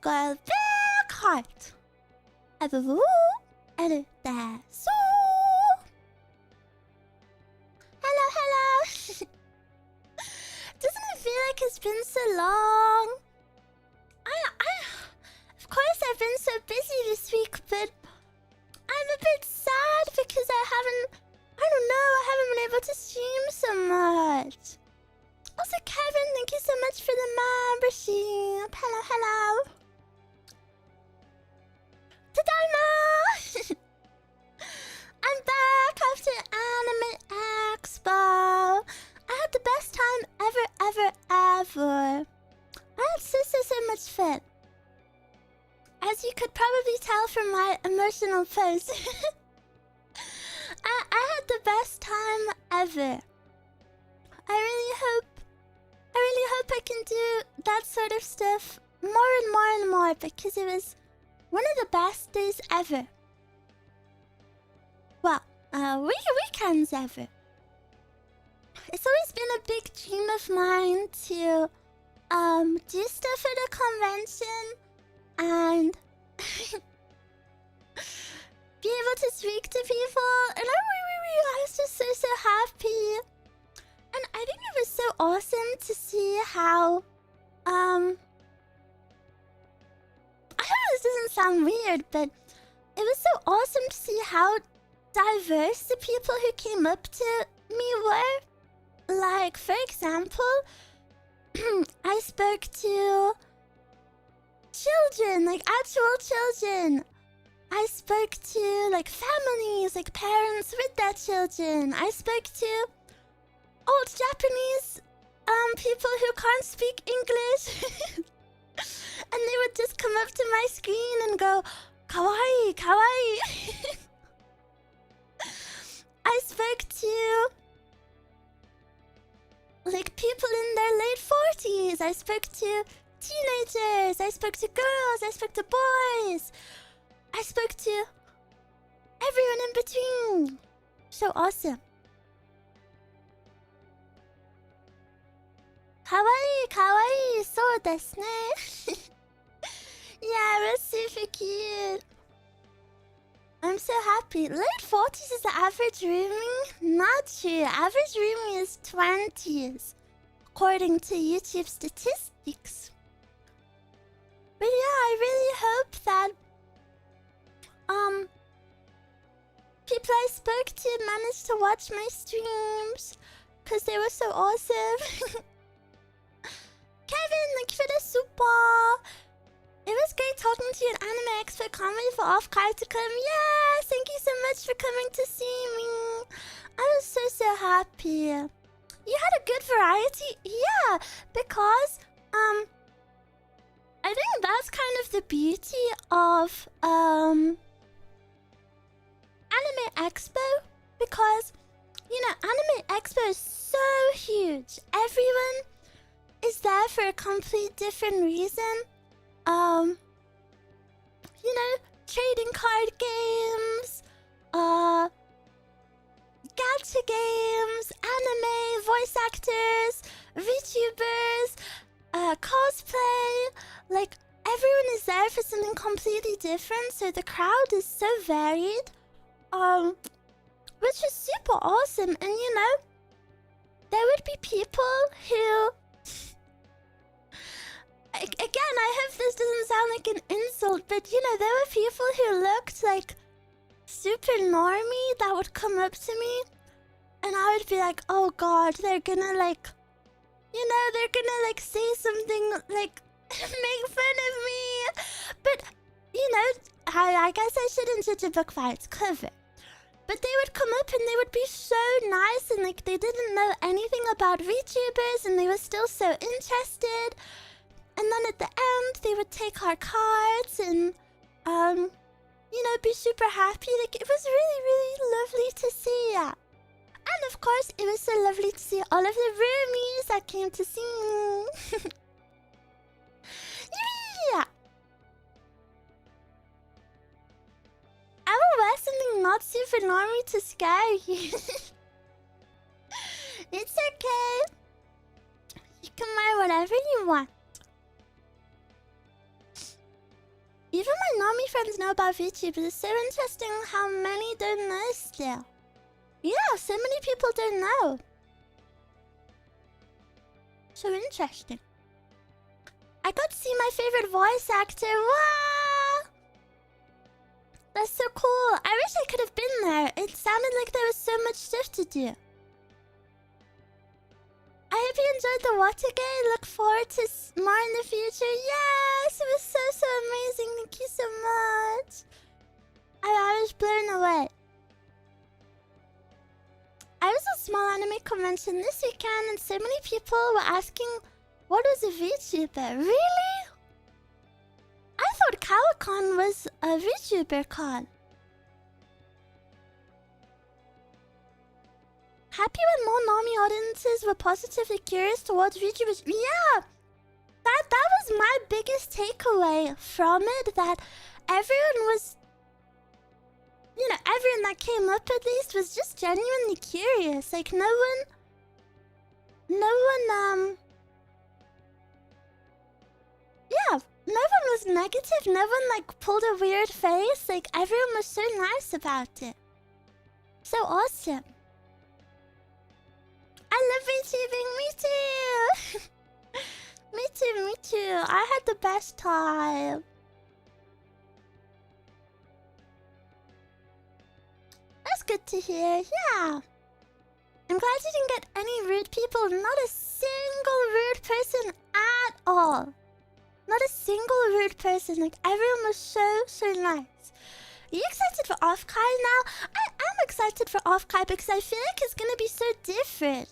girl, big heart. Eruu, Eruu, there. So. Hello, hello. Doesn't it feel like it's been so long? Of course I've been so busy this week, but I'm a bit sad because I haven't been able to stream so much. Also, Kevin, thank you so much for the membership. Hello, hello. Tadaima! I'm back after Anime Expo. I had the best time ever. I had so much fun. As you could probably tell from my emotional post. I had the best time ever. I really hope I can do that sort of stuff more and more because it was one of the best days ever. Well, weekends ever. It's always been a big dream of mine to do stuff at a convention and be able to speak to people, and I was just so happy. And I think it was so awesome to see how I hope this doesn't sound weird, but it was so awesome to see how diverse the people who came up to me were. Like, for example, I spoke to children, like actual children. I spoke to like families, like parents with their children. I spoke to old Japanese people who can't speak English. And they would just come up to my screen and go, kawaii, kawaii. I spoke to like people in their late 40s. I spoke to teenagers. I spoke to girls. I spoke to boys. I spoke to everyone in between. So awesome. Kawaii, kawaii, so desu ne. Yeah, it was super cute. I'm so happy. Late 40s is the average roomie? Not true. Average roomie is 20s, according to YouTube statistics. But yeah, I really hope that people I spoke to managed to watch my streams, because they were so awesome. Kevin, thank you for the super. It was great talking to you at Anime Expo. Can't wait for Off-Card to come. Yes, thank you so much for coming to see me. I was so happy. You had a good variety? Yeah, because I think that's kind of the beauty of Anime Expo, because you know, Anime Expo is so huge. Everyone is there for a complete different reason. You know, trading card games, gacha games, anime, voice actors, VTubers, cosplay. Like, everyone is there for something completely different, so the crowd is so varied. Which is super awesome. And you know, there would be people who again, I hope this doesn't sound like an insult, but you know, there were people who looked like super normie that would come up to me, and I would be like, oh god, they're gonna like, you know, they're gonna like say something like make fun of me. But you know, I guess I shouldn't judge a book by its cover. But they would come up and they would be so nice, and like they didn't know anything about VTubers and they were still so interested. And then at the end, they would take our cards and, you know, be super happy. Like, it was really lovely to see. And of course, it was so lovely to see all of the roomies that came to see me. Yeah. I will wear something not super normie to scare you. It's okay. You can wear whatever you want. Even my normie friends know about VTubers. It's so interesting how many don't know still. Yeah, so many people don't know. So interesting. I got to see my favorite voice actor. Wow! That's so cool. I wish I could have been there. It sounded like there was so much stuff to do. I hope you enjoyed the water game. Look forward to more in the future. Yes! It was so amazing. Thank you so much. I was blown away. I was at a small anime convention this weekend and so many people were asking what was a VTuber. Really? I thought Cowicon was a VTuber con. Happy when more normie audiences were positively curious towards VTubers. Yeah! That was my biggest takeaway from it, that everyone was... You know, everyone that came up at least was just genuinely curious. Like, no one, yeah, no one was negative. No one, like, pulled a weird face. Like, everyone was so nice about it. So awesome. I love VTubing. Me too. me too. I had the best time. That's good to hear, yeah. I'm glad you didn't get any rude people. Not a single rude person at all. Not a single rude person. Like, everyone was so nice. Are you excited for Off-Kai now? I am excited for Off-Kai because I feel like it's gonna be so different.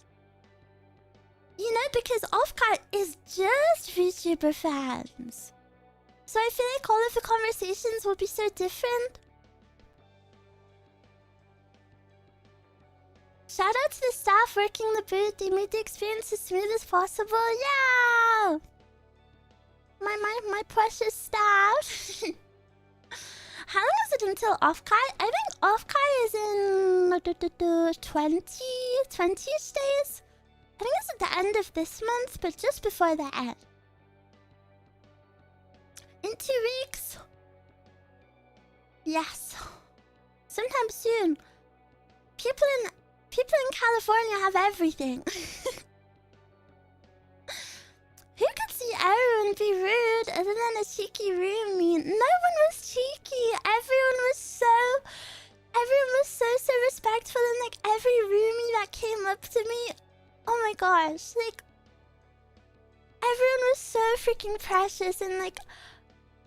You know, because Off-Kai is just VTuber fans. So I feel like all of the conversations will be so different. Shout out to the staff working the booth. They made the experience as smooth as possible. Yeah! My precious staff. How long is it until Off-Kai? I think Off-Kai is in 20-ish days. I think it's at the end of this month, but just before the end. In 2 weeks. Yes. Sometime soon. People in California have everything. Who could see Eruu and be rude other than a cheeky roomie? No one was cheeky. Everyone was so respectful, and like every roomie that came up to me, oh my gosh, like everyone was so freaking precious, and like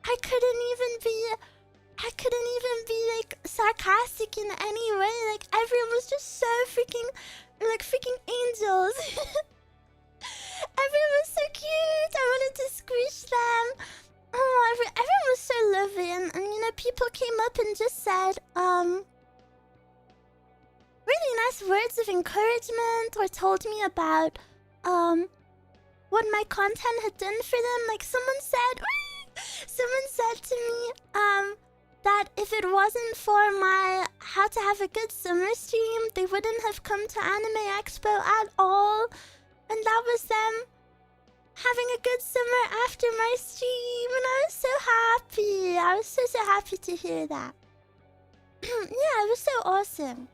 I couldn't even be like sarcastic in any way. Like everyone was just so freaking angels. Everyone was so cute. I wanted to squish them. Oh, everyone was so lovely, and you know, people came up and just said really nice words of encouragement, or told me about what my content had done for them. Like someone said to me that if it wasn't for my How to Have a Good Summer stream, they wouldn't have come to Anime Expo at all. And that was them having a good summer after my stream, and I was so happy. I was so happy to hear that. Yeah, it was so awesome.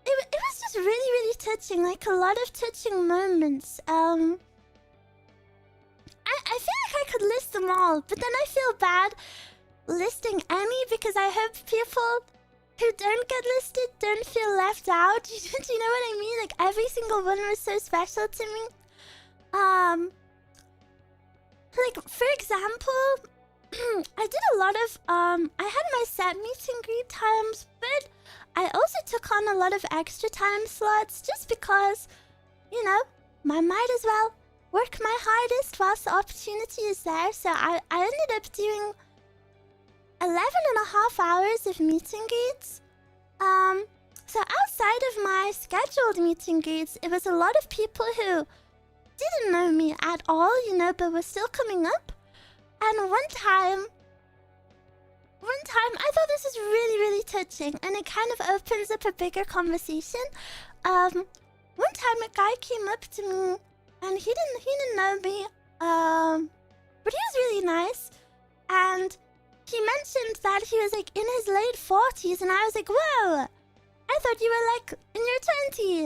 It was just really touching, like a lot of touching moments. I feel like I could list them all, but then I feel bad listing any, because I hope people who don't get listed don't feel left out. Do you know what I mean? Like every single one was so special to me. Like for example, I did a lot of I had my set meet and greet times, but I also took on a lot of extra time slots just because, you know, I might as well work my hardest whilst the opportunity is there. So I ended up doing 11.5 hours of meet and greets. So outside of my scheduled meet and greets, it was a lot of people who didn't know me at all, you know, but were still coming up. And one time I thought this was really touching, and it kind of opens up a bigger conversation. One time a guy came up to me, and he didn't know me, but he was really nice, and he mentioned that he was like in his late 40s, and I was like, whoa, I thought you were like in your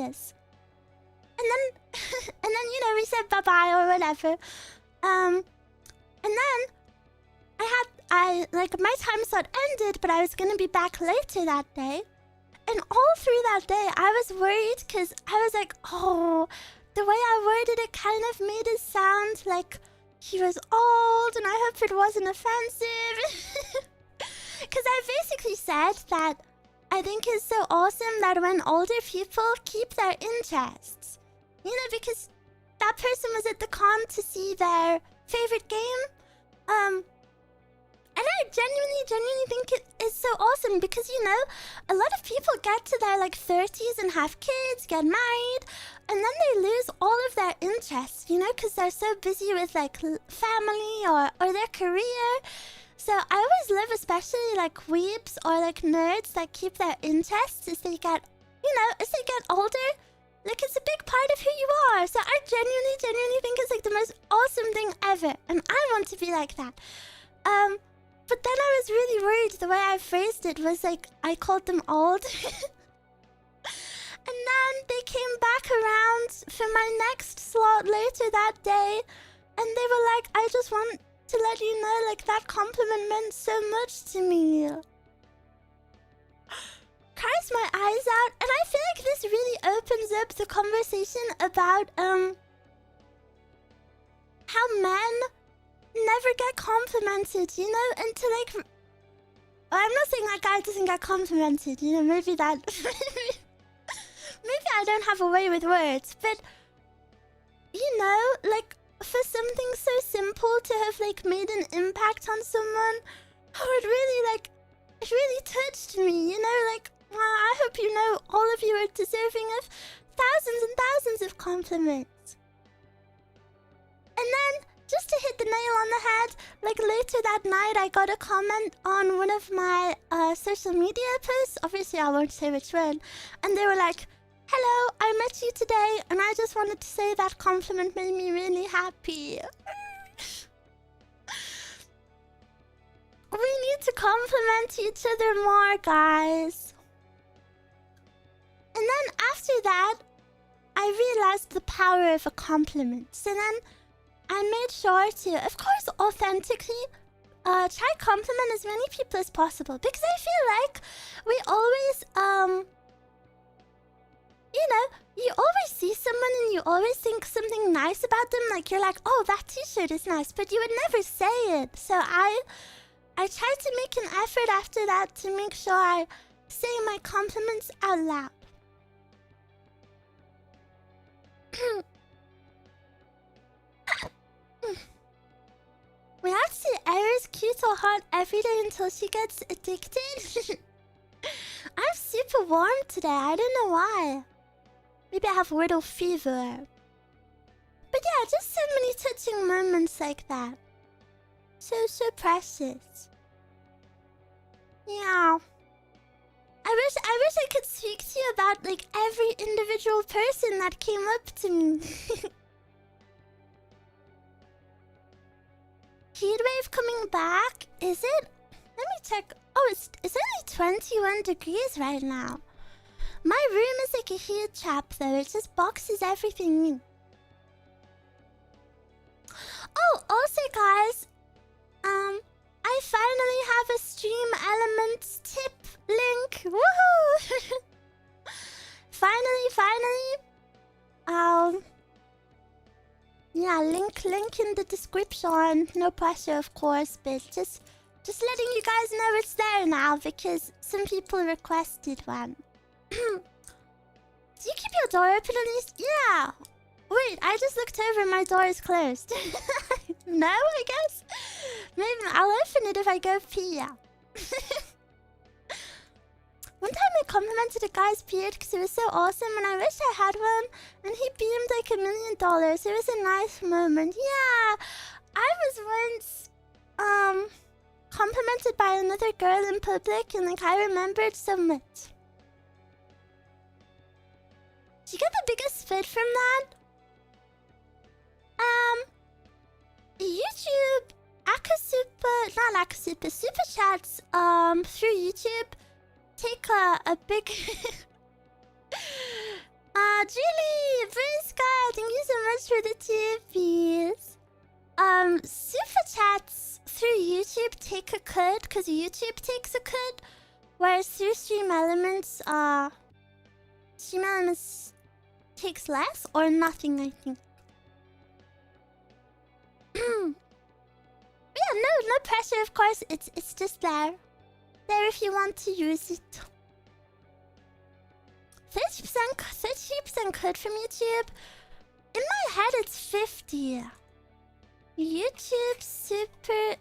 20s. And then, you know, we said bye-bye or whatever. And then my time slot ended, but I was gonna be back later that day. And all through that day, I was worried because I was like, oh, the way I worded it kind of made it sound like he was old, and I hope it wasn't offensive. Because I basically said that I think it's so awesome that when older people keep their interests. You know, because that person was at the con to see their favorite game. And I genuinely think it is so awesome because, you know, a lot of people get to their like 30s and have kids, get married, and then they lose all of their interests, you know, because they're so busy with like family or their career. So I always love especially like weebs or like nerds that keep their interests as they get, you know, as they get older. Like, it's a big part of who you are. So I genuinely think it's like the most awesome thing ever. And I want to be like that. But then I was really worried the way I phrased it was like, I called them old. And then they came back around for my next slot later that day. And they were like, I just want to let you know, like, that compliment meant so much to me. Cries my eyes out, and I feel like this really opens up the conversation about how men never get complimented, you know, and to like well, I'm not saying that guy doesn't get complimented, you know, maybe that maybe I don't have a way with words, but you know, like for something so simple to have like made an impact on someone, oh, it really touched me, you know, like I hope you know all of you are deserving of thousands and thousands of compliments. And then, just to hit the nail on the head, like later that night I got a comment on one of my social media posts. Obviously I won't say which one. And they were like, hello, I met you today and I just wanted to say that compliment made me really happy. We need to compliment each other more, guys. And then after that, I realized the power of a compliment. So then I made sure to, of course, authentically try compliment as many people as possible. Because I feel like we always, you know, you always see someone and you always think something nice about them. Like you're like, oh, that t-shirt is nice. But you would never say it. So I tried to make an effort after that to make sure I say my compliments out loud. We have to see Eruu's cute or hot every day until she gets addicted. I'm super warm today. I don't know why. Maybe I have wordle fever. But yeah, just so many touching moments like that. So precious. Yeah. I wish I could speak to you about like every individual person that came up to me. Heatwave coming back? Is it? Let me check. Oh, it's only 21 degrees right now. My room is like a heat trap though. It just boxes everything in. Oh, also guys, I finally have a Stream Elements tip link. Woohoo! Finally. Yeah, link in the description. No pressure, of course, but just letting you guys know it's there now because some people requested one. Do you keep your door open at least? Yeah. Wait, I just looked over and my door is closed. No, I guess. Maybe I'll open it if I go pee. Yeah. One time I complimented a guy's beard because it was so awesome and I wish I had one. And he beamed like $1 million. It was a nice moment. Yeah. I was once complimented by another girl in public and like I remembered so much. Did you get the biggest fit from that? YouTube super chats through YouTube take a big Julie, Briska, thank you so much for the tippies. Super chats through YouTube take a cut because YouTube takes a cut, whereas through Stream Elements takes less or nothing, I think. Yeah, no pressure, of course. It's just there if you want to use it. 30% cut from YouTube. In my head, it's 50. YouTube super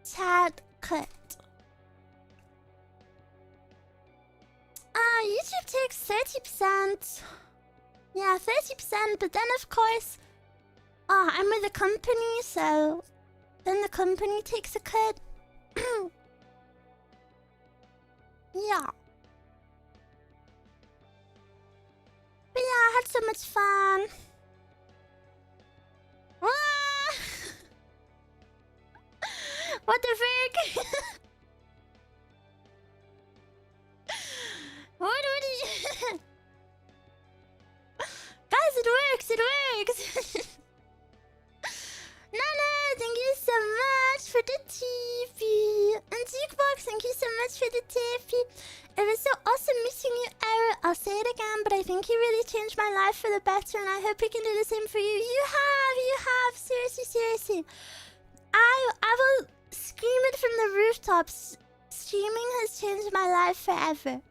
chat cut. YouTube takes 30%. Yeah, 30%, but then of course, I'm with a company, so then the company takes a cut. Yeah. But yeah, I had so much fun. What the frick? What would he... Guys, it works! Nana, thank you so much for the TV. And Jukebox, thank you so much for the TV. It was so awesome meeting you, Eruu. I'll say it again, but I think you really changed my life for the better, and I hope we can do the same for you. You have. Seriously. I will scream it from the rooftops. Streaming has changed my life forever.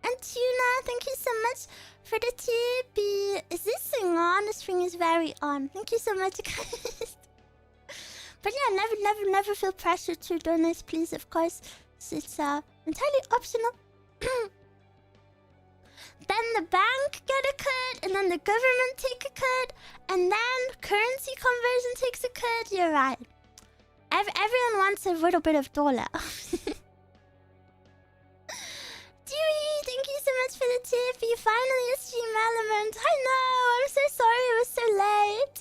And Tuna, thank you so much for the TV. Is this thing on? This thing is very on. Thank you so much, guys. But yeah, never feel pressure to donate, please, of course. It's entirely optional. Then the bank get a cut, and then the government take a cut, and then currency conversion takes a cut. You're right. Everyone wants a little bit of dollar. Dewey, thank you so much for the tip. You finally a stream element. I know, I'm so sorry it was so late.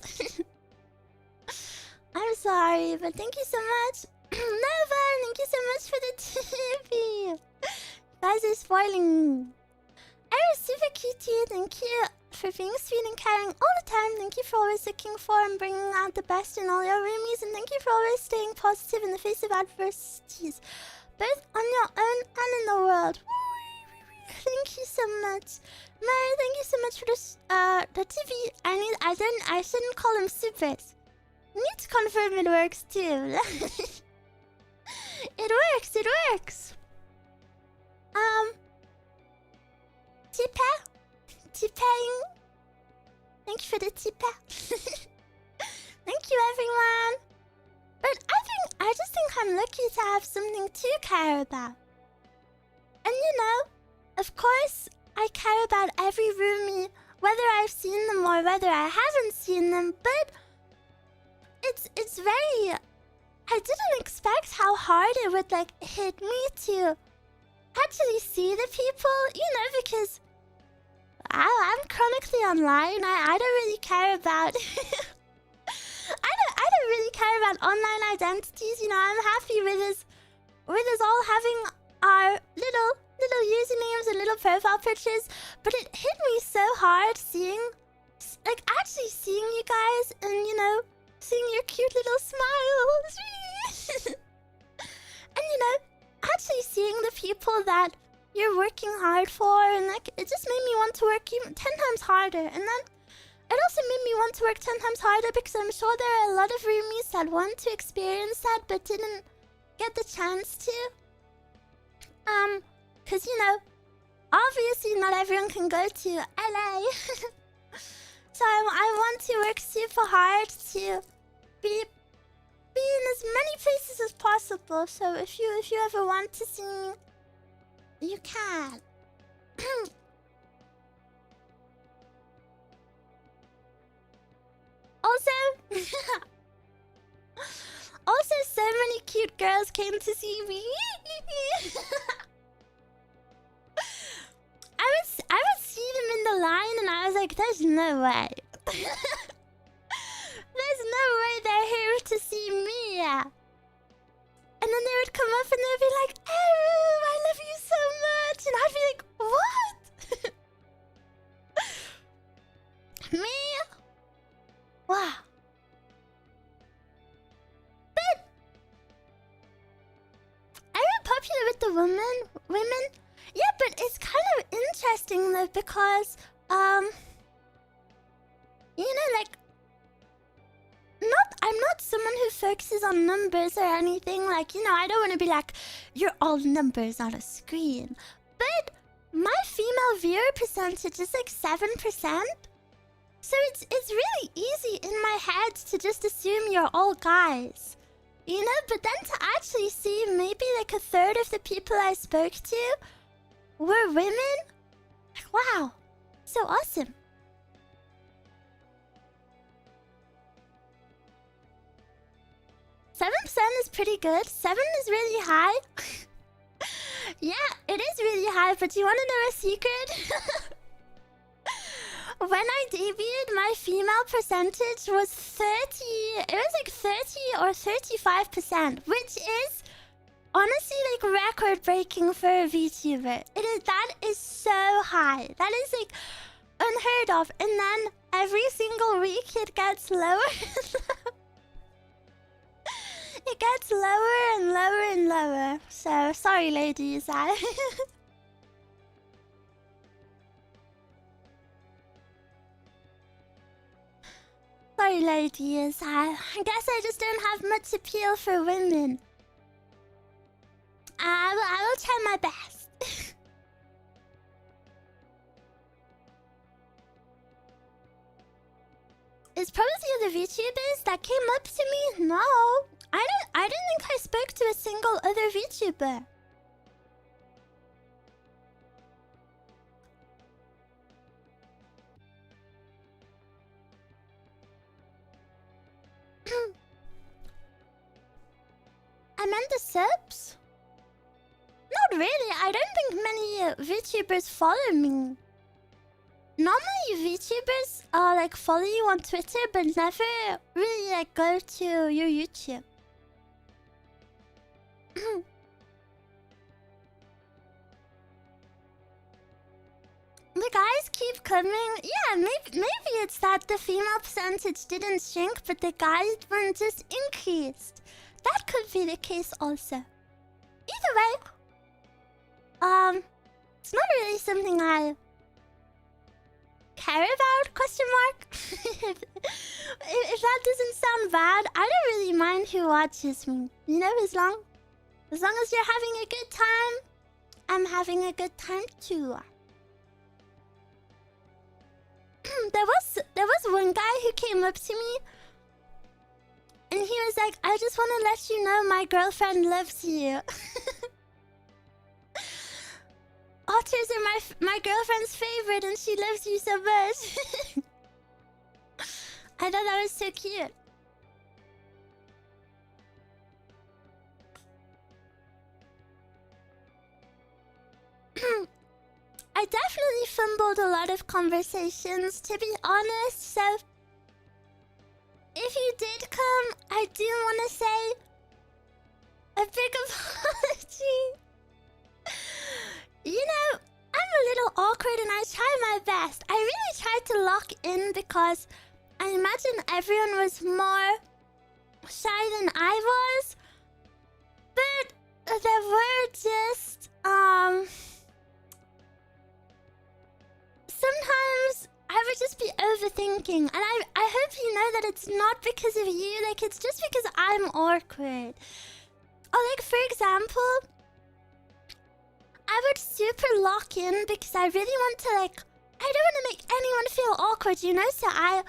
I'm sorry, but thank you so much. Nova, thank you so much for the tip. Guys are spoiling me. Eruu, super cutie, thank you for being sweet and caring all the time. Thank you for always looking for and bringing out the best in all your roomies. And thank you for always staying positive in the face of adversities, both on your own and in the world. Thank you so much. Mary, thank you so much for this, the TV. I shouldn't call them supers. Need to confirm it works too. It works. Tipping. Thank you for the tipper. Thank you, everyone. But I just think I'm lucky to have something to care about. And you know, of course, I care about every roomie, whether I've seen them or whether I haven't seen them, but it's very... I didn't expect how hard it would, like, hit me to actually see the people, you know, because I'm chronically online. I don't really care about... I don't really care about online identities, you know. I'm happy with us all having our little usernames and little profile pictures, but it hit me so hard seeing, like, actually seeing you guys and, you know, seeing your cute little smiles. And, you know, actually seeing the people that you're working hard for, and, like, it just made me want to work even 10 times harder. And then it also made me want to work 10 times harder because I'm sure there are a lot of roomies that want to experience that but didn't get the chance to. Because, you know, obviously not everyone can go to LA. So I want to work super hard to be in as many places as possible. So if you ever want to see me, you can. Also, so many cute girls came to see me. I would see them in the line and I was like, there's no way. There's no way they're here to see me. then they would come up and they'd be like, Eruu, I love you so much. And I'd be like, what? Me? Wow. But are you popular with the women? Yeah, but it's kind of interesting though because you know, like I'm not someone who focuses on numbers or anything. Like, you know, I don't want to be like, you're all numbers on a screen. But my female viewer percentage is like 7%. So it's really easy in my head to just assume you're all guys. You know, but then to actually see maybe like a third of the people I spoke to were women. Like, wow, so awesome. Is pretty good. 7 is really high. Yeah, it is really high, but you want to know a secret? When I debuted, my female percentage was 30. It was like 30 or 35%, which is honestly like record breaking for a VTuber. That is so high. That is like unheard of. And then every single week it gets lower. It gets lower and lower and lower. So sorry, ladies. Sorry, ladies. I guess I just don't have much appeal for women. I will try my best. It's probably the VTubers that came up to me. No, I didn't think I spoke to a single other VTuber. I meant the subs? Not really. I don't think many VTubers follow me. Normally VTubers like follow you on Twitter, but never really like go to your YouTube. The guys keep coming. Yeah, maybe it's that the female percentage didn't shrink, but the guys one just increased. That could be the case also. Either way, it's not really something I care about, question mark. if that doesn't sound bad, I don't really mind who watches me. You know, as long as you're having a good time, I'm having a good time too. There was one guy who came up to me and he was like, I just want to let you know my girlfriend loves you. Otters are my girlfriend's favorite and she loves you so much. I thought that was so cute. I definitely fumbled a lot of conversations, to be honest, so if you did come, I do want to say a big apology. You know, I'm a little awkward and I try my best. I really tried to lock in because I imagine everyone was more shy than I was. But there were just, sometimes I would just be overthinking. And I hope you know that it's not because of you. Like, it's just because I'm awkward. Or like, for example, I would super lock in because I really want to, like, I don't want to make anyone feel awkward, you know? So I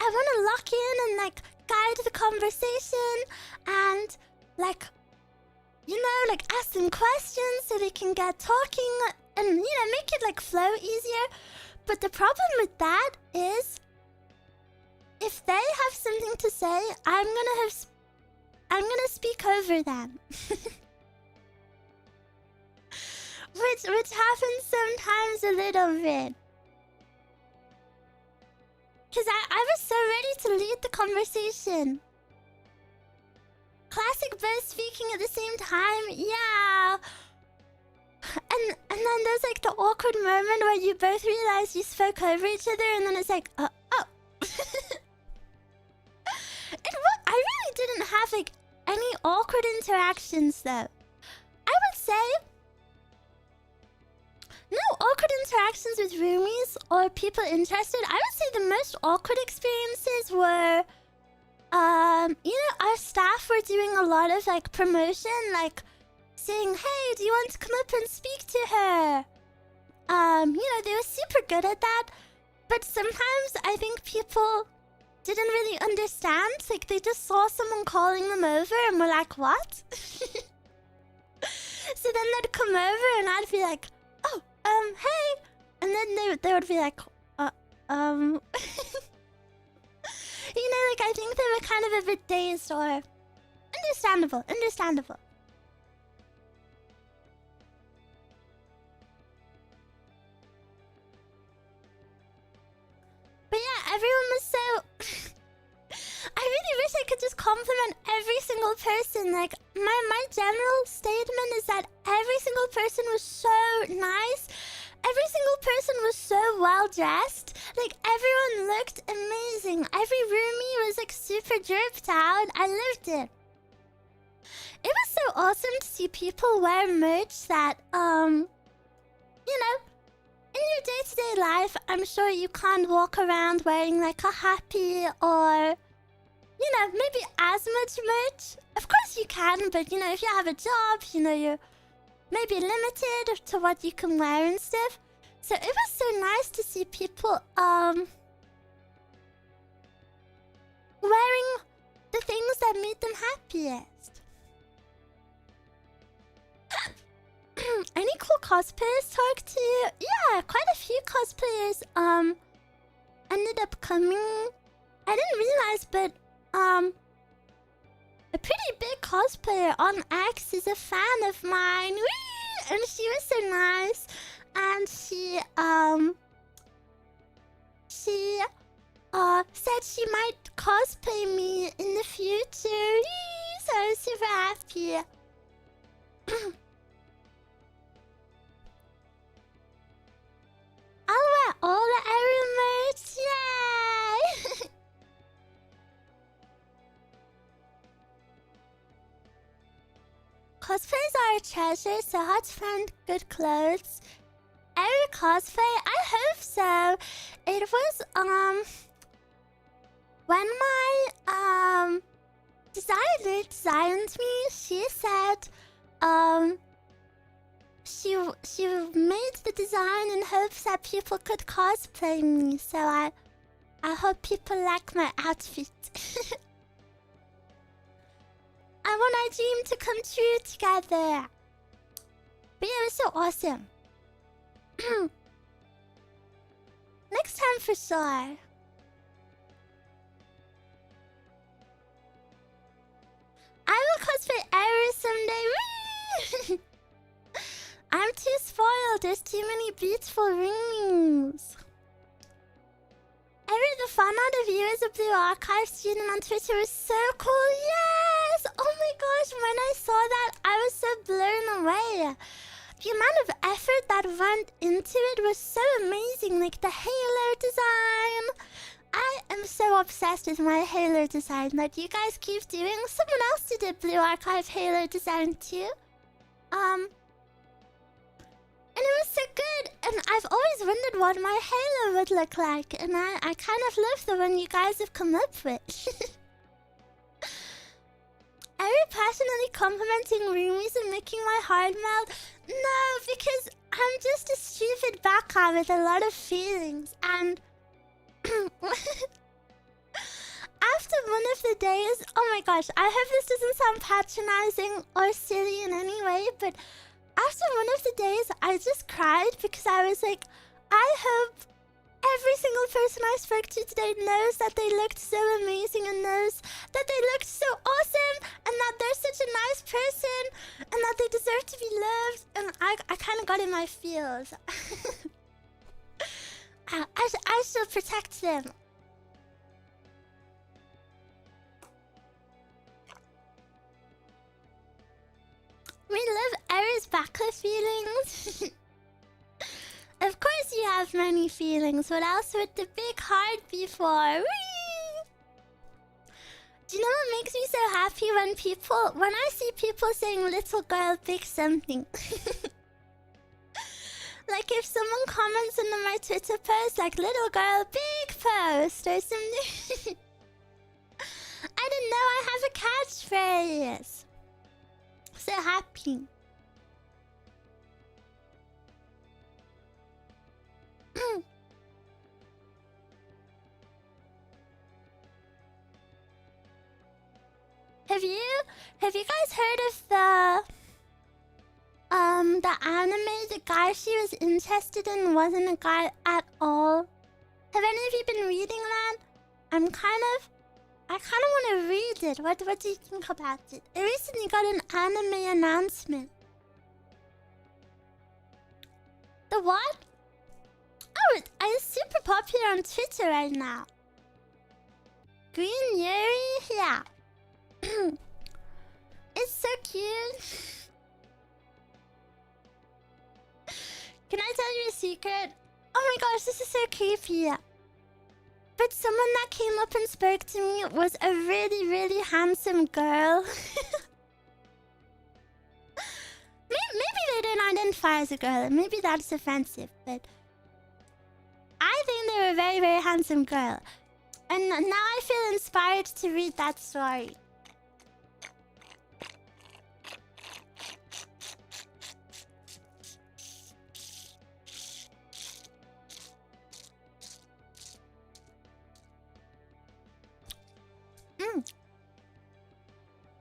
want to lock in and, like, guide the conversation and, like, you know, like, ask them questions so they can get talking and, you know, make it, like, flow easier. But the problem with that is if they have something to say, I'm gonna speak over them. Which happens sometimes a little bit. Because I was so ready to lead the conversation. classic both speaking at the same time. Yeah. And then there's like the awkward moment where you both realize you spoke over each other, and then it's like, oh. I really didn't have like any awkward interactions though. I would say no awkward interactions with roomies or people interested. I would say the most awkward experiences were, our staff were doing a lot of like promotion, like saying, hey, do you want to come up and speak to her? They were super good at that. But sometimes I think people didn't really understand. Like, they just saw someone calling them over and were like, what? So then they'd come over and I'd be like, oh, hey. And then they would be like, I think they were kind of a bit dazed or... Understandable. But yeah, everyone was so... I really wish I could just compliment every single person. Like, my general statement is that every single person was so nice. Every single person was so well dressed. Like, everyone looked amazing. Every roomie was like super dripped out. I loved it. It was so awesome to see people wear merch that, in your day-to-day life, I'm sure you can't walk around wearing like a happy or, maybe as much merch. Of course you can, but if you have a job, you're maybe limited to what you can wear and stuff. So it was so nice to see people, wearing the things that made them happiest. Any cool cosplayers talk to? Yeah, quite a few cosplayers ended up coming. I didn't realize, but a pretty big cosplayer on X is a fan of mine. Whee! And she was so nice. And she said she might cosplay me in the future. Whee! So I was super happy. I'll wear all the Eruu merch. Yay! Cosplays are a treasure, so hard to find good clothes. Eruu cosplay? I hope so. It was, when my, designer designed me, she said, she made the design in hopes that people could cosplay me, so I hope people like my outfit. I want our dream to come true together. But yeah, it was so awesome. Next time for sure. I will cosplay Eruu someday. I'm too spoiled. There's too many beautiful roomies. The fan art of you as a Blue Archive student on Twitter was so cool. Yes! Oh my gosh, when I saw that, I was so blown away. The amount of effort that went into it was so amazing. Like the halo design. I am so obsessed with my halo design that you guys keep doing. Someone else did a Blue Archive halo design too. And it was so good, and I've always wondered what my halo would look like, and I kind of love the one you guys have come up with. Are you passionately complimenting roomies and making my heart melt? No, because I'm just a stupid baka with a lot of feelings, and after one of the days, oh my gosh, I hope this doesn't sound patronizing or silly in any way, but after one of the days, I just cried because I was like, I hope every single person I spoke to today knows that they looked so amazing and knows that they looked so awesome and that they're such a nice person and that they deserve to be loved. And I kind of got in my feels. I shall protect them. We love Eru's backup feelings. Of course you have many feelings. What else would the big heart be for? Whee! Do you know what makes me so happy when I see people saying little girl big something? Like if someone comments under my Twitter post like little girl big post or something. I didn't know I have a catchphrase. So happy. Have you guys heard of the anime? The guy she was interested in wasn't a guy at all. Have any of you been reading that? I kind of want to read it. What do you think about it? It recently got an anime announcement. The what? Oh, it's super popular on Twitter right now. Green Yuri? Yeah. It's so cute. Can I tell you a secret? Oh my gosh, this is so creepy. But someone that came up and spoke to me was a really, really handsome girl. Maybe they didn't identify as a girl. Maybe that's offensive, but I think they were a very, very handsome girl. And now I feel inspired to read that story.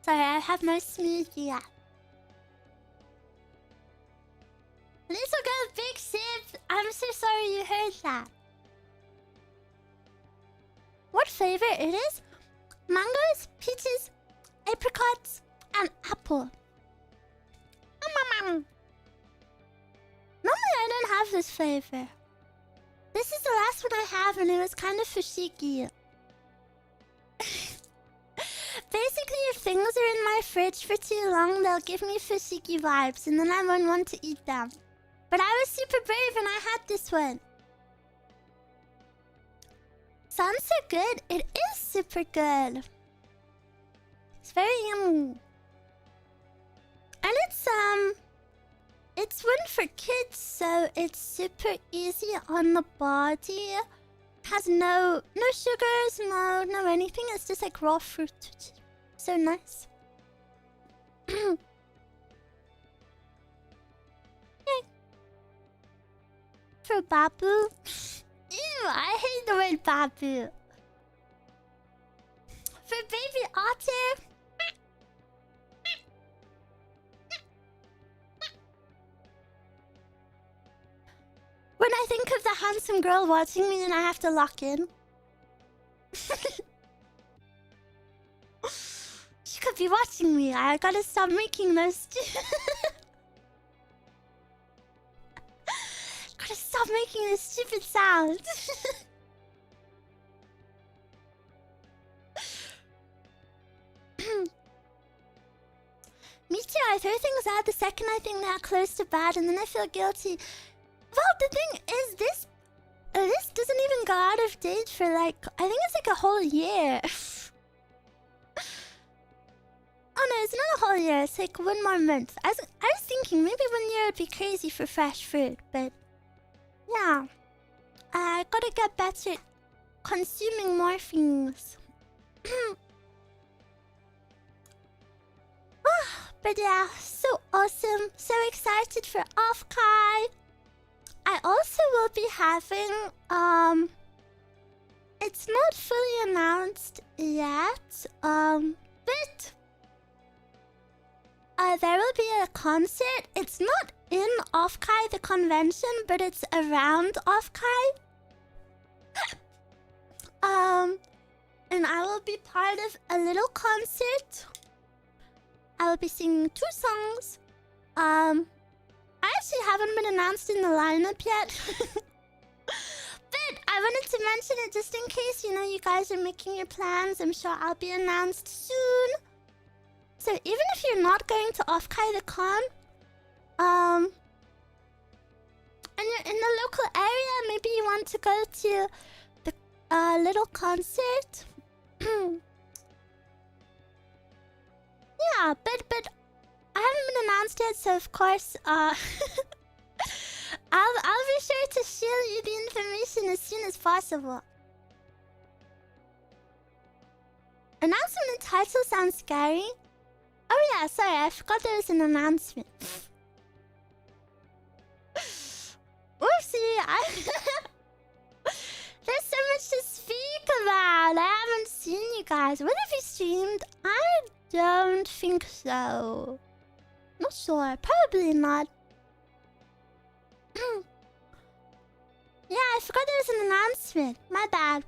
Sorry, I have my smoothie. Yeah. Little girl, big sip. I'm so sorry you heard that. What flavor it is? Mangoes, peaches, apricots, and apple. Normally I don't have this flavor. This is the last one I have and it was kind of fushigi. Basically, if things are in my fridge for too long, they'll give me fushigi vibes and then I won't want to eat them. But I was super brave and I had this one. Sounds so good. It is super good. It's very yummy. And it's one for kids, so it's super easy on the body. Has no sugars, no anything. It's just like raw fruit. So nice. Yay. For Babu. Ew, I hate the word Babu. For baby otter. When I think of the handsome girl watching me, then I have to lock in. She could be watching me. I gotta stop making those. Gotta stop making those stupid sounds. Me too. I throw things out the second I think they're close to bad, and then I feel guilty. Well, the thing is, this doesn't even go out of date for like, I think it's like a whole year. Oh no, it's not a whole year. It's like one more month. I was thinking maybe 1 year would be crazy for fresh fruit, but yeah, I gotta get better at consuming more things. But yeah, so awesome. So excited for Offkai. I also will be having, it's not fully announced yet, but there will be a concert. It's not in Offkai, the convention, but it's around Offkai. And I will be part of a little concert. I will be singing 2 songs. I actually haven't been announced in the lineup yet. But I wanted to mention it just in case, you know, you guys are making your plans. I'm sure I'll be announced soon. So even if you're not going to Off-Kai the Con, and you're in the local area, maybe you want to go to the little concert. Yeah, but I haven't been announced yet, so of course, I'll be sure to share you the information as soon as possible. Announcement title sounds scary. Oh yeah, sorry, I forgot there was an announcement. Whoopsie, there's so much to speak about. I haven't seen you guys. What have you streamed? I don't think so. Not sure. Probably not. Yeah, I forgot there was an announcement. My bad.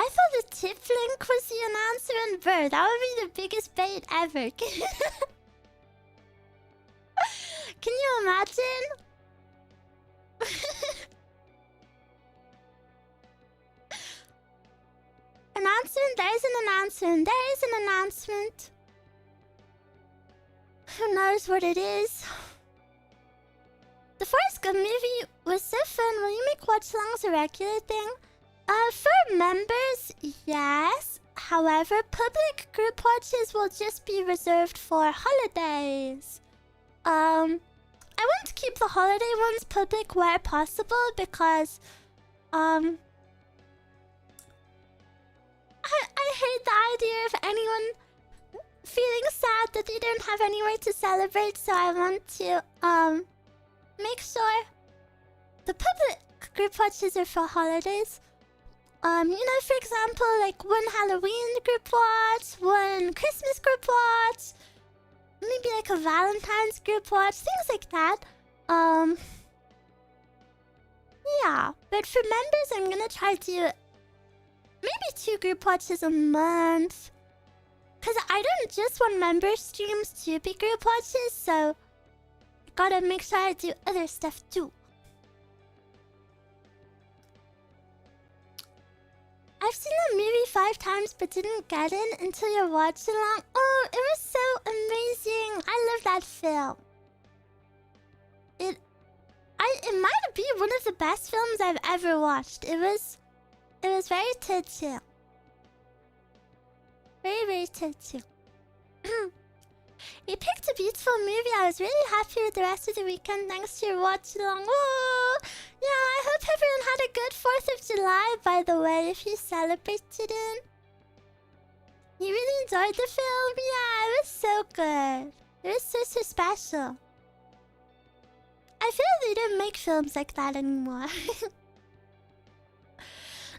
I thought the tip link was the announcement, bro. That would be the biggest bait ever. Can you imagine? Announcement? There is an announcement. There is an announcement. Who knows what it is? The Forrest Gump movie was so fun. Will you make watch-alongs a regular thing? For members, yes. However, public group watches will just be reserved for holidays. I want to keep the holiday ones public where possible because, I hate the idea of anyone feeling sad that they don't have anywhere to celebrate, so I want to, make sure the public group watches are for holidays. You know, for example, like one Halloween group watch, one Christmas group watch, maybe like a Valentine's group watch, things like that. Yeah, but for members, I'm gonna try to maybe 2 group watches a month. Cause I don't just want member streams to be group watches, so I gotta make sure I do other stuff too. I've seen the movie 5 times but didn't get it until you're watching along. Oh, it was so amazing. I love that film. It might be one of the best films I've ever watched. It was very touching. Very, very touching. You picked a beautiful movie. I was really happy with the rest of the weekend thanks to your watch along. Oh, yeah, I hope everyone had a good 4th of July, by the way, if you celebrated it. You really enjoyed the film? Yeah, it was so good. It was so, so special. I feel like they don't make films like that anymore.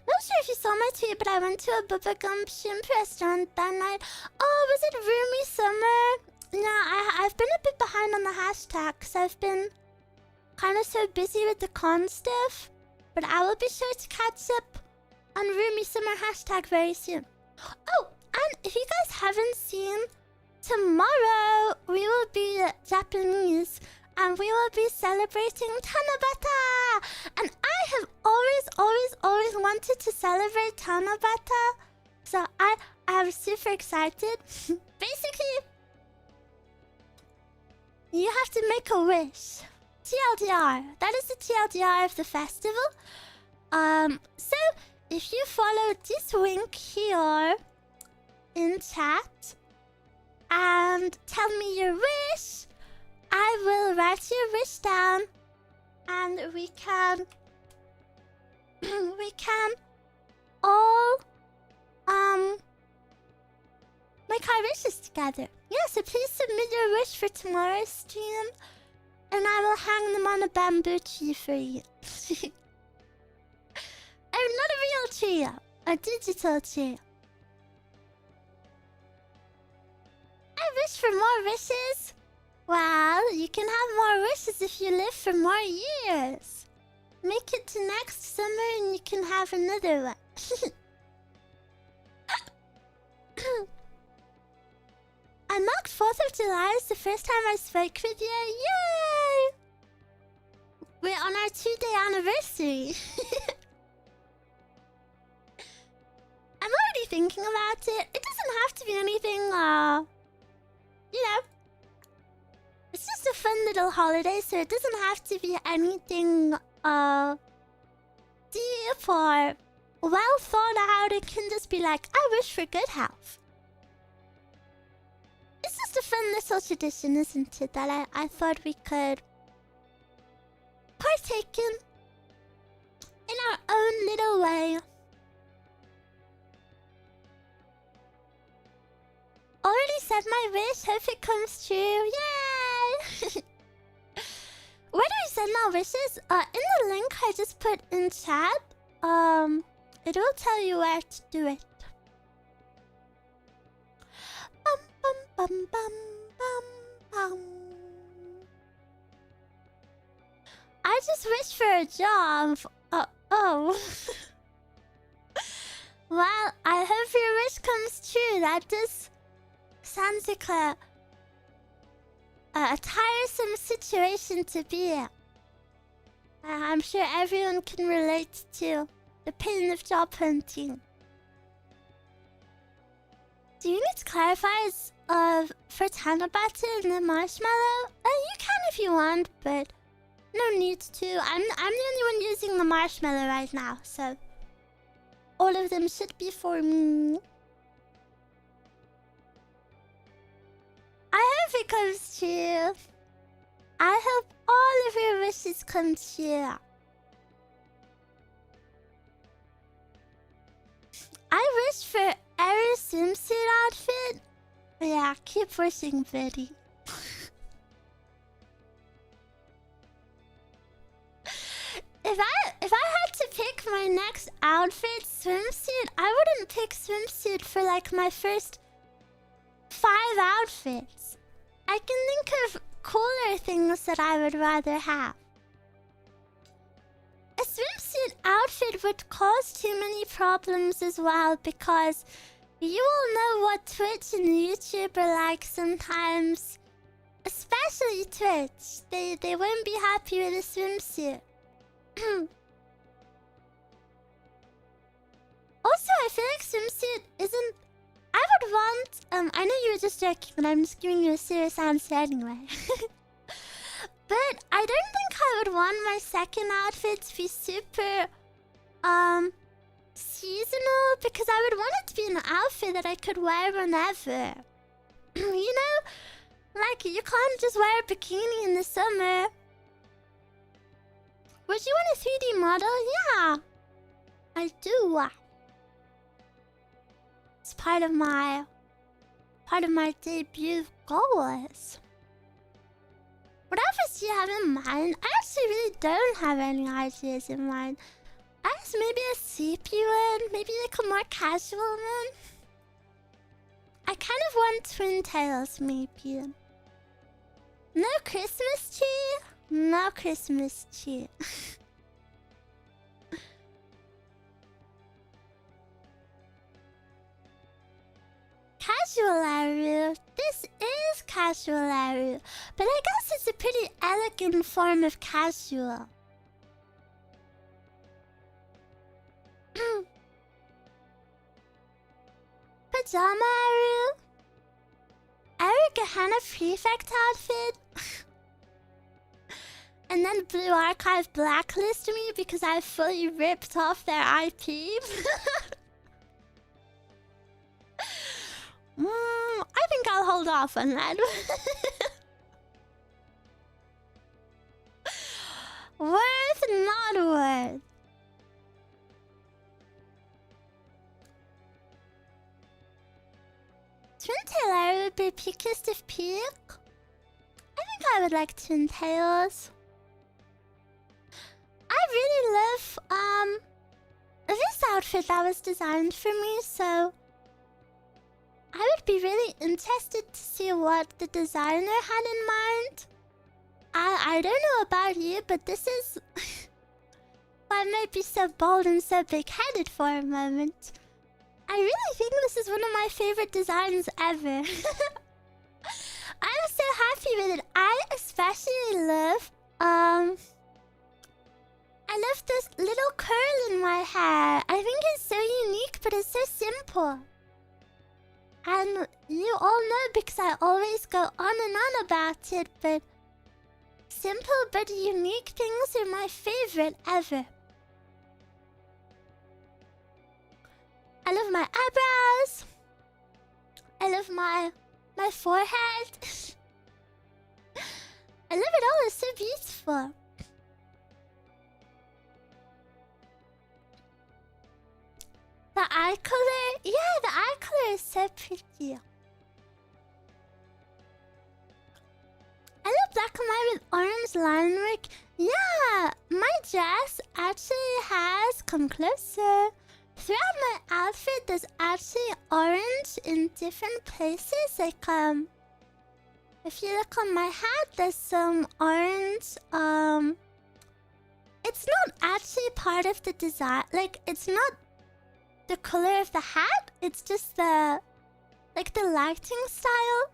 Not sure if you saw my tweet, but I went to a bubblegum shrimp restaurant that night. Oh, was it Ruumie Summer? No, I've been a bit behind on the hashtag because I've been kind of so busy with the con stuff. But I will be sure to catch up on Ruumie Summer hashtag very soon. Oh, and if you guys haven't seen, tomorrow we will be Japanese. And we will be celebrating Tanabata! And I have always wanted to celebrate Tanabata. So I'm super excited. Basically, you have to make a wish. TLDR. That is the TLDR of the festival. So if you follow this link here in chat and tell me your wish, I will write your wish down, and we can all make our wishes together. Yeah, so please submit your wish for tomorrow's stream, and I will hang them on a bamboo tree for you. I'm not a real tree, a digital tree. I wish for more wishes. Well, you can have more wishes if you live for more years. Make it to next summer and you can have another one. I marked 4th of July as the first time I spoke with you. Yay! We're on our 2-day anniversary. I'm thinking about it. It doesn't have to be anything, you know. It's just a fun little holiday, so it doesn't have to be anything, deep or well thought out. It can just be like, I wish for good health. It's just a fun little tradition, isn't it? That I thought we could partake in our own little way. Already said my wish. Hope it comes true. Yay! Where do we send our wishes? In the link I just put in chat, it will tell you where to do it. Bum bum bum bum bum bum. I just wish for a job. Oh. Well, I hope your wish comes true. That just sounds like a tiresome situation to be in. I'm sure everyone can relate to the pain of job hunting. Do you need to clarify for Tana Butter and the marshmallow? You can if you want, but no need to. I'm the only one using the marshmallow right now, so all of them should be for me. I hope it comes true. I hope all of your wishes come true. I wish for Eruu swimsuit outfit. Yeah, keep wishing, Betty. If I had to pick my next outfit, swimsuit, I wouldn't pick swimsuit for like my first 5 outfits. I can think of cooler things that I would rather have. A swimsuit outfit would cause too many problems as well, because you all know what Twitch and YouTube are like sometimes. Especially Twitch. They won't be happy with a swimsuit. Also, I feel like swimsuit isn't... I would want... I know you were just joking, but I'm just giving you a serious answer anyway. But I don't think I would want my second outfit to be super... seasonal, because I would want it to be an outfit that I could wear whenever. You know? Like, you can't just wear a bikini in the summer. Would you want a 3D model? Yeah, I do. It's part of my debut goals. What outfits do you have in mind? I actually really don't have any ideas in mind. I guess maybe a sleepy one, maybe like a more casual one. I kind of want twin tails, maybe. No Christmas tree? No Christmas tree. Casual Eruu. This is casual Eruu. But I guess it's a pretty elegant form of casual. Pajama Eruu. Eruu Gehenna Prefect outfit. And then Blue Archive blacklist me because I fully ripped off their IP. I think I'll hold off on that. Worth, not worth. Twin tail Eruu would be peakiest of peak. I think I would like twin tails. I really love this outfit that was designed for me, so I would be really interested to see what the designer had in mind. I don't know about you, but this is why I might be so bold and so big-headed for a moment. I really think this is one of my favorite designs ever. I'm so happy with it. I especially love I love this little curl in my hair. I think it's so unique like, but it's so simple. And you all know because I always go on and on about it, but simple but unique things are my favorite ever. I love my eyebrows. I love my forehead. I love it all. It's so beautiful. The eye color, yeah, the eye color is so pretty. I love black and white with orange line work. Yeah, my dress actually has, come closer. Throughout my outfit, there's actually orange in different places. Like, if you look on my hat, there's some orange. It's not actually part of the design. Like, it's not the color of the hat. It's just the, like, the lighting style.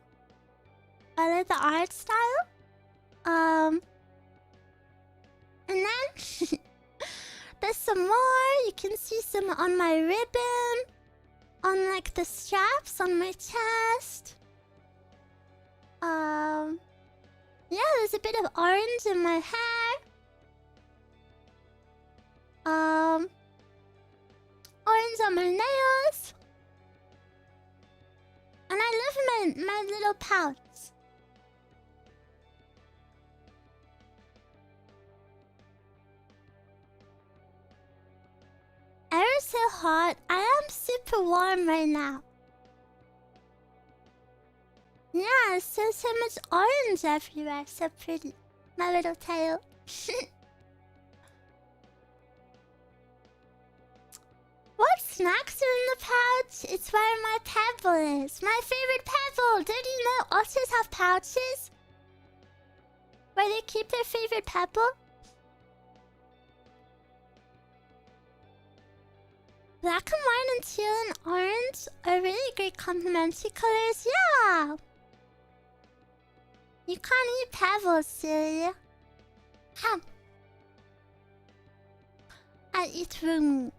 I like the art style. And then there's some more. You can see some on my ribbon, on like the straps on my chest. Yeah, there's a bit of orange in my hair. Orange on my nails. And I love my little pouch. Eru's so hot. I am super warm right now. Yeah, so much orange everywhere. So pretty. My little tail. What snacks are in the pouch? It's where my pebble is. My favorite pebble. Did you know otters have pouches where they keep their favorite pebble? Black and white and teal and orange are really great complementary colors. Yeah. You can't eat pebbles, silly. Huh. I eat ruumie.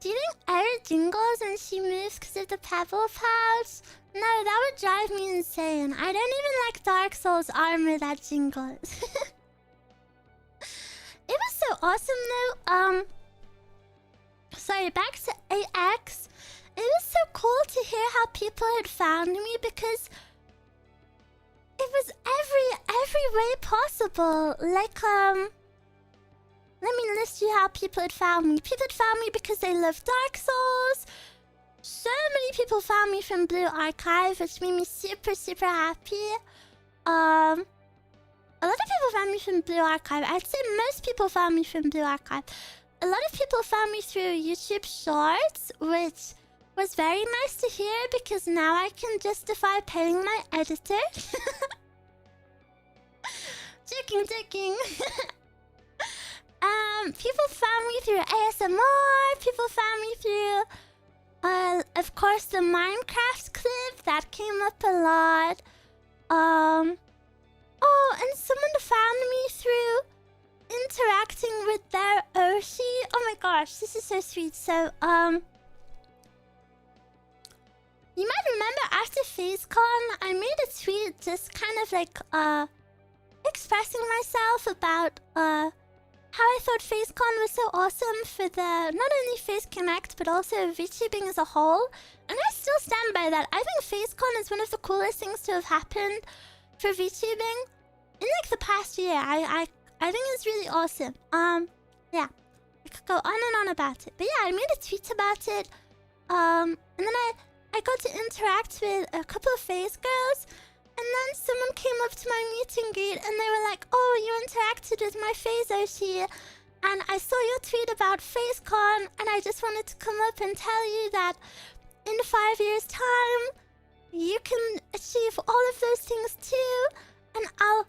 Do you think Eruu jingles when she moves because of the pebble pouch? No, that would drive me insane. I don't even like Dark Souls armor that jingles. It was so awesome though. Sorry, back to AX. It was so cool to hear how people had found me because it was every way possible. Like, let me list you how people had found me. People had found me because they love Dark Souls. So many people found me from Blue Archive, which made me super, super happy. A lot of people found me from Blue Archive. I'd say most people found me from Blue Archive. A lot of people found me through YouTube Shorts, which was very nice to hear because now I can justify paying my editor. Joking. People found me through ASMR. People found me through, of course, the Minecraft clip that came up a lot. Oh, and someone found me through interacting with their Oshi. Oh my gosh, this is so sweet. So, you might remember after FaceCon, I made a tweet just kind of like, expressing myself about, how I thought FaceCon was so awesome for the, not only Face Connect, but also VTubing as a whole. And I still stand by that. I think FaceCon is one of the coolest things to have happened for VTubing in like the past year. I think it's really awesome. Yeah. I could go on and on about it. But yeah, I made a tweet about it. And then I got to interact with a couple of Face girls. And then someone came up to my meet and greet and they were like, oh, you interacted with my Face Oshi. And I saw your tweet about FaceCon and I just wanted to come up and tell you that in 5 years' time, you can achieve all of those things too. And I'll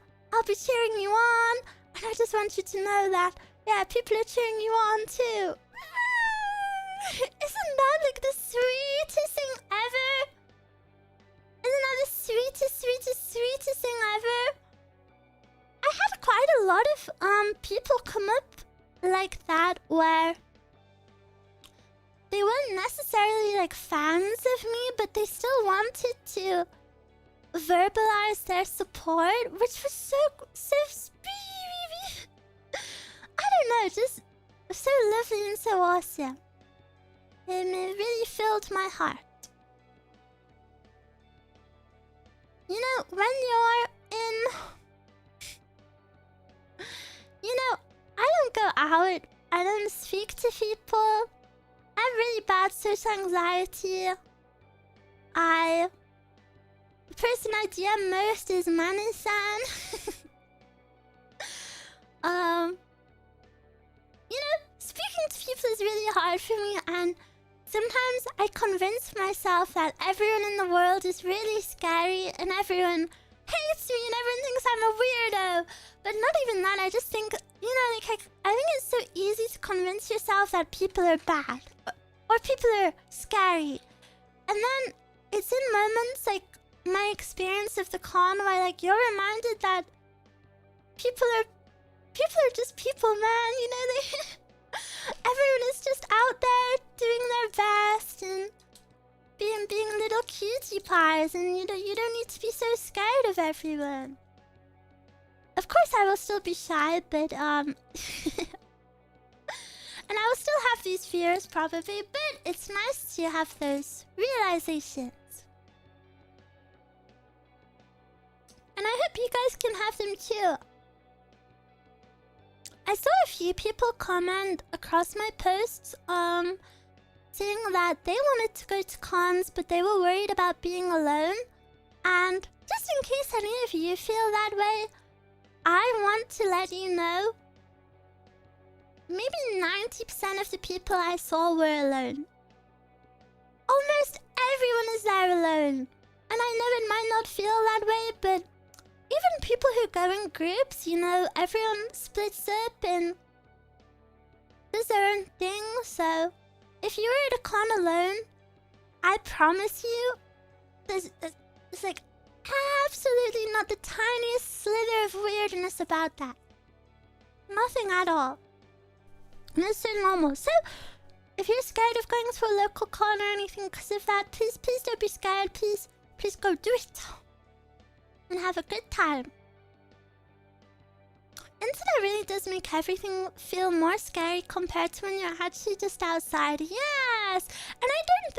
be cheering you on. And I just want you to know that, yeah, people are cheering you on too. Isn't that like the sweetest thing ever? Isn't that the sweetest thing ever? I had quite a lot of people come up like that where they weren't necessarily like fans of me, but they still wanted to verbalize their support, which was so I don't know, just so lovely and so awesome. And it really filled my heart. You know, when you're in... You know, I don't go out. I don't speak to people. I have really bad social anxiety. The person I DM most is Mani-san. You know, speaking to people is really hard for me, and sometimes I convince myself that everyone in the world is really scary and everyone hates me and everyone thinks I'm a weirdo. But not even that, I just think, you know, like I think it's so easy to convince yourself that people are bad or people are scary. And then it's in moments like my experience of the con where like you're reminded that people are just people, man. You know, everyone is just out there doing their best and being little cutie pies, and you don't need to be so scared of everyone. Of course, I will still be shy, but and I will still have these fears probably, but it's nice to have those realizations. And I hope you guys can have them too. I saw a few people comment across my posts, saying that they wanted to go to cons, but they were worried about being alone. And just in case any of you feel that way, I want to let you know, maybe 90% of the people I saw were alone. Almost everyone is there alone. And I know it might not feel that way, but even people who go in groups, you know, everyone splits up and does their own thing. So if you were at a con alone, I promise you, there's like absolutely not the tiniest slither of weirdness about that. Nothing at all. And it's so normal. So if you're scared of going to a local con or anything because of that, please don't be scared. Please go do it. And have a good time. Internet really does make everything feel more scary compared to when you're actually just outside. Yes! And I don't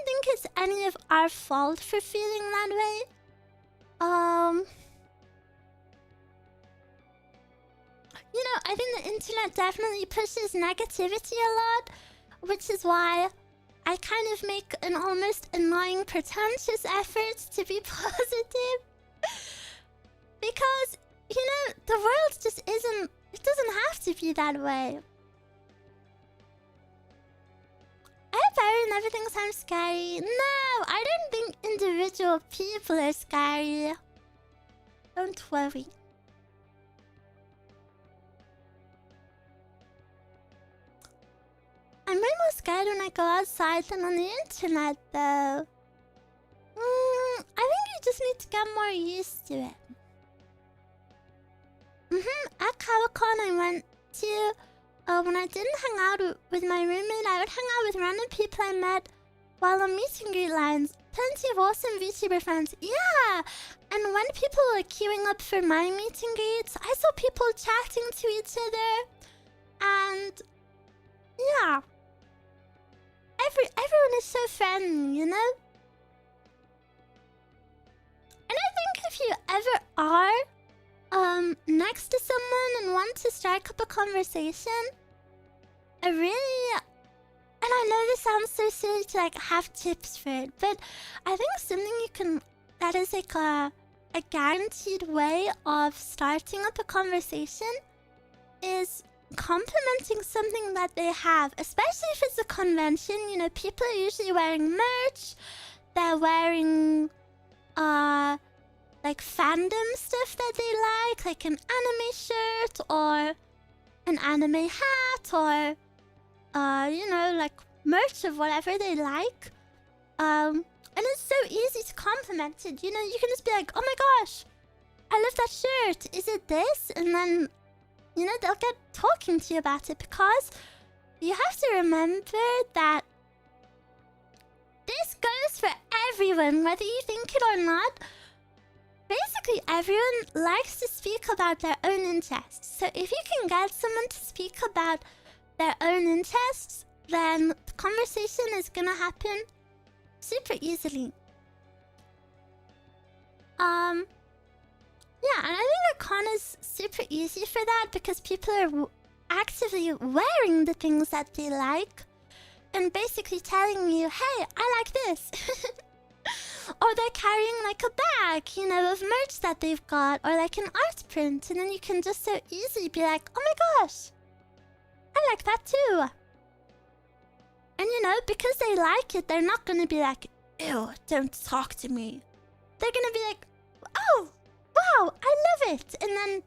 think it's any of our fault for feeling that way. You know, I think the internet definitely pushes negativity a lot, which is why I kind of make an almost annoying, pretentious effort to be positive. Because, you know, the world just isn't... It doesn't have to be that way. I hope Eruu never thinks I'm scary. No, I don't think individual people are scary. Don't worry. I'm way more scared when I go outside than on the internet, though. I think you just need to get more used to it. At Kawakon I went to, when I didn't hang out with my roommate, I would hang out with random people I met while on meet and greet lines. Plenty of awesome VTuber friends. Yeah! And when people were queuing up for my meet and greets, I saw people chatting to each other. And yeah. Everyone is so friendly, you know? And I think if you ever are next to someone and want to strike up a conversation, I really... And I know this sounds so silly to like have tips for it, but I think something you can... That is like a guaranteed way of starting up a conversation is complimenting something that they have, especially if it's a convention. You know, people are usually wearing merch. They're wearing like fandom stuff that they like an anime shirt or an anime hat or you know, like merch of whatever they like. And it's so easy to compliment it. You know, you can just be like, oh my gosh, I love that shirt. Is it this? And then you know, they'll get talking to you about it, because you have to remember that this goes for everyone, whether you think it or not. Basically, everyone likes to speak about their own interests. So if you can get someone to speak about their own interests, then the conversation is gonna happen super easily. Yeah, and I think a con is super easy for that, because people are actively wearing the things that they like and basically telling you, hey, I like this. Or they're carrying like a bag, you know, of merch that they've got, or like an art print, and then you can just so easily be like, oh my gosh, I like that too. And you know, because they like it, they're not gonna be like, ew, don't talk to me. They're gonna be like, oh, wow, I love it. And then,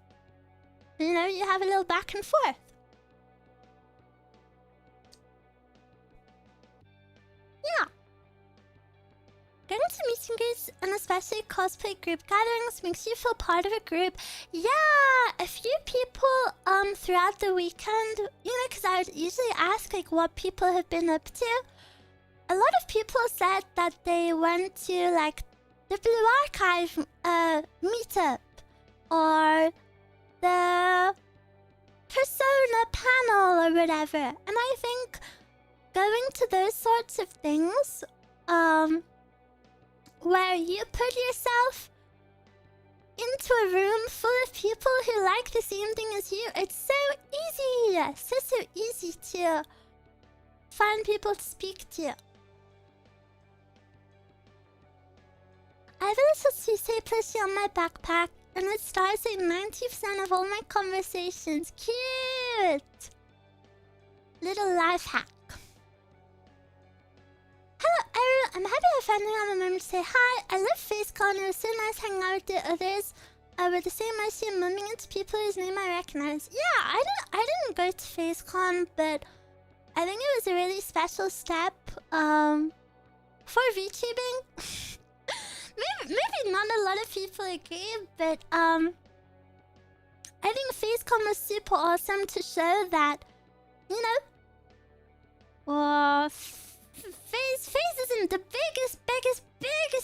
you know, you have a little back and forth. Yeah. Going to meet and greets, and especially cosplay group gatherings, makes you feel part of a group. Yeah, a few people throughout the weekend, you know, because I would usually ask like what people have been up to. A lot of people said that they went to like the Blue Archive meetup, or the Persona panel, or whatever. And I think going to those sorts of things, where you put yourself into a room full of people who like the same thing as you, it's so easy, so easy to find people to speak to. I have a little Suisei plushie on my backpack, and it stars at 90% of all my conversations. Cute! Little life hack. Hello, Eruu. I'm happy I finally have a moment to say hi. I love FaceCon. It was so nice hanging out with the others. With the same Oshi and mumming into people whose name I recognize. Yeah, I didn't go to FaceCon, but I think it was a really special step for VTubing. maybe not a lot of people agree, but I think FaceCon was super awesome to show that, you know, FaZe isn't the biggest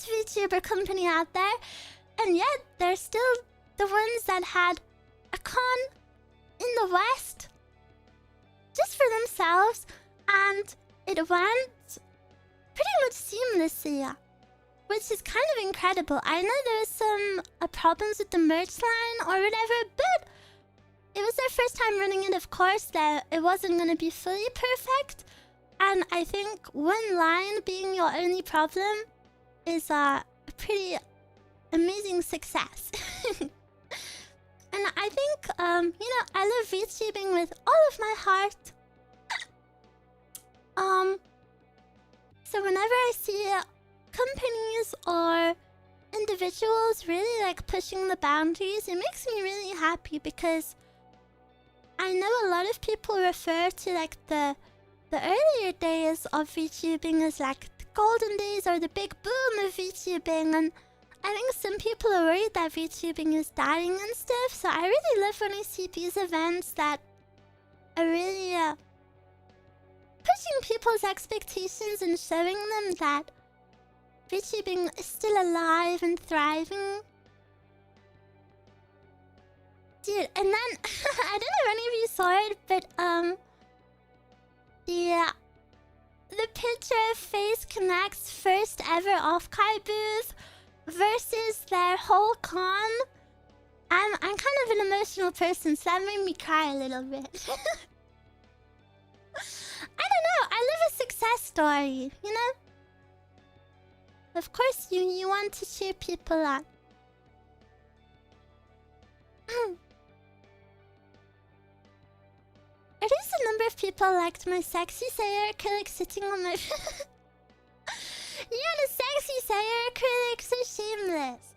VTuber company out there, and yet they're still the ones that had a con in the West just for themselves, and it went pretty much seamlessly, which is kind of incredible. I know there was some problems with the merch line or whatever, but it was their first time running it, of course, that it wasn't going to be fully perfect. And I think one line being your only problem is a pretty amazing success. And I think, you know, I love VTubing with all of my heart. So whenever I see companies or individuals really like pushing the boundaries, it makes me really happy, because I know a lot of people refer to like the earlier days of VTubing as like the golden days or the big boom of VTubing, and I think some people are worried that VTubing is dying and stuff, so I really love when I see these events that are really pushing people's expectations and showing them that VTubing is still alive and thriving. Dude, and then, I don't know if any of you saw it, but the picture of FaZe Connect's first ever off-Kai booth versus their whole con. I'm kind of an emotional person, so that made me cry a little bit. I don't know, I live a success story, you know? Of course you want to cheer people on. At least a number of people liked my sexy Sayer acrylic sitting on my... Yeah, the sexy Sayer acrylic, so shameless.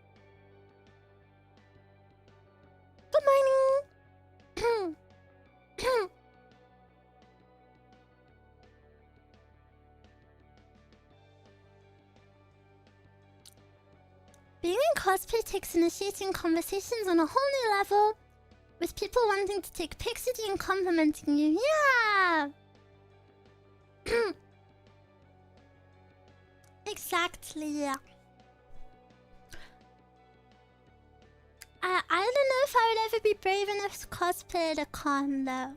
Good morning. Being in cosplay takes initiating conversations on a whole new level. With people wanting to take pics with you and complimenting you. Yeah! Exactly. I don't know if I would ever be brave enough to cosplay at a con, though.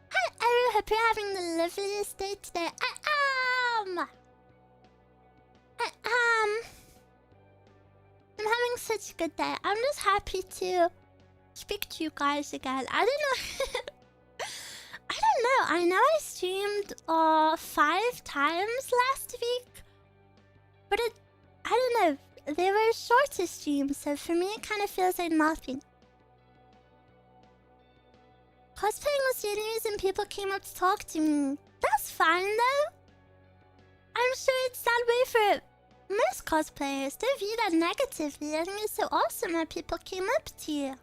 Hi, Eruu. Hope you're having the loveliest day today. I am! I'm having such a good day. I'm just happy to speak to you guys again. I don't know. I don't know. I know I streamed 5 times last week. But I don't know. They were shorter streams, so for me it kind of feels like nothing. Cosplaying was the only reason people came up to talk to me. That's fine though. I'm sure it's that way for most cosplayers. Don't view that negatively. I think it's so awesome that people came up to you.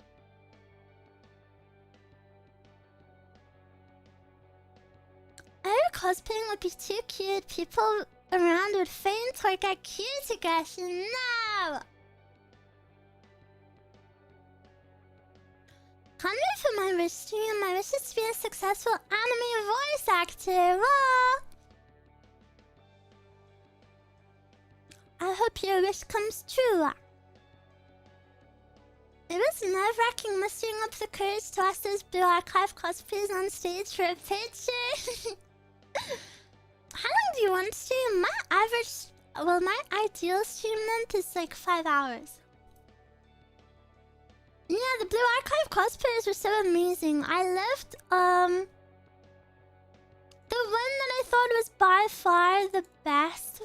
Cosplaying would be too cute. People around would faint or get cute aggression. No! Can't wait for my wish stream. My wish is to be a successful anime voice actor. Whoa! I hope your wish comes true. It was nerve-wracking mustering up the courage to ask those Blue Archive cosplays on stage for a picture. How long do you want to stream? My ideal stream length is like 5 hours. Yeah, the Blue Archive cosplayers were so amazing. I loved, the one that I thought was by far the best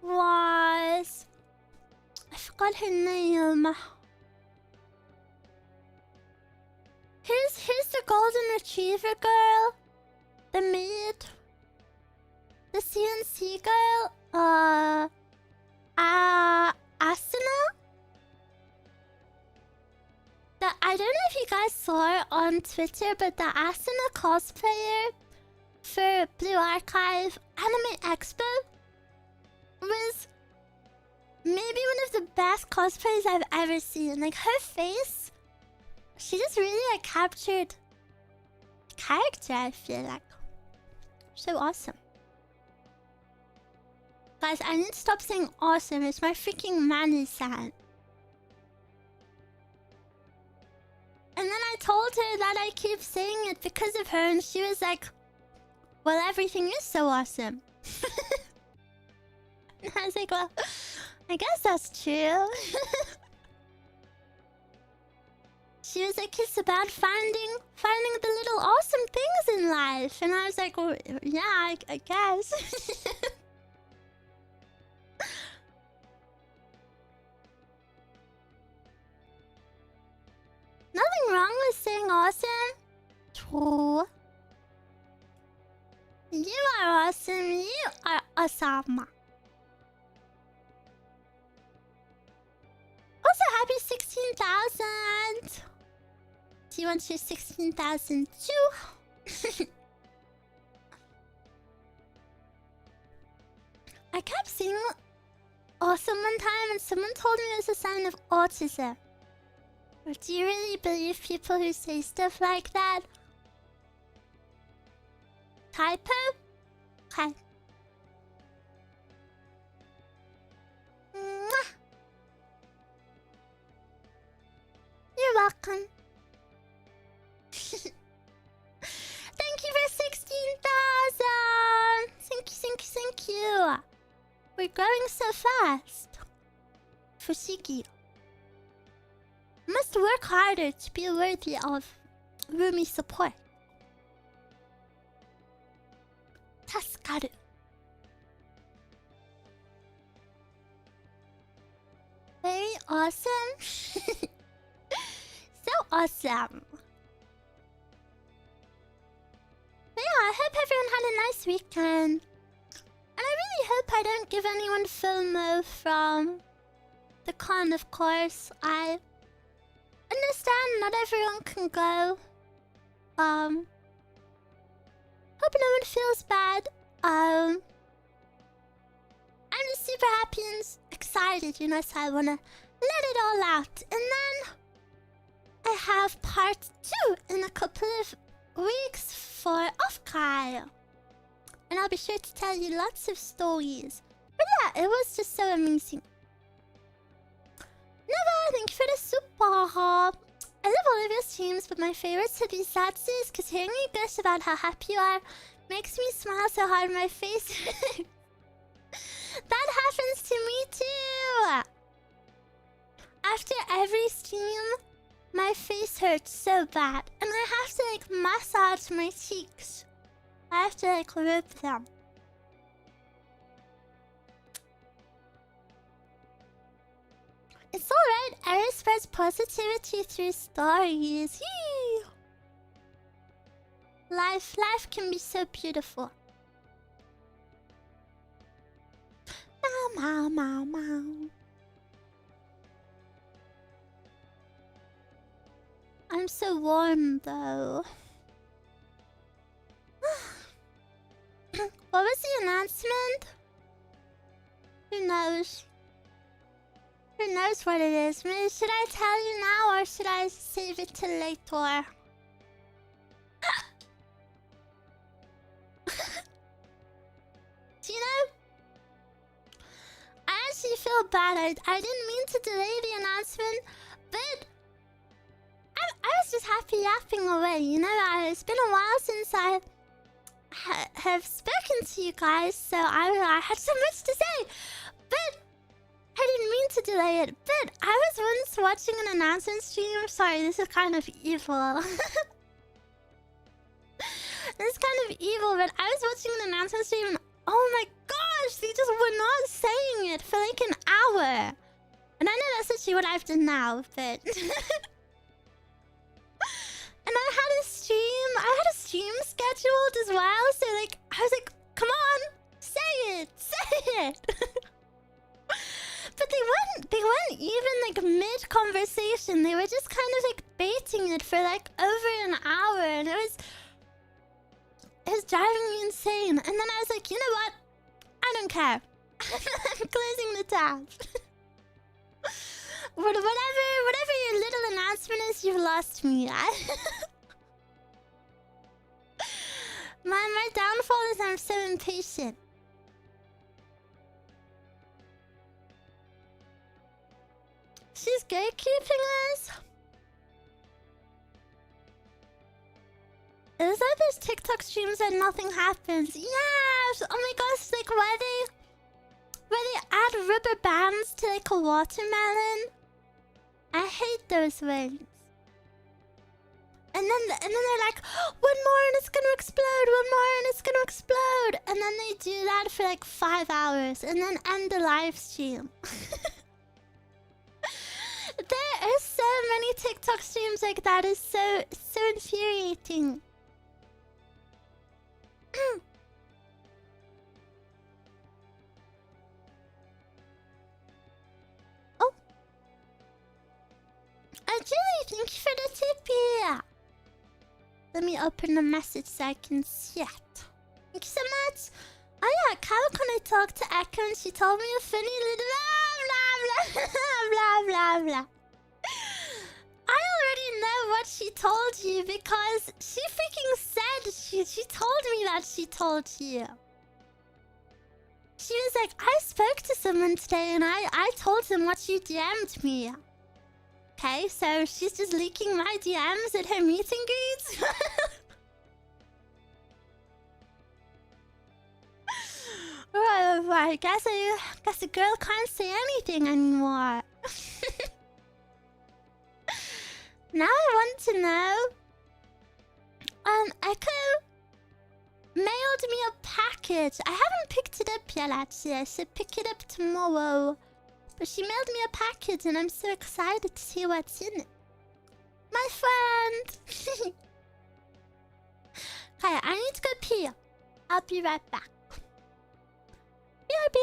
one was... I forgot her name. Here's the golden retriever girl. The maid. The CNC girl. Asuna? I don't know if you guys saw it on Twitter, but the Asuna cosplayer for Blue Archive Anime Expo was maybe one of the best cosplays I've ever seen. Like, her face, she just really like captured the character, I feel like. So awesome. Guys, I need to stop saying awesome. It's my freaking Manu-san. And then I told her that I keep saying it because of her, and she was like, well, everything is so awesome. And I was like, well, I guess that's true. She was like, it's about finding the little awesome things in life. And I was like, well, yeah, I guess. Nothing wrong with saying awesome. True. You are awesome. You are awesome. Also, happy 16,000. Do you want your 16,000 too? I kept saying awesome one time and someone told me it was a sign of autism. Or do you really believe people who say stuff like that? Typo? Okay. Mwah. You're welcome. Thank you for 16,000! Thank you. We're growing so fast. Fushigi. Must work harder to be worthy of Ruumie support. Tasukaru. Very awesome. So awesome. But yeah, I hope everyone had a nice weekend. And I really hope I don't give anyone FOMO from the con, of course. I understand not everyone can go. Hope no one feels bad. I'm just super happy and excited, you know, so I wanna let it all out. And I have part 2 in a couple of weeks for Off-Kai. And I'll be sure to tell you lots of stories. But yeah, it was just so amazing. Nova, thank you for the super. I love all of your streams, but my favorites are these Satsus, because hearing you gush about how happy you are makes me smile so hard my face. That happens to me too! After every stream, my face hurts so bad, and I have to like massage my cheeks. I have to like rub them. It's alright, Eruu spreads positivity through stories. Yee! Life can be so beautiful. Meow, meow, meow, meow. I'm so warm though. What was the announcement? Who knows? Who knows what it is? Should I tell you now or should I save it till later? Do you know? I actually feel bad. I didn't mean to delay the announcement, but I was just happy yapping away. You know, it's been a while since I have spoken to you guys, so I had so much to say, but I didn't mean to delay it. But I was once watching an announcement stream. Sorry, this is kind of evil. This is kind of evil, but I was watching an announcement stream and oh my gosh, they just were not saying it for like an hour. And I know that's actually what I've done now, but... And I had a stream scheduled as well, so like, I was like, come on, say it! But they weren't even like mid-conversation, they were just kind of like baiting it for like over an hour, and it was driving me insane. And then I was like, you know what? I don't care. I'm closing the tab. Whatever your little announcement is, you've lost me. My downfall is I'm so impatient. She's gatekeeping us? Is that those TikTok streams that nothing happens? Yes! Oh my gosh, like where they add rubber bands to like a watermelon. I hate those ones. And then they're like, one more and it's gonna explode, one more and it's gonna explode. And then they do that for like 5 hours and then end the live stream. There are so many TikTok streams like that. It's so infuriating. Oh. Julie, thank you for the tippy. Let me open the message so I can see it. Thank you so much. Oh yeah, Capricorn, I talked to Echo and she told me a funny little blah blah blah blah blah blah. I already know what she told you because she freaking said she told me that she told you. She was like, I spoke to someone today and I told them what you DM'd me. Okay, so she's just leaking my DMs at her meet and greets. Right, I guess a girl can't say anything anymore. Now I want to know. Echo mailed me a package. I haven't picked it up yet, actually. I should pick it up tomorrow. But she mailed me a package, and I'm so excited to see what's in it. My friend. Okay, I need to go pee. I'll be right back. BRB.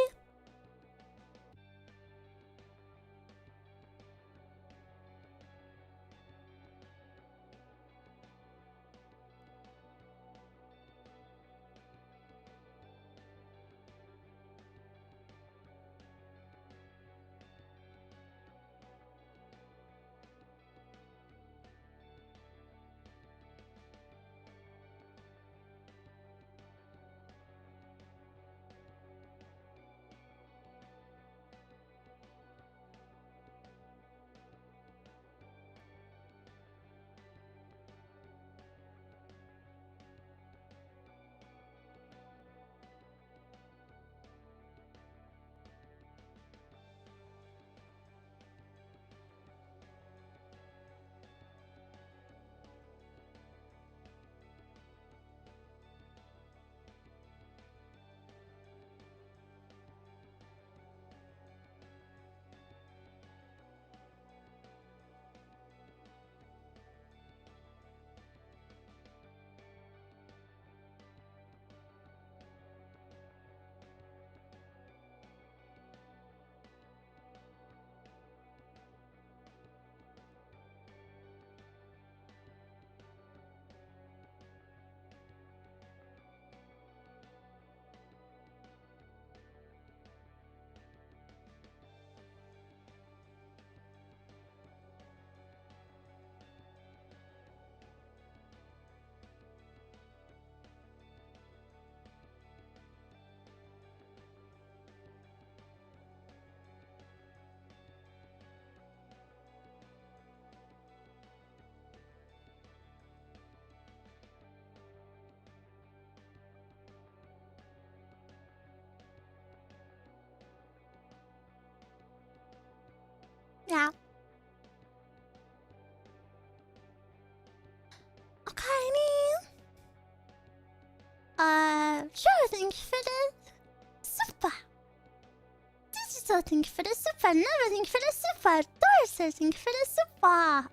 Crystal, thank you for the super. Never, thank you for the super. Dorser, thank you for the super.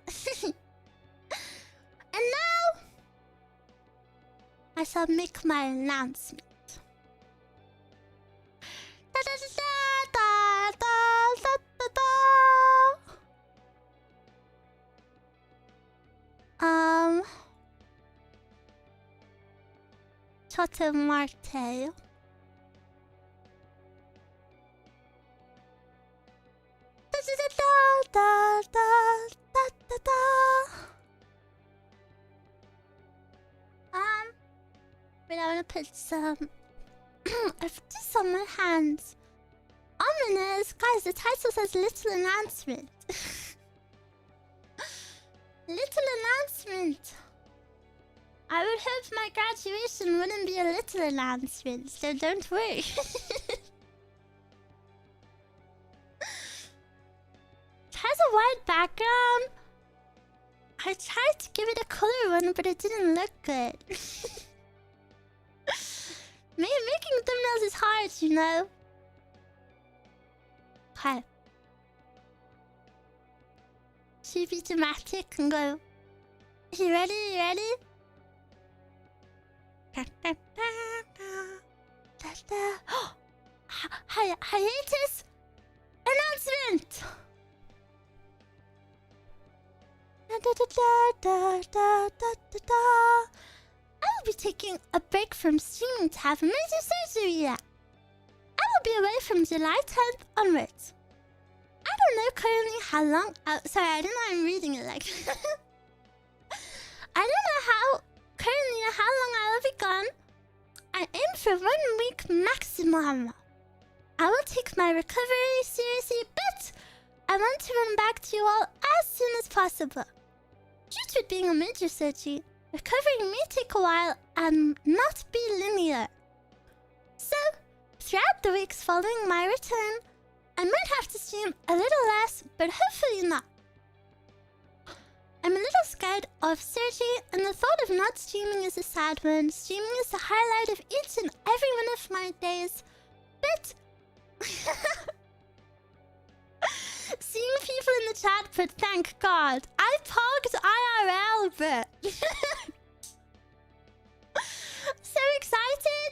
And now, I shall make my announcement. Da da da da da da da da. Chotte Marte. Da da da da da da da. Wait, I wanna put some of this on my hands. Ominous, guys. The title says "Little Announcement." Little announcement. I would hope my graduation wouldn't be a little announcement, so don't worry. It has a white background. I tried to give it a color one, but it didn't look good. Making thumbnails is hard, you know. Okay. Should be dramatic and go. You ready? You ready? Da, da, da, da, da, da. Hiatus announcement. Da, da, da, da, da, da, da, da. I will be taking a break from streaming to have major surgery. I will be away from July 10th onwards. I don't know currently how long. Sorry, I don't know. I'm reading it like. I don't know currently how long I will be gone. I aim for 1 week maximum. I will take my recovery seriously, but I want to run back to you all as soon as possible. Due to it being a major surgery, recovery may take a while and not be linear. So, throughout the weeks following my return, I might have to stream a little less, but hopefully not. I'm a little scared of surgery, and the thought of not streaming is a sad one. Streaming is the highlight of each and every one of my days. But seeing people in the chat put thank God. I pogged IRL, but so excited.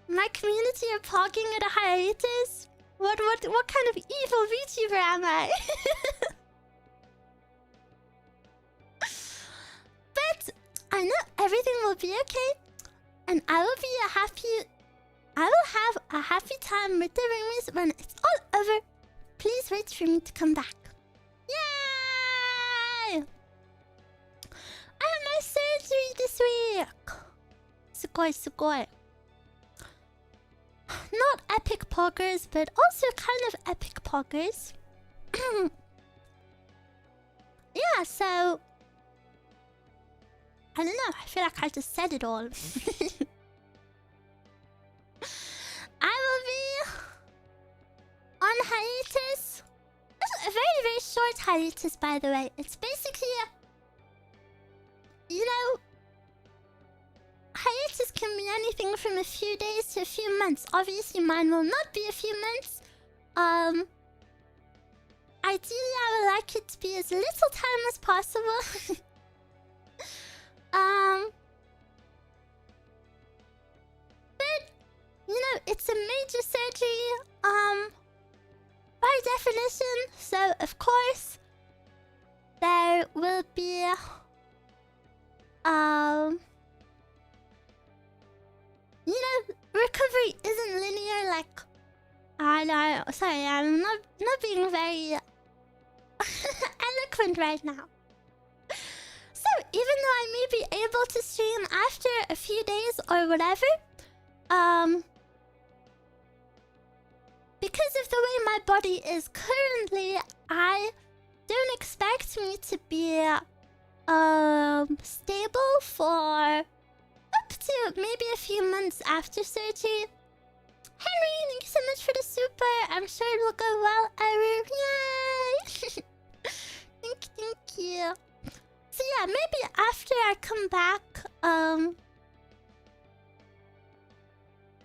My community are pogging at a hiatus. What kind of evil VTuber am I? But I know everything will be okay, and I will have a happy time with the roomies when it's all over. Please wait for me to come back. Yay! I have my surgery this week. Sugoi, sugoi. Not epic poggers, but also kind of epic poggers. Yeah, so I don't know. I feel like I just said it all. I will be on hiatus. It's a very, very short hiatus, by the way. It's basically you know, hiatus can be anything from a few days to a few months. Obviously, mine will not be a few months. Ideally, I would like it to be as little time as possible. But you know, it's a major surgery. By definition, so of course there will be you know, recovery isn't linear. Like, I know, sorry, I'm not being very eloquent right now. So even though I may be able to stream after a few days or whatever, because of the way my body is currently, I don't expect me to be stable for up to maybe a few months after surgery. Henry, thank you so much for the super. I'm sure it will go well, Eruu. Yay! Thank you. So yeah, maybe after I come back, I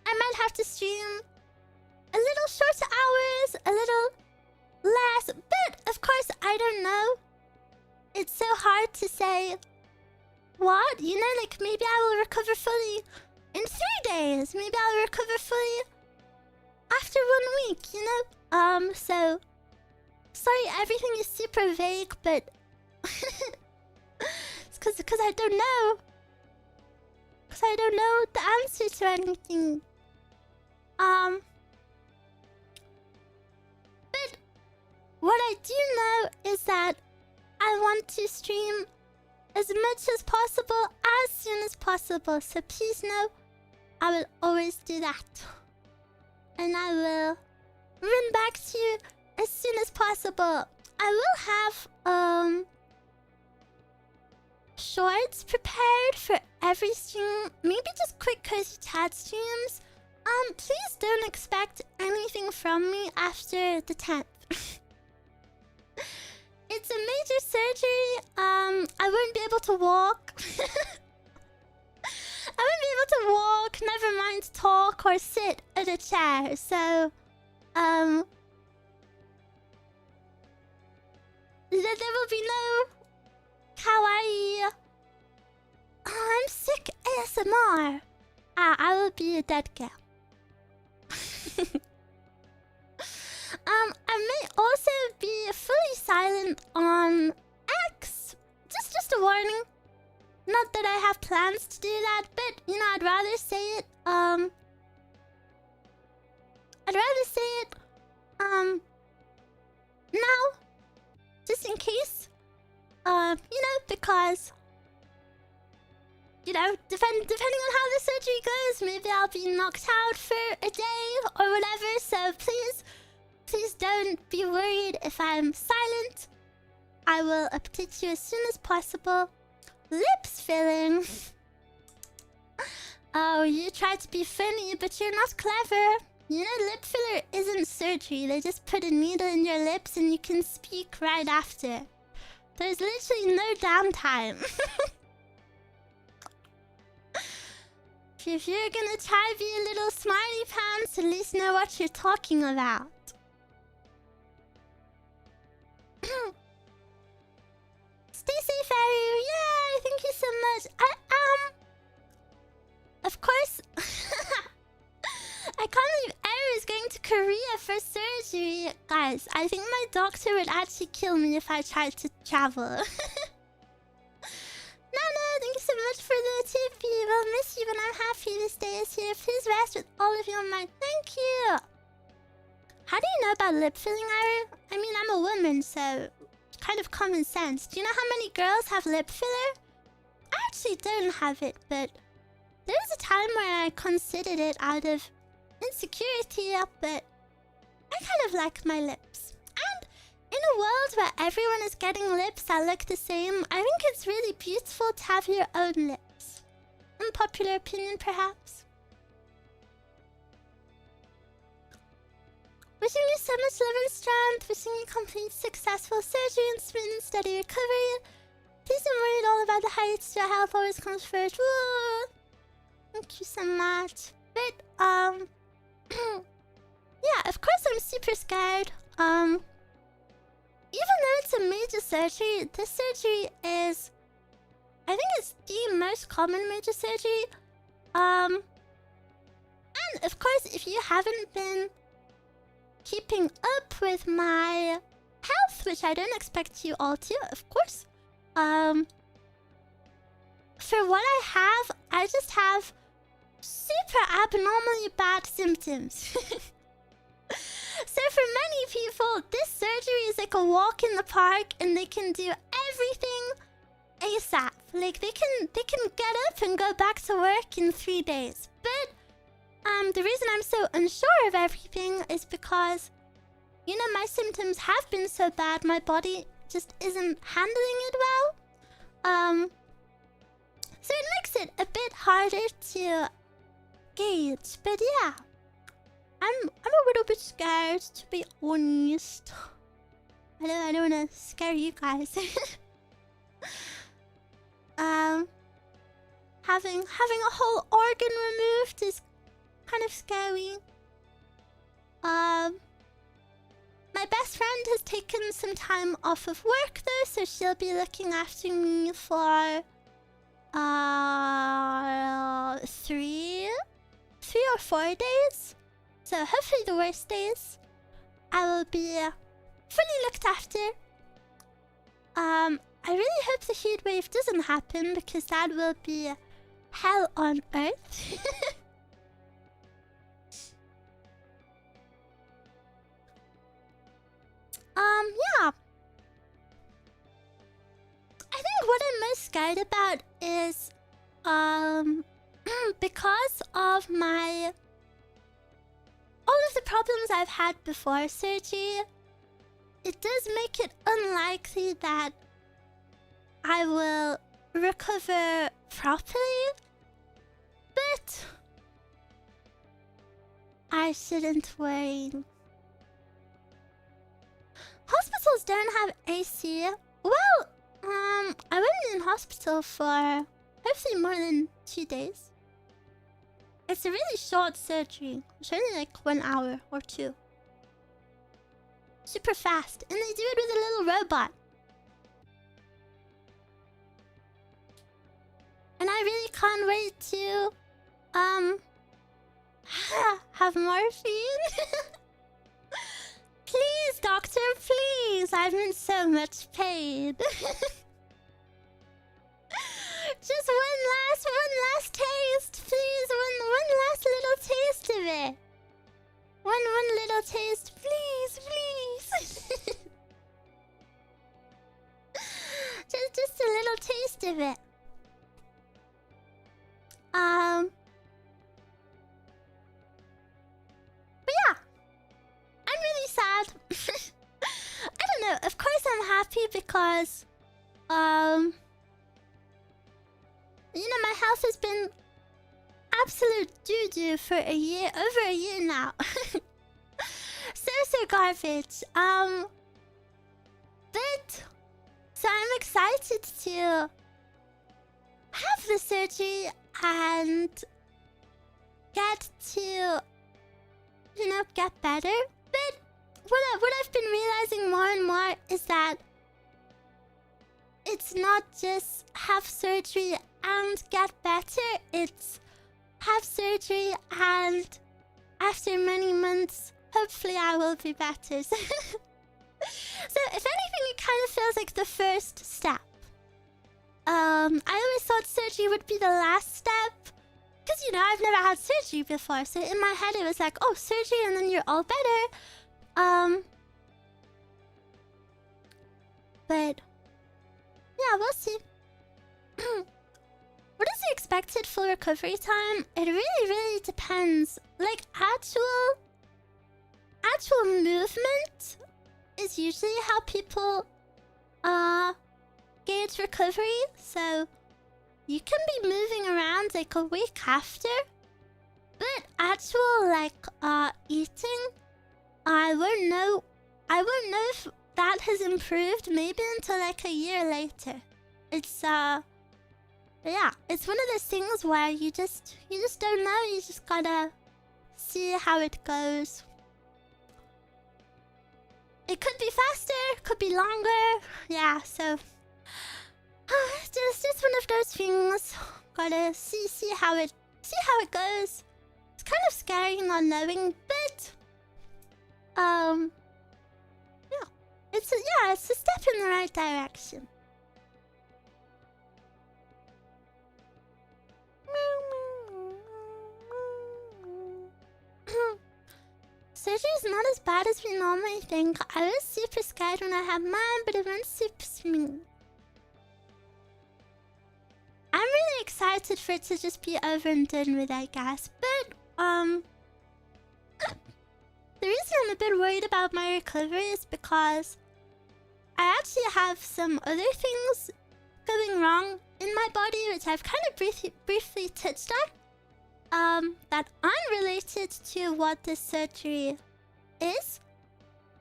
might have to stream a little shorter hours, a little less. But of course, I don't know. It's so hard to say. What? You know, like maybe I will recover fully in 3 days. Maybe I'll recover fully after 1 week, you know? So sorry, everything is super vague, but it's because I don't know. Because I don't know the answer to anything. But what I do know is that I want to stream as much as possible, as soon as possible. So please know, I will always do that. And I will run back to you as soon as possible. I will have shorts prepared for every stream. Maybe just quick cozy chat streams. Please don't expect anything from me after the 10th. It's a major surgery. I won't be able to walk. I won't be able to walk, never mind talk or sit at a chair. So, there will be no kawaii. Oh, I'm sick ASMR. I will be a dead girl. I may also be fully silent on X. Just a warning. Not that I have plans to do that, but you know, I'd rather say it. Now, just in case. You know, because you know, depending on how the surgery goes, maybe I'll be knocked out for a day or whatever. So please don't be worried if I'm silent. I will update you as soon as possible. Lips filling. Oh, you try to be funny, but you're not clever. You know, lip filler isn't surgery. They just put a needle in your lips and you can speak right after. There's literally no downtime. If you're gonna try to be a little smiley pants, at least know what you're talking about. Stay safe, Eruu. Yeah, thank you so much. Of course, I can't believe Eruu is going to Korea for surgery. Guys, I think my doctor would actually kill me if I tried to travel. Nana, thank you so much for the tip. We'll miss you, but I'm happy to stay as here. Please rest with all of your mind. Thank you. How do you know about lip filling, Eruu? I mean, I'm a woman, so it's kind of common sense. Do you know how many girls have lip filler? I actually don't have it, but there was a time where I considered it out of insecurity, but I kind of like my lips. And in a world where everyone is getting lips that look the same, I think it's really beautiful to have your own lips. Unpopular opinion, perhaps. Wishing you so much love and strength. Wishing you complete successful surgery and smooth and steady recovery. Please don't worry at all about the heights. Your health always comes first. Woo! Thank you so much. But, yeah, of course I'm super scared. Even though it's a major surgery, this surgery is... I think it's the most common major surgery. And of course, if you haven't been keeping up with my health, which I don't expect you all to, of course. For what I just have super abnormally bad symptoms. So for many people, this surgery is like a walk in the park and they can do everything ASAP. Like they can get up and go back to work in 3 days. But the reason I'm so unsure of everything is because, you know, my symptoms have been so bad, my body just isn't handling it well. So it makes it a bit harder to gauge. But yeah, I'm a little bit scared, to be honest. I don't want to scare you guys. Having a whole organ removed is kind of scary. My best friend has taken some time off of work though, so she'll be looking after me for 3 or 4 days. So hopefully the worst days I will be fully looked after. I really hope the heat wave doesn't happen because that will be hell on earth. Yeah. I think what I'm most scared about is, because of all of the problems I've had before surgery, it does make it unlikely that I will recover properly. But I shouldn't worry. Hospitals don't have AC. Well, I wasn't in hospital for hopefully more than 2 days. It's a really short surgery. It's only like 1 hour or 2. Super fast. And they do it with a little robot. And I really can't wait to, have morphine. Please, doctor, please. I'm in so much pain. Just one last taste, please. One last little taste of it. One little taste, please. just a little taste of it. But yeah, I'm really sad. I don't know. Of course, I'm happy because, you know, my health has been absolute doo-doo for a year, over a year now. so garbage. But so I'm excited to have the surgery and get to, you know, get better. But what I've been realizing more and more is that it's not just have surgery and get better. It's have surgery and after many months, hopefully I will be better. So if anything, it kind of feels like the first step. I always thought surgery would be the last step. Because, you know, I've never had surgery before. So in my head, it was like, oh, surgery and then you're all better. But yeah, we'll see. What is the expected full recovery time? It really depends. Like, actual movement is usually how people gauge recovery. So you can be moving around like a week after, but actual like eating, I won't know if that has improved maybe until like a year later. It's yeah, it's one of those things where you just don't know. You just gotta see how it goes. It could be faster, could be longer. Yeah, so just one of those things. Gotta see how it goes. It's kind of scary not knowing, but yeah, it's a step in the right direction. Surgery is not as bad as we normally think. I was super scared when I had mine, but it went super smooth. I'm really excited for it to just be over and done with, I guess. But the reason I'm a bit worried about my recovery is because I actually have some other things going wrong in my body, which I've kind of briefly touched on, that aren't related to what this surgery is.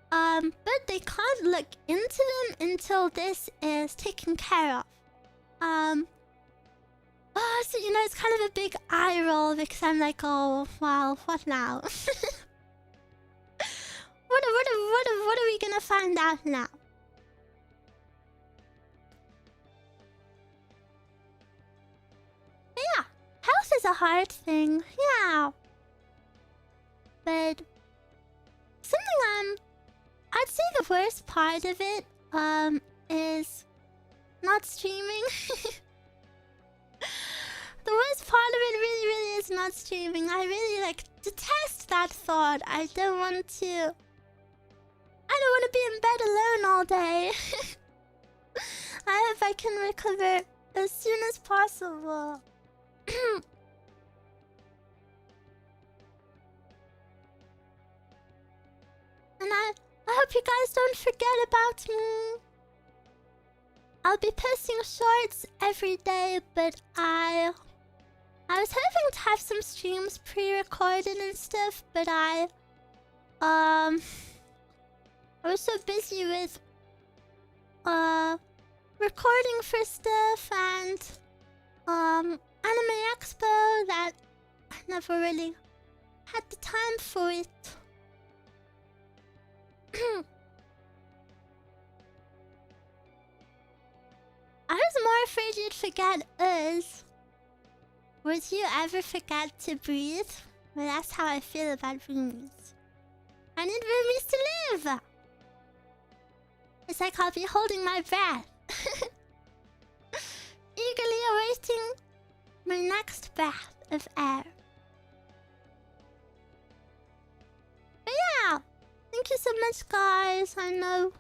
But they can't look into them until this is taken care of. So you know, it's kind of a big eye roll because I'm like, oh, well, what now? What are we gonna find out now? Yeah, health is a hard thing. Yeah, but something I'd say the worst part of it is not streaming. The worst part of it really is not streaming. I really detest that thought. I don't want to be in bed alone all day. I hope I can recover as soon as possible. And I hope you guys don't forget about me. I'll be posting shorts every day, but I was hoping to have some streams pre-recorded and stuff, but I was so busy with recording for stuff and Anime Expo that I never really had the time for it. I was more afraid you'd forget us. Would you ever forget to breathe? Well, that's how I feel about roomies. I need roomies to live. It's like I'll be holding my breath. Eagerly awaiting my next breath of air. But yeah, thank you so much, guys. I know,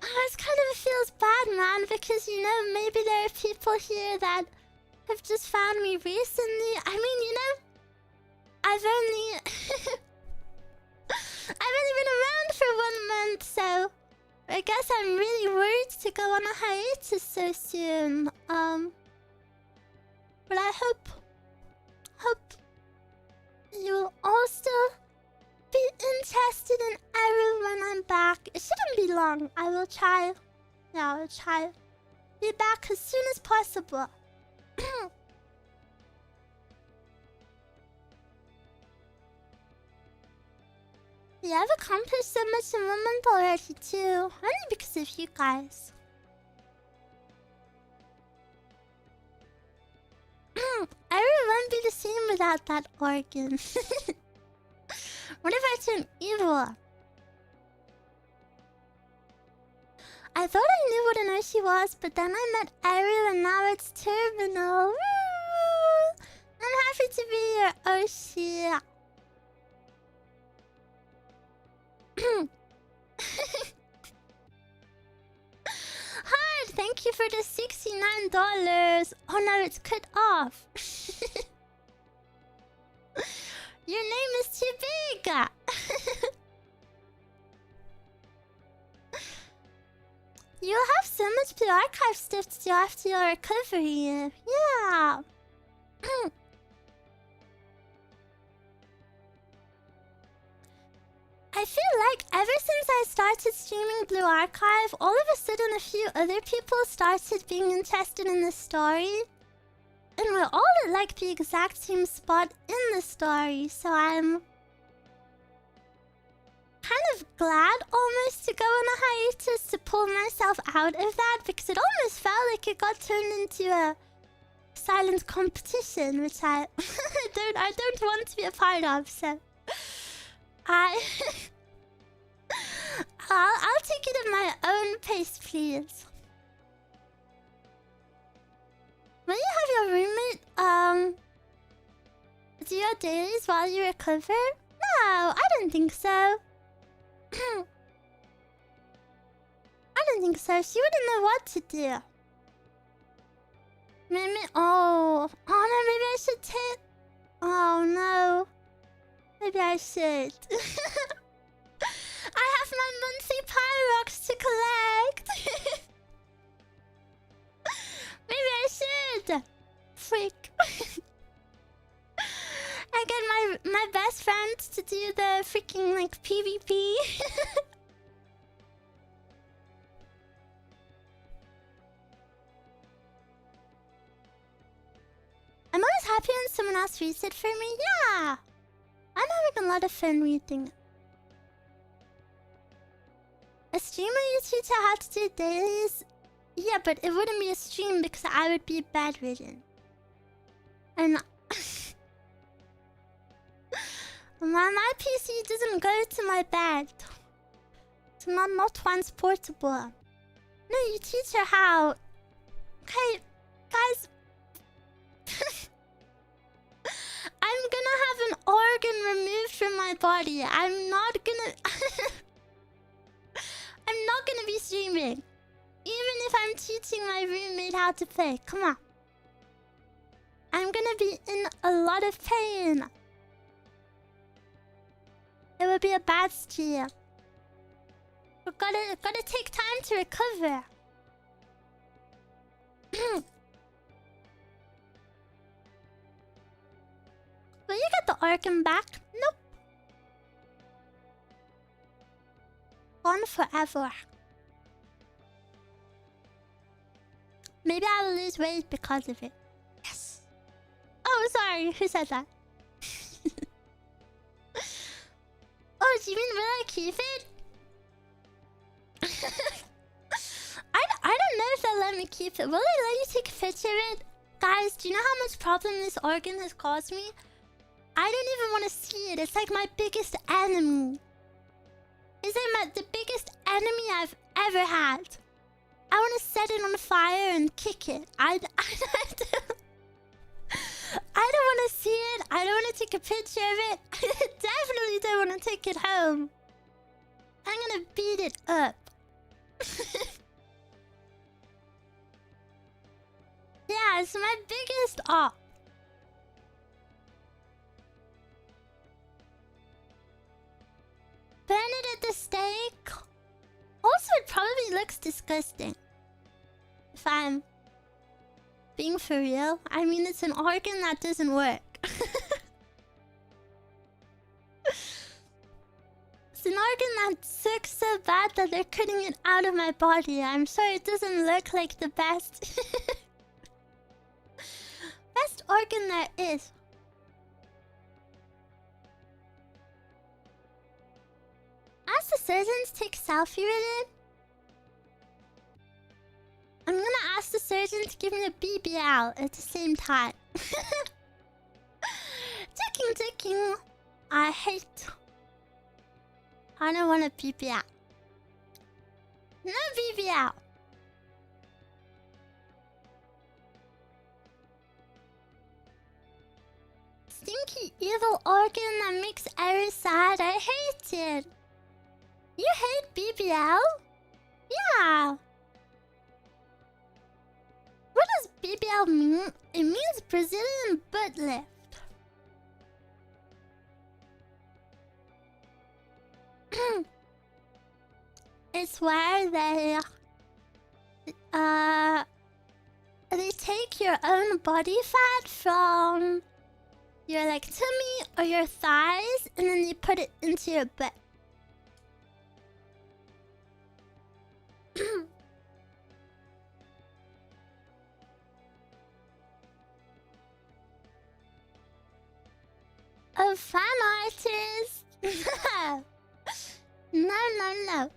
it kind of feels bad, man, because, you know, maybe there are people here that have just found me recently. I mean, you know, I've only been around for 1 month, so I guess I'm really worried to go on a hiatus so soon. But I hope you'll all still be interested in Eruu when I'm back. It shouldn't be long. I will try. Yeah, I will try. Be back as soon as possible. Yeah, I've accomplished so much in 1 month already too. Only because of you guys. Eruu won't be the same without that organ. What if I turn evil? I thought I knew what an Oshi was, but then I met Eruu and now it's terminal. Woo! I'm happy to be your Oshi. Hard, thank you for the $69. Oh no, it's cut off. Your name is too big. You'll have so much Blue Archive stuff to do after your recovery. Yeah. I feel like ever since I started streaming Blue Archive, all of a sudden a few other people started being interested in the story. And we're all at like the exact same spot in the story, so I'm kind of glad almost to go on a hiatus to pull myself out of that, because it almost felt like it got turned into a silent competition, which I don't want to be a part of, so I'll take it at my own pace, please. Will you have your roommate do your dailies while you recover? No, I don't think so. I don't think so. She wouldn't know what to do. Maybe no, maybe I should take. Oh no. Maybe I should. I have my monthly Pyrox to collect. Maybe I should. Freak. I get my best friend to do the freaking like PvP. I'm always happy when someone else reads it for me? Yeah! I'm having a lot of fun reading. A streamer you teach how to do dailies? Yeah, but it wouldn't be a stream because I would be bedridden. And... my PC doesn't go to my bed. It's not transportable. No, you teach her how. Okay, guys. I'm gonna have an organ removed from my body. I'm not gonna be streaming. Even if I'm teaching my roommate how to play. Come on. I'm gonna be in a lot of pain. It would be a bad stream. We gotta take time to recover. Will you get the organ back? Nope. Gone forever. Maybe I'll lose weight because of it. Yes. Oh, sorry. Who said that? Oh, do you mean will I keep it? I don't know if they'll let me keep it. Will they let you take a picture of it? Guys, do you know how much problem this organ has caused me? I don't even want to see it. It's like my biggest enemy. It's like the biggest enemy I've ever had. I want to set it on fire and kick it. I don't want to see it. I don't want to take a picture of it. I definitely don't want to take it home. I'm gonna beat it up. Yeah, it's my biggest op. Burn it at the stake. Also, it probably looks disgusting. If I'm being for real. I mean, it's an organ that doesn't work. It's an organ that sucks so bad that they're cutting it out of my body. I'm sure it doesn't look like the best. Best organ there is. Ask the surgeons to take a selfie with it. I'm gonna ask the surgeon to give me a BBL at the same time. Ticking. I don't want a BBL. No BBL. Stinky evil organ that makes Eruu sad. I hate it. You hate BBL? Yeah. What does BBL mean? It means Brazilian butt lift. It's where they take your own body fat from your like tummy or your thighs, and then you put it into your butt. A fan artist? No.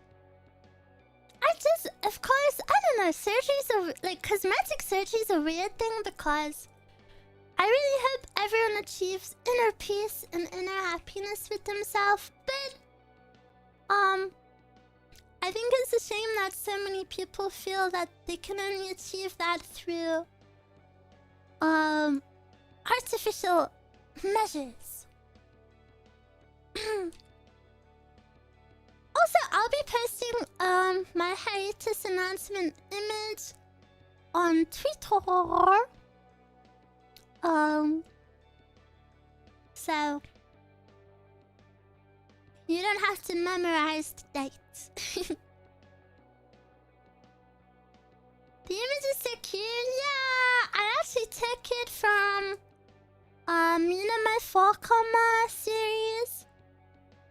Of course, I don't know. Surgery's like cosmetic surgery is a weird thing because I really hope everyone achieves inner peace and inner happiness with themselves. But I think it's a shame that so many people feel that they can only achieve that through artificial measures. Also, I'll be posting my hiatus announcement image on Twitter. So you don't have to memorize the dates. The image is so cute. Yeah, I actually took it from my 4-comma series.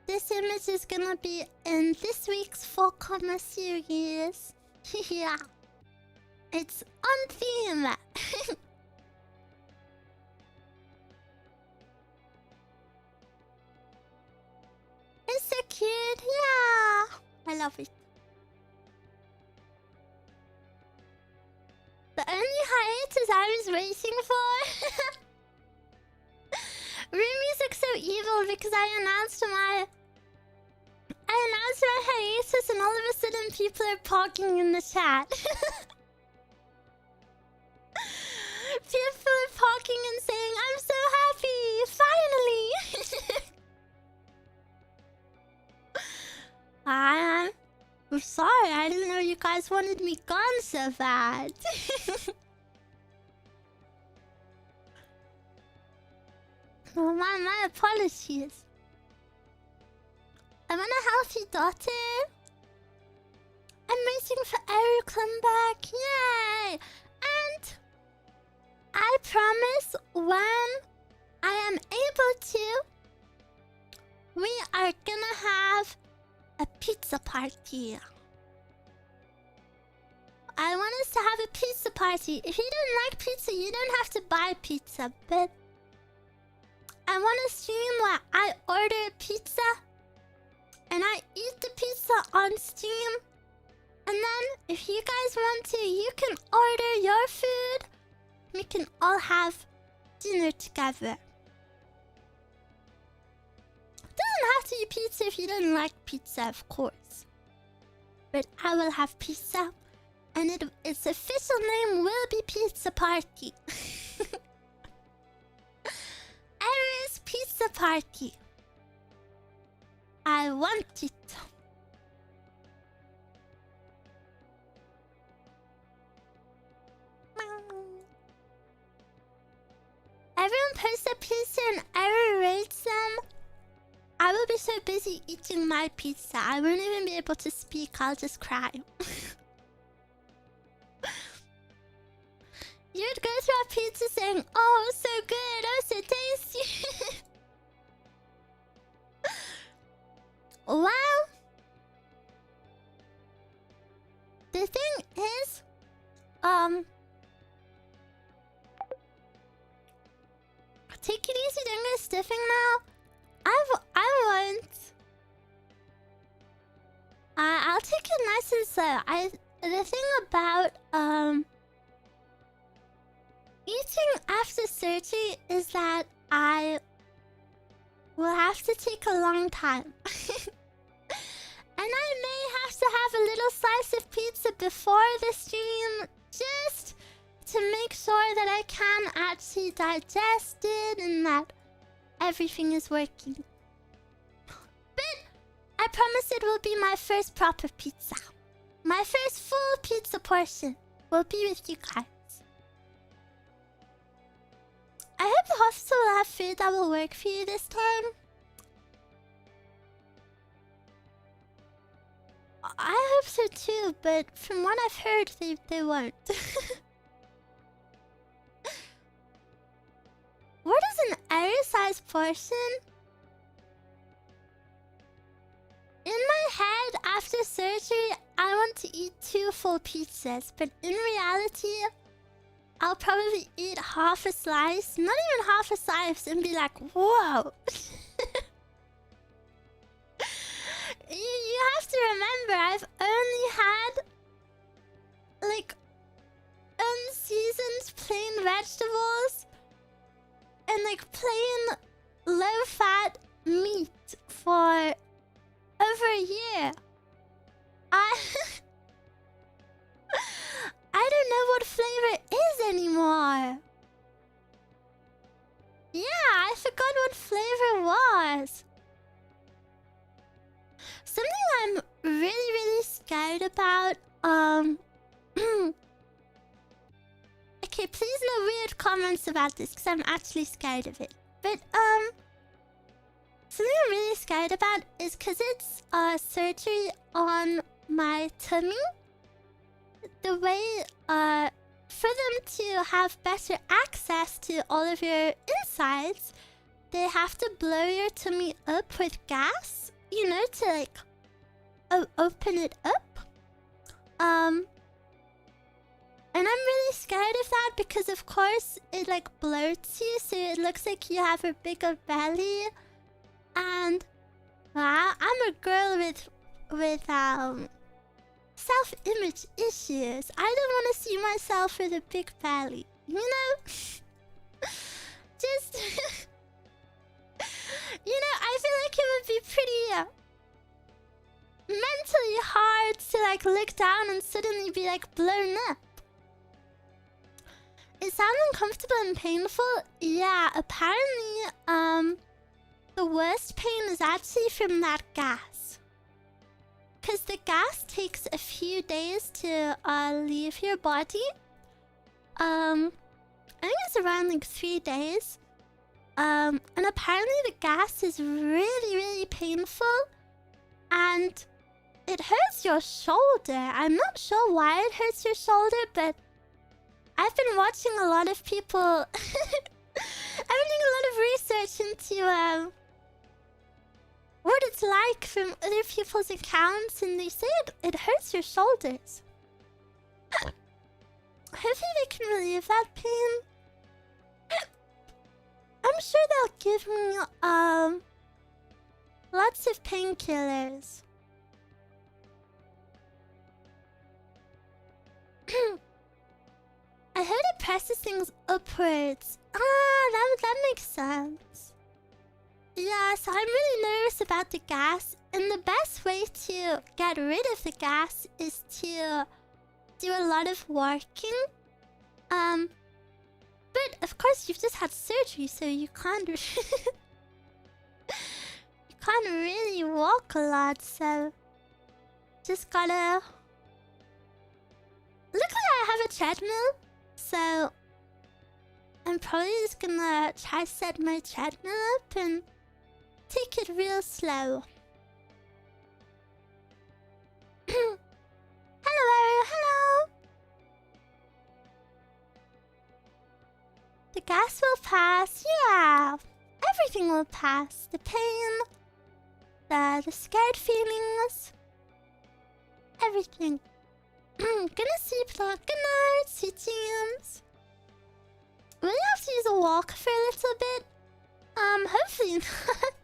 This image is gonna be in this week's 4-comma series. Yeah. It's on theme. food. Yeah, I love it. The only hiatus I was waiting for. Roomies look so evil because I announced my hiatus and all of a sudden people are talking in the chat. People are talking and saying, I'm so happy! Finally! I'm sorry, I didn't know you guys wanted me gone so bad. Oh, my apologies. I want a healthy daughter. I'm waiting for Eruu to come back. Yay! And I promise when I am able to, we are gonna have a pizza party. I want us to have a pizza party. If you don't like pizza, you don't have to buy pizza, but I want to stream where I order pizza and I eat the pizza on Steam. And then if you guys want to, you can order your food. We can all have dinner together. It doesn't have to be pizza if you don't like pizza, of course. But I will have pizza. And its official name will be Pizza Party. Eruu's Pizza Party. I want it. Everyone posts a pizza and Eruu rates them. I will be so busy eating my pizza, I won't even be able to speak, I'll just cry. You'd go through a pizza saying, oh, so good, oh, so tasty. Well, the thing is, take it easy, don't go stiffing now. I won't. I'll take it nice and slow. The thing about, eating after surgery is that I will have to take a long time. And I may have to have a little slice of pizza before the stream just to make sure that I can actually digest it and that everything is working. But I promise it will be my first proper pizza. My first full pizza portion will be with you guys. I hope the hospital will have food that will work for you this time. I hope so too, but from what I've heard, they won't. What is an Eruu-sized portion? In my head, after surgery, I want to eat 2 full pizzas, but in reality, I'll probably eat half a slice, not even half a slice, and be like, whoa. You have to remember, I've only had, like, unseasoned plain vegetables and, like, plain low-fat meat for over a year. I don't know what flavor is anymore. Yeah, I forgot what flavor was. Something I'm really scared about, okay, please no weird comments about this, because I'm actually scared of it. But, something I'm really scared about is because it's, surgery on my tummy. The way, for them to have better access to all of your insides, they have to blow your tummy up with gas, you know, to, like, open it up. And I'm really scared of that because, of course, it, like, bloats you, so it looks like you have a bigger belly. And I'm a girl with self-image issues. I don't want to see myself with a big belly, you know? Just you know, I feel like it would be pretty mentally hard to like look down and suddenly be like blown up. It sounds uncomfortable and painful. Yeah, apparently the worst pain is actually from that gas. Because the gas takes a few days to leave your body. I think it's around like 3 days. And apparently the gas is really, really painful. And it hurts your shoulder. I'm not sure why it hurts your shoulder, but I've been watching a lot of people... I've been doing a lot of research into what it's like from other people's accounts, and they say it hurts your shoulders. Hopefully they can relieve that pain. I'm sure they'll give me lots of painkillers. I heard it presses things upwards. That makes sense. Yeah, so I'm really nervous about the gas, and the best way to get rid of the gas is to do a lot of walking. But of course you've just had surgery, so you can't you can't really walk a lot, so just gotta... Luckily I have a treadmill, so I'm probably just gonna try to set my treadmill up and take it real slow. Hello, Eruu, hello! The gas will pass, yeah! Everything will pass. The pain, the scared feelings, everything. Gonna sleep now. Good night, sweet dreams. Will you have to use a walk for a little bit? Hopefully not.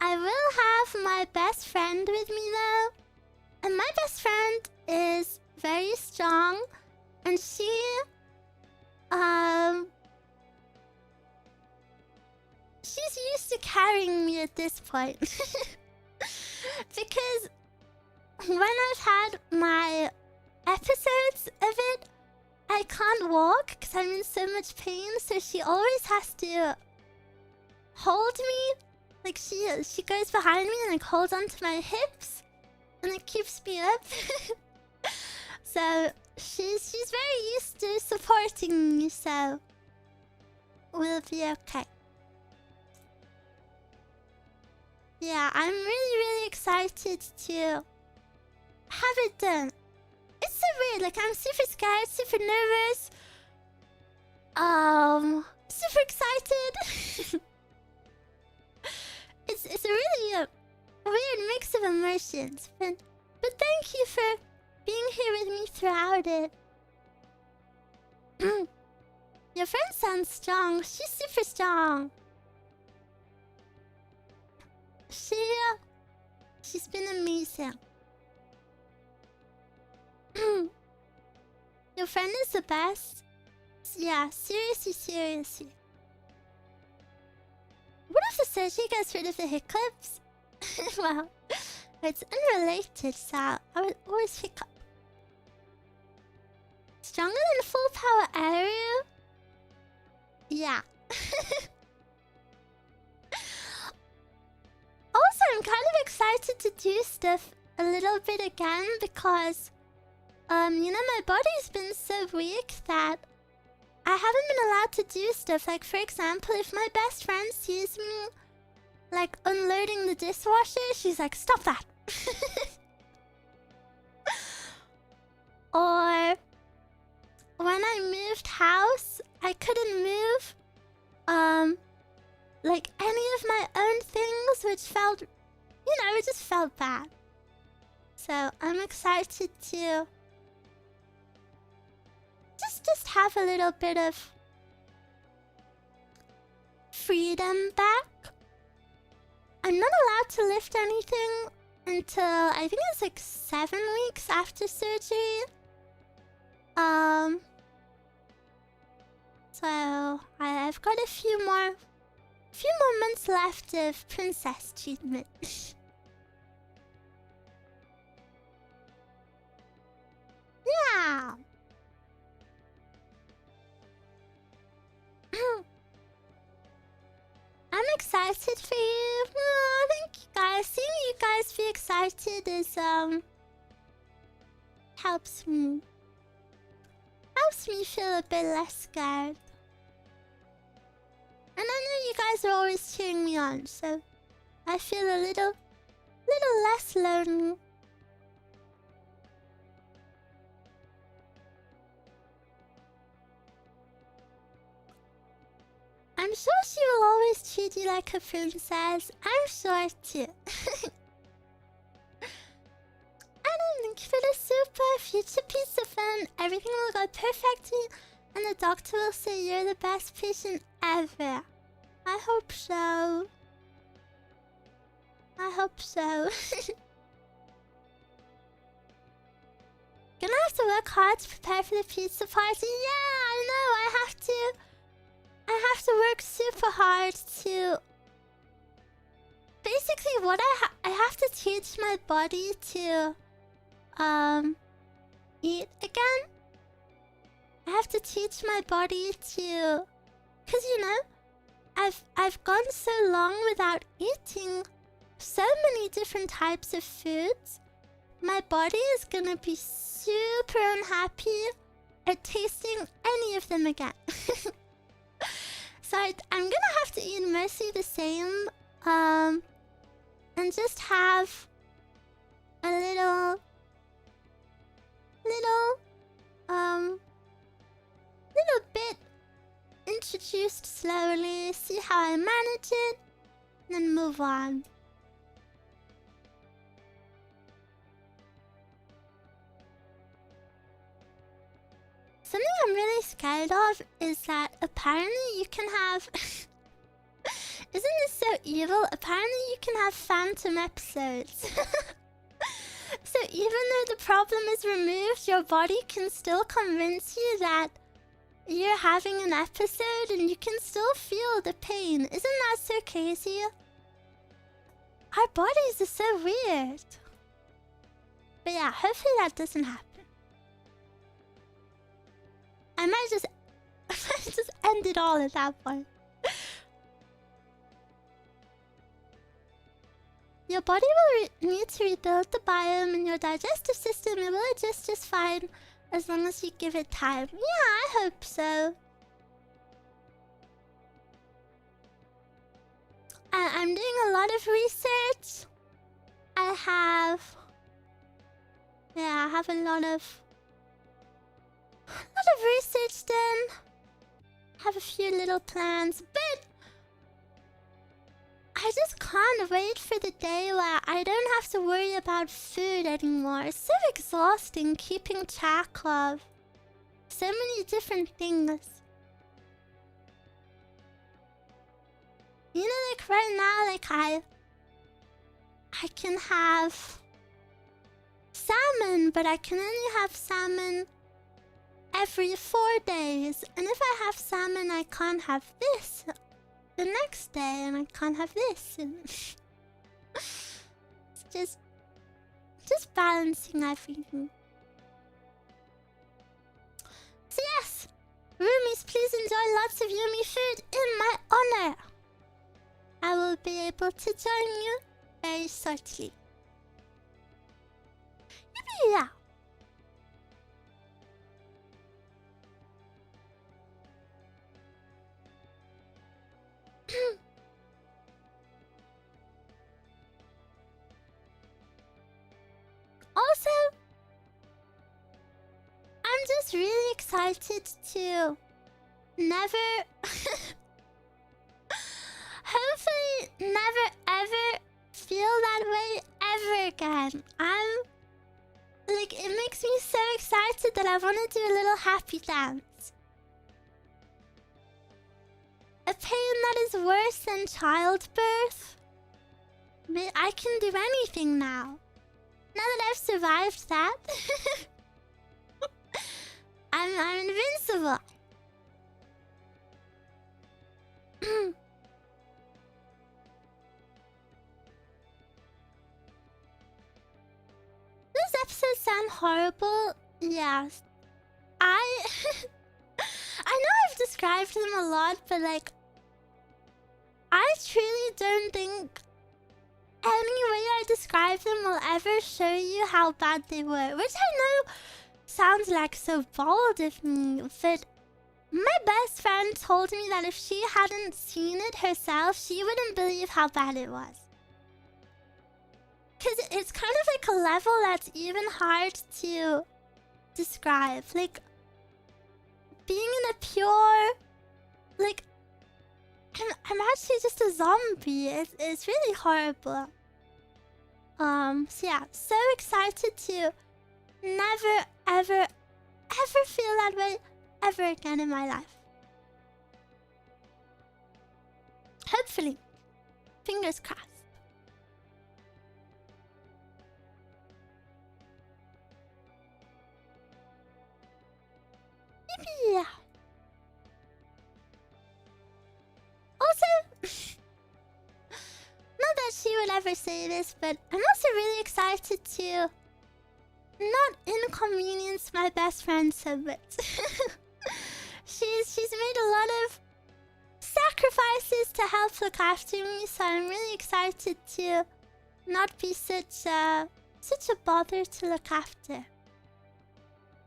I will have my best friend with me though. And my best friend is very strong. And she's used to carrying me at this point. Because when I've had my episodes of it, I can't walk because I'm in so much pain, so she always has to hold me. Like she goes behind me and like holds onto my hips, and it keeps me up. So she's very used to supporting me, so we'll be okay. Yeah, I'm really excited to have it done. It's so weird, like I'm super scared, super nervous. Super excited. It's a really weird mix of emotions, but thank you for being here with me throughout it. Your friend sounds strong. She's super strong. She's been amazing. Your friend is the best. Yeah, seriously. What if the surgery gets rid of the hiccups? Well, it's unrelated, so I would always hiccup. Stronger than full power Eruu? Yeah. Also, I'm kind of excited to do stuff a little bit again because, you know, my body's been so weak that I haven't been allowed to do stuff. Like, for example, if my best friend sees me, like, unloading the dishwasher, she's like, stop that! Or when I moved house, I couldn't move, like, any of my own things, which felt, you know, it just felt bad. So, I'm excited to just have a little bit of freedom back. I'm not allowed to lift anything until I think it's like 7 weeks after surgery. So I've got a few more months left of princess treatment. Yeah. I'm excited for you. Oh, thank you guys. Seeing you guys be excited is helps me feel a bit less scared. And I know you guys are always cheering me on, so I feel a little less lonely. I'm sure she will always treat you like a princess. I'm sure too. I don't think for the super future piece of fun, everything will go perfectly, and the doctor will say you're the best patient ever. I hope so. I hope so. Gonna have to work hard to prepare for the pizza party. Yeah, I know. I have to work super hard to... Basically, what I have to teach my body to eat again. I have to teach my body to... Because, you know, I've gone so long without eating so many different types of foods. My body is gonna be super unhappy at tasting any of them again. So I'm gonna have to eat mostly the same, and just have a little bit introduced slowly, see how I manage it, and then move on. Something I'm really scared of is that apparently you can have... Isn't this so evil? Apparently you can have phantom episodes. So even though the problem is removed, your body can still convince you that you're having an episode and you can still feel the pain. Isn't that so crazy? Our bodies are so weird. But yeah, hopefully that doesn't happen. I might just end it all at that point. Your body will need to rebuild the biome, and your digestive system will adjust just fine as long as you give it time. Yeah, I hope so. I'm doing a lot of research. I have a lot of research done. Have a few little plans, but I just can't wait for the day where I don't have to worry about food anymore. It's so exhausting keeping track of so many different things. You know, like right now, like I can have salmon, but I can only have salmon every 4 days. And if I have salmon, I can't have this the next day, and I can't have this. And it's just balancing everything. So yes, roomies, please enjoy lots of yummy food in my honor. I will be able to join you very shortly. Yippee, yeah. Also, I'm just really excited to hopefully never ever feel that way ever again. It makes me so excited that I want to do a little happy dance. A pain that is worse than childbirth But I can do anything now. Now that I've survived that, I'm invincible. Those episodes sound horrible. Yes. I know I've described them a lot, but like, I truly don't think any way I describe them will ever show you how bad they were. Which I know sounds like so bold of me, but my best friend told me that if she hadn't seen it herself, she wouldn't believe how bad it was. Because it's kind of like a level that's even hard to describe. Like, being in a pure... Like, I'm actually just a zombie. It's really horrible. So yeah, so excited to never, ever, ever feel that way ever again in my life. Hopefully. Fingers crossed. Yeah. Also, not that she would ever say this, but I'm also really excited to not inconvenience my best friend so much. She's made a lot of sacrifices to help look after me, so I'm really excited to not be such a bother to look after.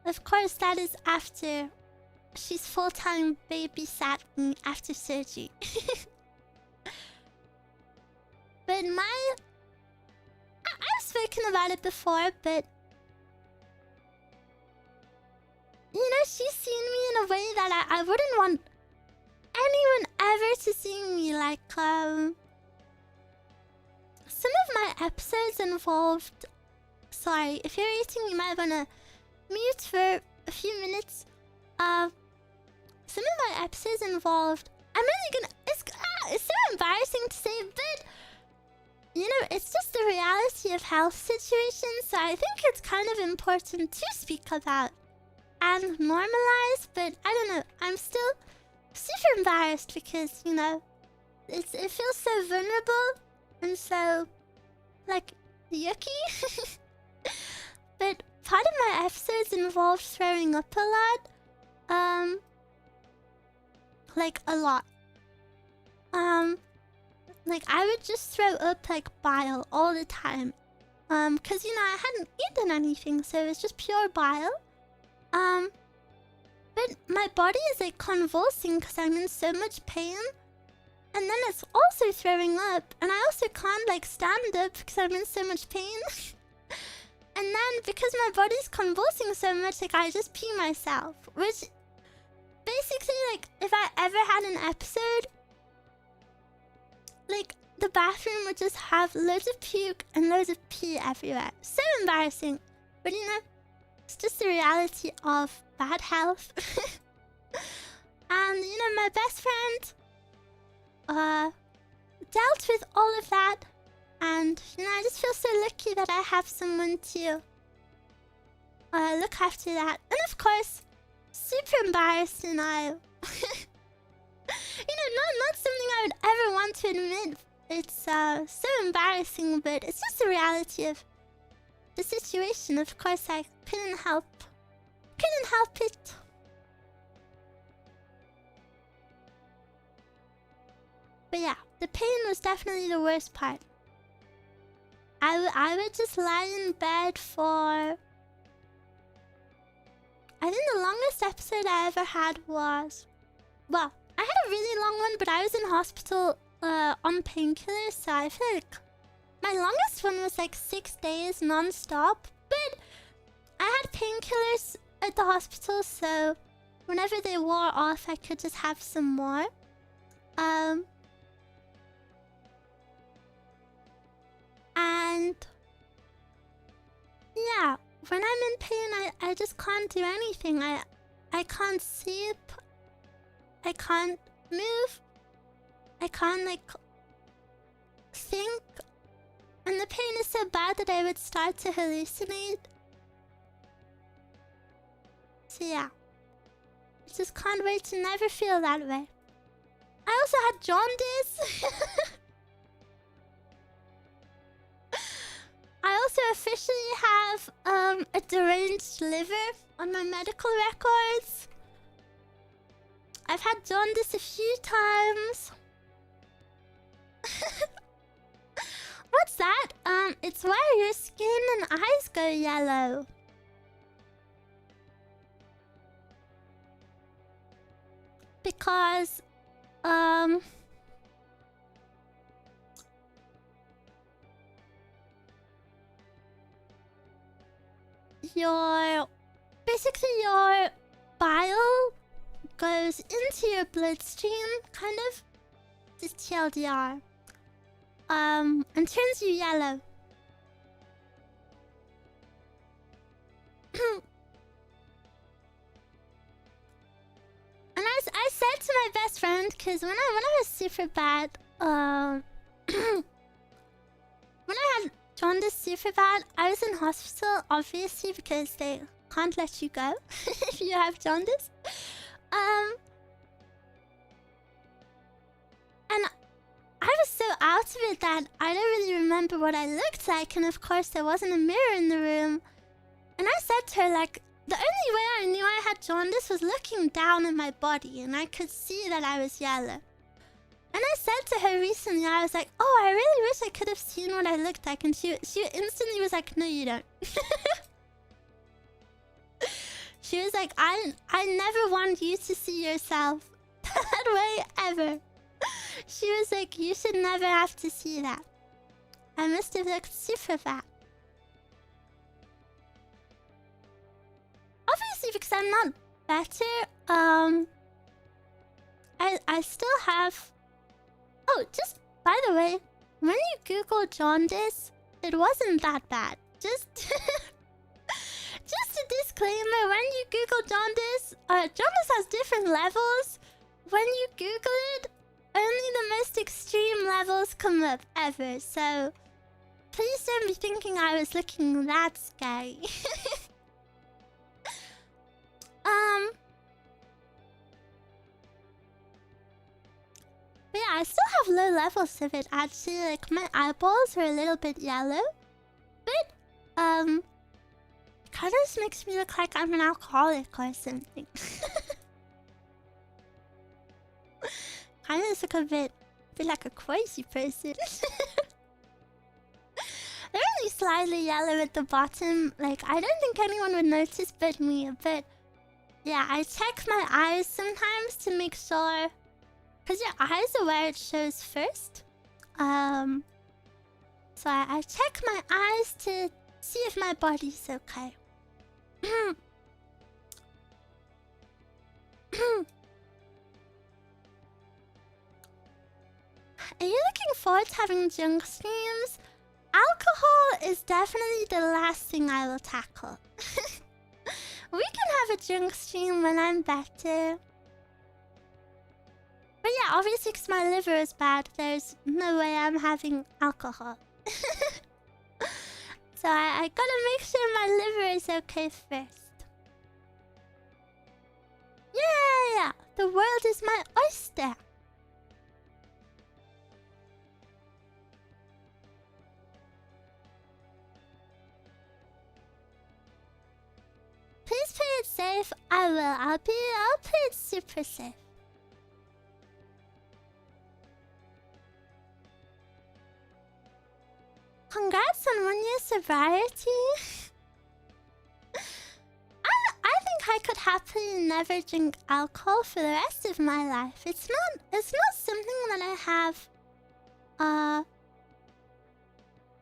Of course, that is after she's full-time babysat me after surgery. But I've spoken about it before, but you know, she's seen me in a way that I wouldn't want anyone ever to see me. Like, some of my episodes involved... Sorry, if you're eating, you might wanna mute for a few minutes. Some of my episodes involved... I'm really gonna... It's so embarrassing to say, but... You know, it's just the reality of health situations, so I think it's kind of important to speak about and normalize, but I don't know, I'm still super embarrassed because, you know, it feels so vulnerable and so, like, yucky. But part of my episodes involved throwing up a lot. Like, a lot. Like, I would just throw up, like, bile all the time. Cause, you know, I hadn't eaten anything, so it was just pure bile. But my body is, like, convulsing because I'm in so much pain. And then it's also throwing up. And I also can't, like, stand up because I'm in so much pain. And then, because my body's convulsing so much, like, I just pee myself. Which, basically, like, if I ever had an episode... Like, the bathroom would just have loads of puke and loads of pee everywhere. So embarrassing. But, you know, it's just the reality of bad health. And, you know, my best friend dealt with all of that. And, you know, I just feel so lucky that I have someone to look after that. And, of course, super embarrassed, and I... You know, not something I would ever want to admit. It's so embarrassing, but it's just the reality of the situation. Of course, I couldn't help it. But yeah, the pain was definitely the worst part. I would just lie in bed for... I think the longest episode I ever had was... Well, I had a really long one, but I was in hospital on painkillers, so I feel like my longest one was like 6 days non-stop. But I had painkillers at the hospital, so whenever they wore off, I could just have some more. And yeah, when I'm in pain, I just can't do anything. I can't sleep. I can't move. I can't, like, think. And the pain is so bad that I would start to hallucinate. So yeah. I just can't wait to never feel that way. I also had jaundice. I also officially have a deranged liver on my medical records. I've had jaundice a few times. What's that? It's where your skin and eyes go yellow. Because, basically your bile goes into your bloodstream, kind of. Just TLDR. And turns you yellow. And I said to my best friend, because when I was super bad, when I had jaundice super bad, I was in hospital, obviously, because they can't let you go if you have jaundice. And I was so out of it that I don't really remember what I looked like, and of course there wasn't a mirror in the room. And I said to her, like, the only way I knew I had jaundice was looking down at my body, and I could see that I was yellow. And I said to her recently, I was like, oh, I really wish I could have seen what I looked like. And she instantly was like, no, you don't. She was like, I never want you to see yourself that way ever. She was like, you should never have to see that. I must have looked super fat. Obviously, because I'm not better, I still have... Oh, just by the way, when you Google jaundice, it wasn't that bad. Just a disclaimer, when you Google jaundice, jaundice has different levels. When you Google it, only the most extreme levels come up ever, so please don't be thinking I was looking that scary. But yeah, I still have low levels of it, actually. Like, my eyeballs are a little bit yellow. But, kind of just makes me look like I'm an alcoholic or something. Kind of just look a bit like a crazy person. They're only slightly yellow at the bottom. Like, I don't think anyone would notice but me. But, yeah, I check my eyes sometimes to make sure... Because your eyes are where it shows first. So I check my eyes to see if my body's okay. Are you looking forward to having junk streams? Alcohol is definitely the last thing I will tackle. We can have a junk stream when I'm better. But yeah, obviously because my liver is bad, there's no way I'm having alcohol. So I gotta make sure my liver is okay first. Yeah, the world is my oyster. Please play it safe. I will. I'll play it super safe. Congrats on 1 year sobriety. I think I could happily never drink alcohol for the rest of my life. It's not something that I have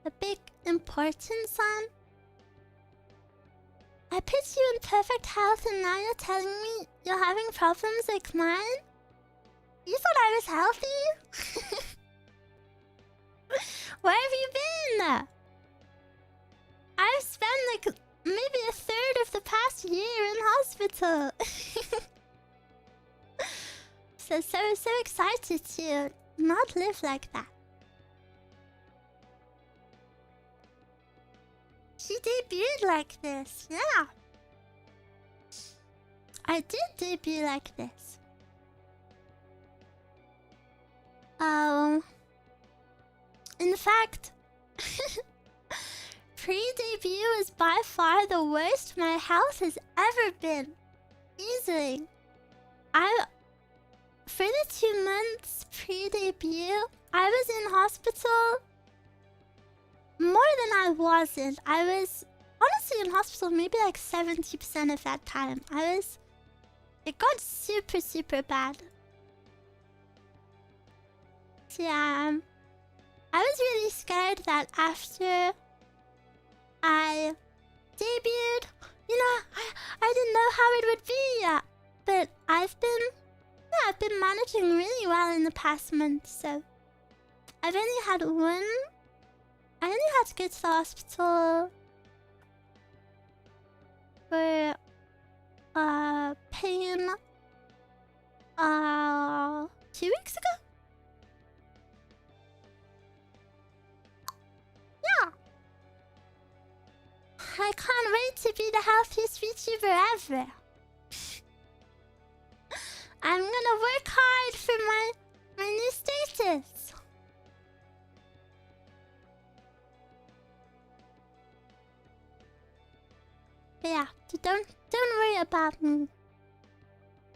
a big importance on. I put you in perfect health and now you're telling me you're having problems like mine? You thought I was healthy? Where have you been? I've spent like maybe a third of the past year in hospital. so excited to not live like that. She debuted like this, yeah. I did debut like this. In fact, pre-debut is by far the worst my health has ever been. Easily. For the 2 months pre-debut, I was in hospital more than I wasn't. I was honestly in hospital maybe like 70% of that time. It got super, super bad. So yeah, I was really scared that after I debuted, you know, I didn't know how it would be, but I've been managing really well in the past month, so I only had to go to the hospital for pain 2 weeks ago. Yeah. I can't wait to be the healthiest VTuber ever. I'm gonna work hard for my new status. But yeah, don't worry about me.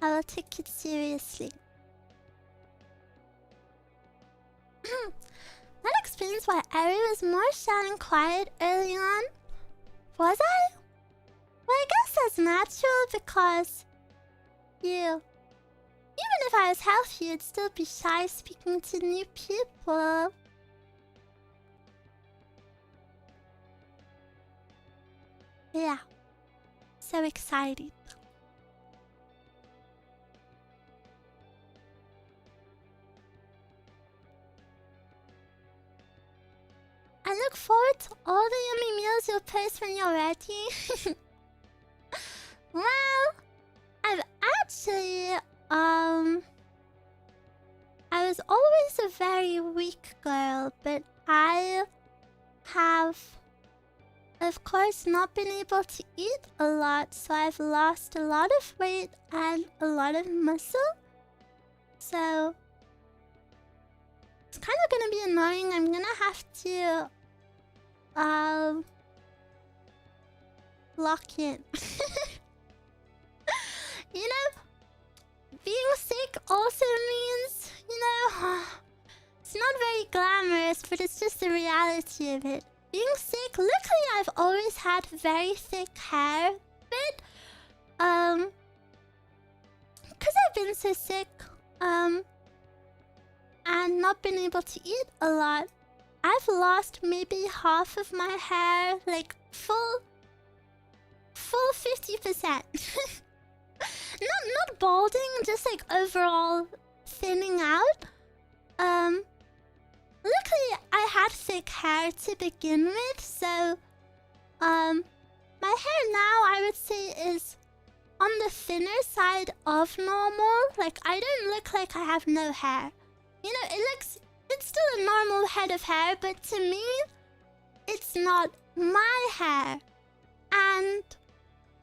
I will take it seriously. That explains why Eruu was more shy and quiet early on. Was I? Well, I guess that's natural because even if I was healthy, you'd still be shy speaking to new people. Yeah. So excited. I look forward to all the yummy meals you'll post when you're ready. Well, I've actually, I was always a very weak girl, but I have, of course, not been able to eat a lot, so I've lost a lot of weight and a lot of muscle. So it's kind of gonna be annoying. I'm gonna have to lock in. You know, being sick also means, you know, it's not very glamorous, but it's just the reality of it. Being sick, luckily I've always had very thick hair, but because I've been so sick, and not been able to eat a lot, I've lost maybe half of my hair, like full 50%. Not balding, just like overall thinning out. Luckily I had thick hair to begin with, so my hair now I would say is on the thinner side of normal. Like, I don't look like I have no hair. You know, it's still a normal head of hair, but to me, it's not my hair. And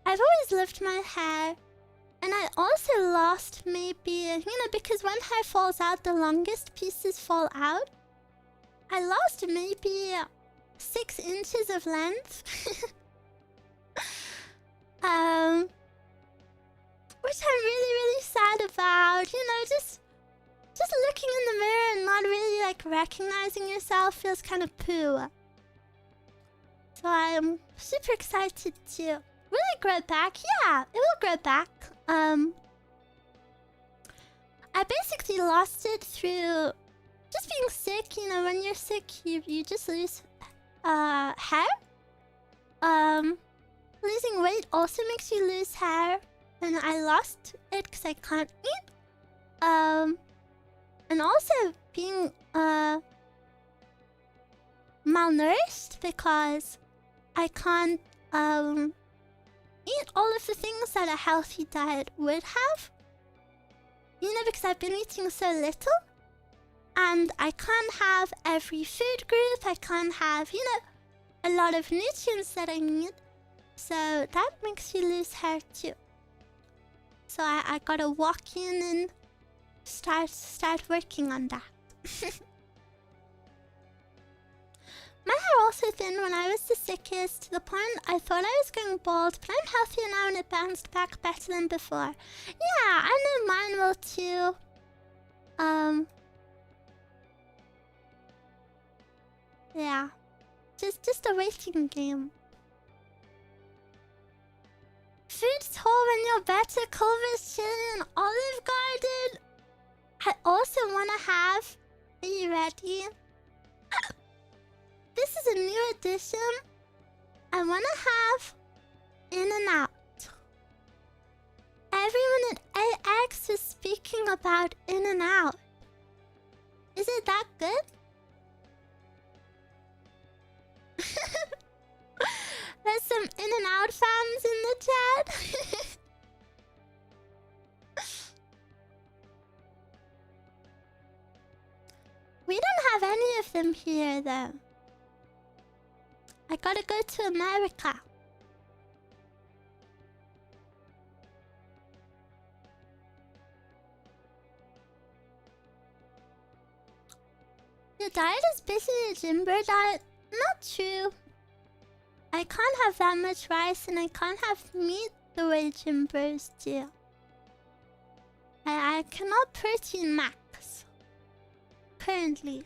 I've always loved my hair. And I also lost maybe, you know, because when hair falls out, the longest pieces fall out. I lost maybe 6 inches of length. Which I'm really, really sad about. You know, just looking in the mirror and not really like recognizing yourself feels kind of poo. So I'm super excited to really grow back. Yeah, it will grow back. I basically lost it through just being sick. You know, when you're sick, you just lose hair. Losing weight also makes you lose hair, and I lost it because I can't eat. And also being malnourished because I can't eat all of the things that a healthy diet would have. You know, because I've been eating so little. And I can't have every food group. I can't have, you know, a lot of nutrients that I need. So that makes you lose hair too. So I gotta walk in and start working on that. My hair also thinned when I was the sickest, to the point I thought I was going bald, but I'm healthier now and it bounced back better than before. Yeah, I know mine will too. Yeah. Just a waiting game. Food's whole when you're better, Culver's chilling in Olive Garden. I also wanna have... Are you ready? This is a new addition. I wanna have In-N-Out. Everyone at AX is speaking about In-N-Out. Is it that good? There's some In-N-Out fans in the chat. We don't have any of them here though. I gotta go to America. Your diet is basically a Jimber diet. Not true. I can't have that much rice and I can't have meat the way Jimbers do. I cannot protein max. Currently.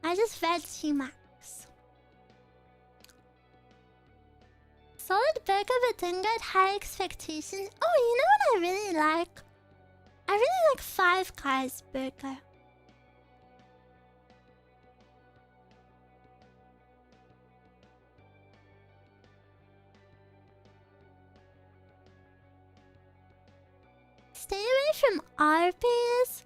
I just veggie max. Solid burger but then got high expectations. Oh, you know what I really like? I really like Five Guys burger. Stay away from Arby's.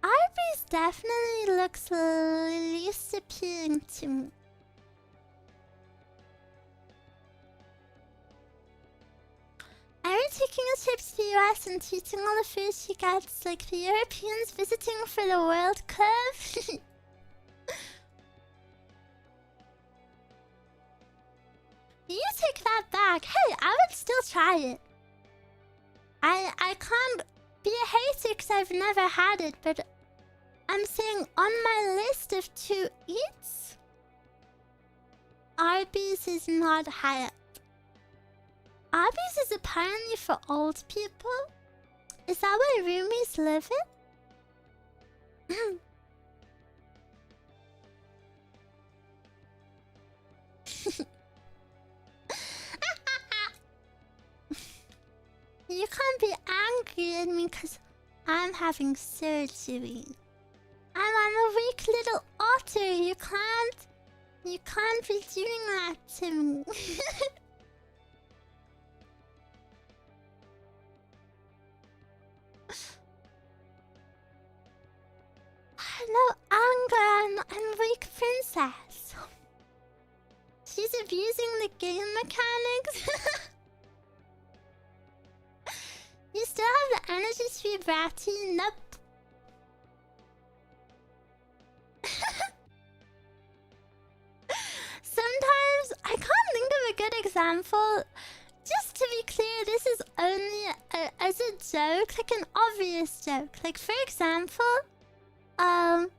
Arby's definitely looks least appealing to me. Are taking a trip to the US and teaching all the food she gets like the Europeans visiting for the World Cup? You take that back. Hey, I would still try it. I can't be a hater because I've never had it, but I'm saying on my list of to eats, Arby's is not high up. Arby's is apparently for old people. Is that where roomies live in? You can't be angry at me because I'm having surgery. I'm a weak little otter. You can't be doing that to me. No anger, I'm weak princess. She's abusing the game mechanics. You still have the energy to be bratty? Nope. Sometimes I can't think of a good example. Just to be clear, this is only as a joke, like an obvious joke. Like for example, when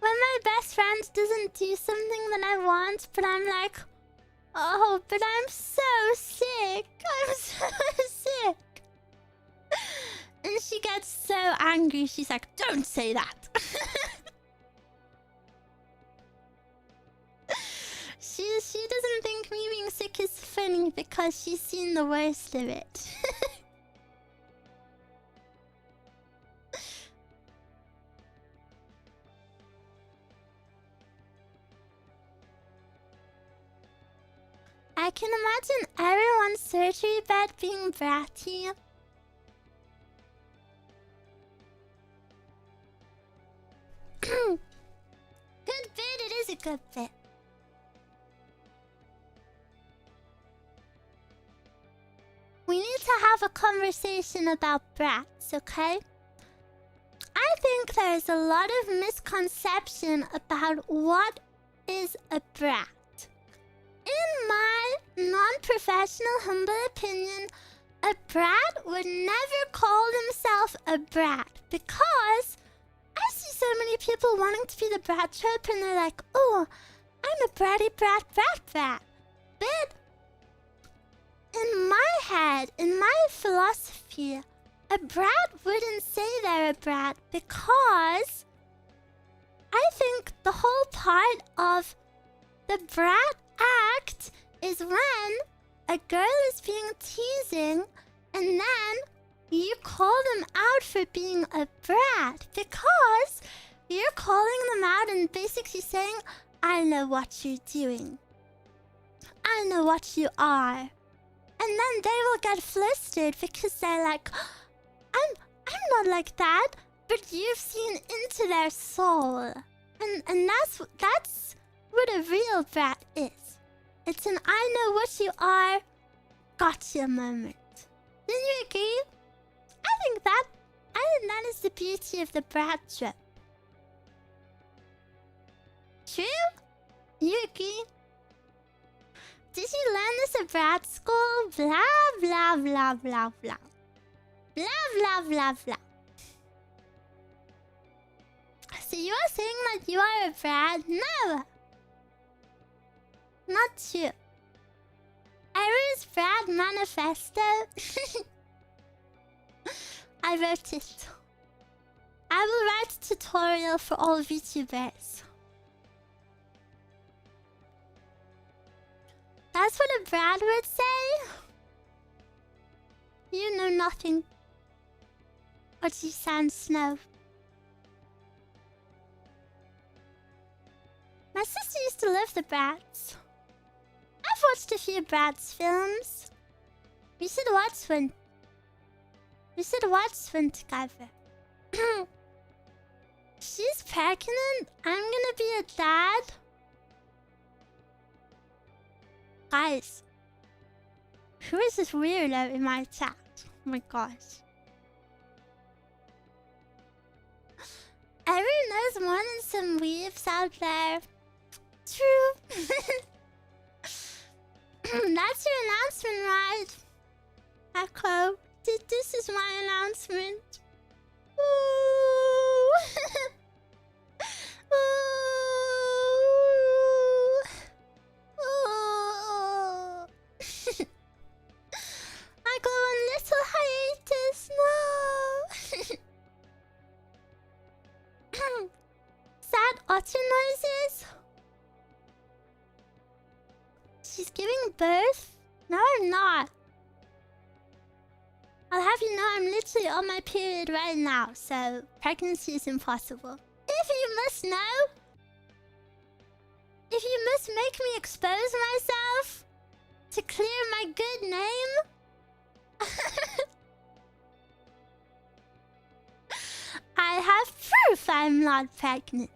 my best friend doesn't do something that I want, but I'm like, oh, but I'm so sick. I'm so sick. And she gets so angry. She's like, don't say that. She doesn't think me being sick is funny because she's seen the worst of it. I can imagine everyone's surgery bed being bratty. Good bit, it is a good bit. We need to have a conversation about brats, okay? I think there is a lot of misconception about what is a brat. In my non-professional humble opinion, a brat would never call himself a brat because I see so many people wanting to be the brat trope and they're like, oh, I'm a bratty brat. But in my head, in my philosophy, a brat wouldn't say they're a brat because I think the whole part of the brat act is when a girl is being teasing and then you call them out for being a brat because you're calling them out and basically saying, I know what you're doing. I know what you are. And then they will get flustered because they're like, I'm not like that, but you've seen into their soul. And that's what a real brat is. It's an I know what you are, gotcha moment. Didn't you agree? I think that is the beauty of the brat trip. True? You agree? Did you learn this at brat school? Blah blah blah blah blah. Blah blah blah blah. So you are saying that you are a brat? No! Not true. Eruu's brat manifesto. I wrote it. I will write a tutorial for all VTubers. That's what a brat would say? You know nothing. But you sound snow. My sister used to love the brats. I've watched a few brats films. We should watch one. We should watch one together. She's pregnant. I'm gonna be a dad. Guys, who is this weirdo in my chat? Oh my gosh. Eruu knows more than some weebs out there. True. That's your announcement, right? Echo. This is my announcement. Ooh. Ooh. I go on little hiatus. No. Sad otter noises. She's giving birth? No, I'm not. I'll have you know I'm literally on my period right now, so pregnancy is impossible. If you must know, if you must make me expose myself to clear my good name, I have proof I'm not pregnant.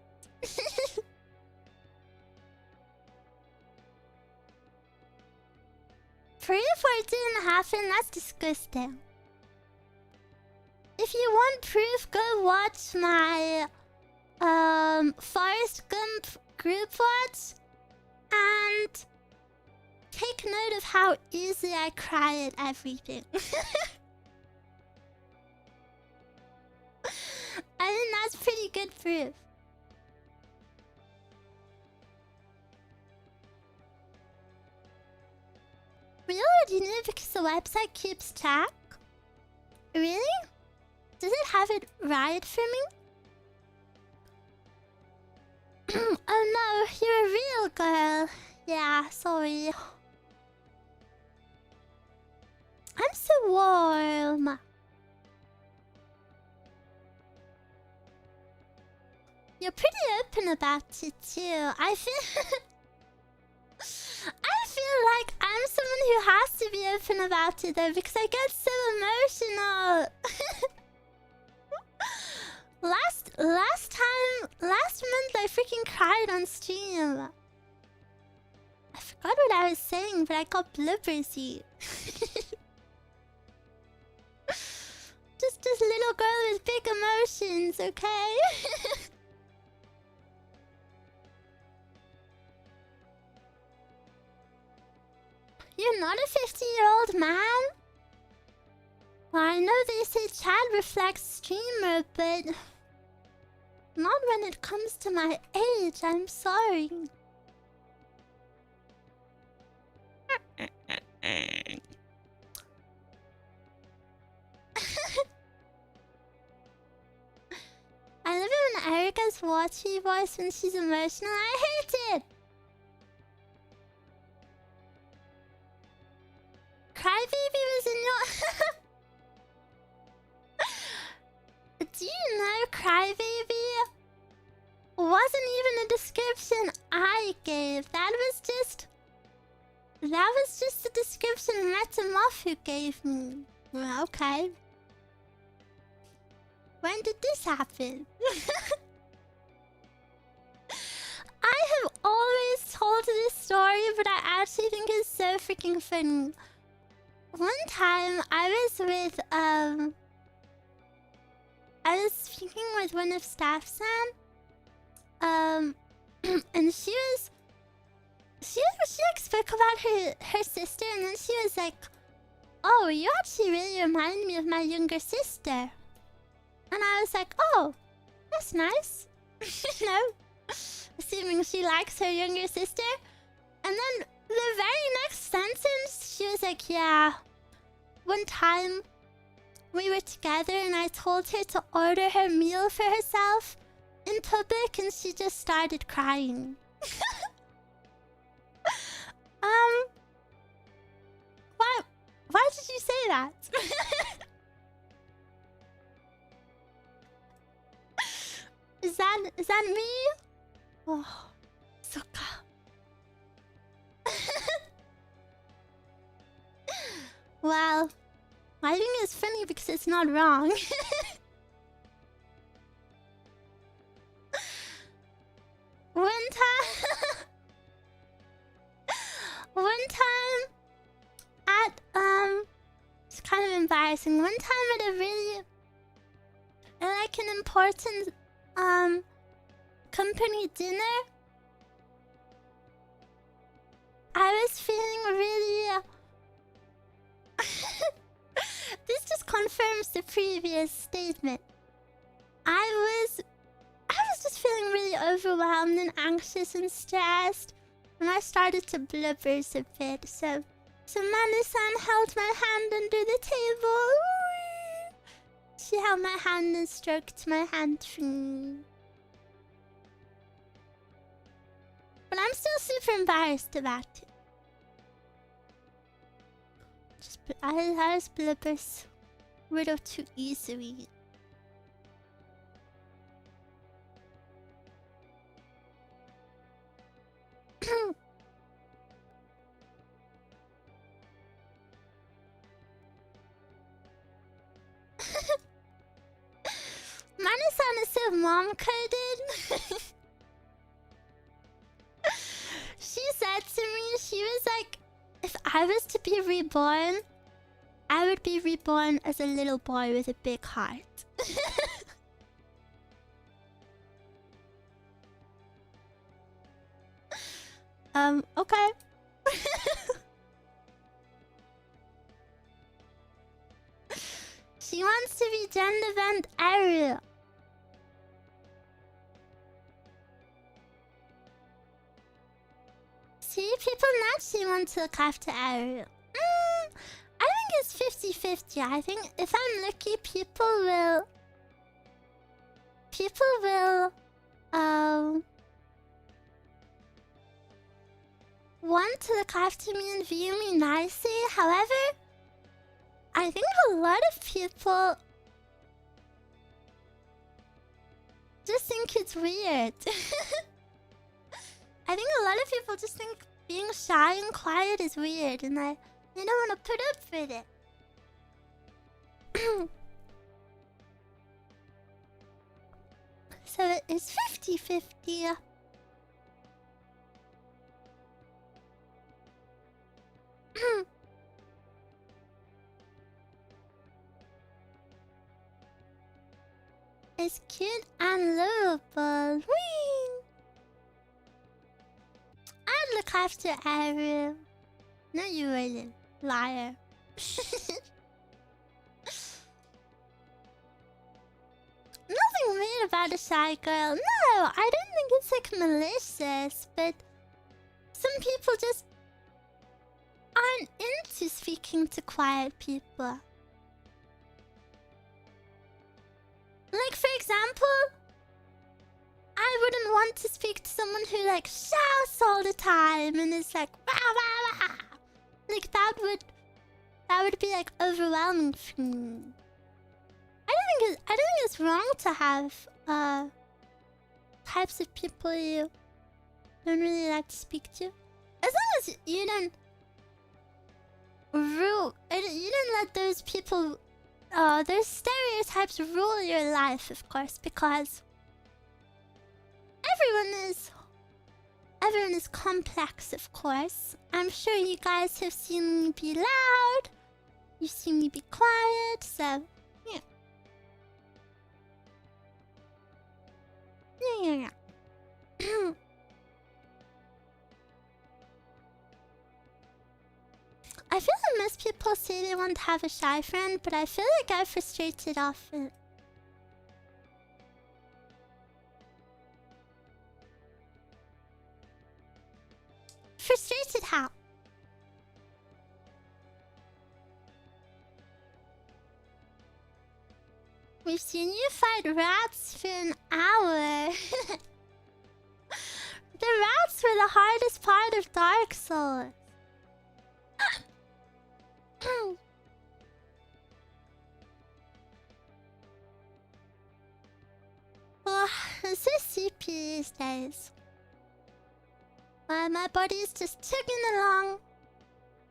3 or 4 didn't happen, that's disgusting. If you want proof, go watch my Forrest Gump group watch and take note of how easy I cry at everything. I think that's pretty good proof. We already knew because the website keeps track. Really? Does it have it right for me? Oh no, you're a real girl. Yeah, sorry. I'm so warm. You're pretty open about it too. I feel like I'm someone who has to be open about it though, because I get so emotional. Last month I freaking cried on stream. I forgot what I was saying, but I got blubbersy. Just just little girl with big emotions, okay? You're not a 50-year-old man? Well, I know they say chat reflects streamer, but not when it comes to my age, I'm sorry. I love it when Erica's watchy voice when she's emotional. I hate it! Crybaby was in your... Do you know Crybaby wasn't even a description I gave? That was just the description Metamuff gave me. Well, okay. When did this happen? I have always told this story, but I actually think it's so freaking funny. One time I was speaking with one of Staff-san. And she like spoke about her sister, and then she was like, "Oh, you actually really remind me of my younger sister." And I was like, "Oh, that's nice." You know, assuming she likes her younger sister. And then the very next sentence, she was like, "Yeah, one time we were together and I told her to order her meal for herself in public and she just started crying." Why did you say that? Is that me? Oh, Suka. Well, I think it's funny because it's not wrong. One time at it's kind of embarrassing. One time at a really like an important company dinner, I was feeling really this just confirms the previous statement. I was just feeling really overwhelmed and anxious and stressed, and I started to blubbers a bit. So Manu-san held my hand under the table. She held my hand and stroked my hand. But I'm still super embarrassed about it. I just blubbers a little too easily. Manu-san is so mom-coded. She said to me, she was like, if I was to be reborn, I would be reborn as a little boy with a big heart. Okay. She wants to be gender bent Eruu. See, people naturally want to look after Eruu. I think it's 50-50. I think if I'm lucky, people will want to look after me and view me nicely. However, I think a lot of people just think it's weird. I think a lot of people just think being shy and quiet is weird, and they don't want to put up with it. So it's 50-50. is cute and lovable. Whee! I'd look after Eruu. No, you wouldn't. Liar. Nothing weird about a shy girl. No, I don't think it's like malicious, but some people just aren't into speaking to quiet people. Like, for example, I wouldn't want to speak to someone who like shouts all the time and is like rah, rah, rah. Like that would be like overwhelming for me. I don't think it's wrong to have types of people you don't really like to speak to. As long as you don't let those people those stereotypes rule your life, of course, because everyone is complex, of course. I'm sure you guys have seen me be loud. You've seen me be quiet, so yeah. Yeah. I feel like most people say they want to have a shy friend, but I feel like I'm frustrated often. Frustrated how? We've seen you fight rats for an hour. The rats were the hardest part of Dark Souls. Oh, it's so sleepy these days. My body is just chugging along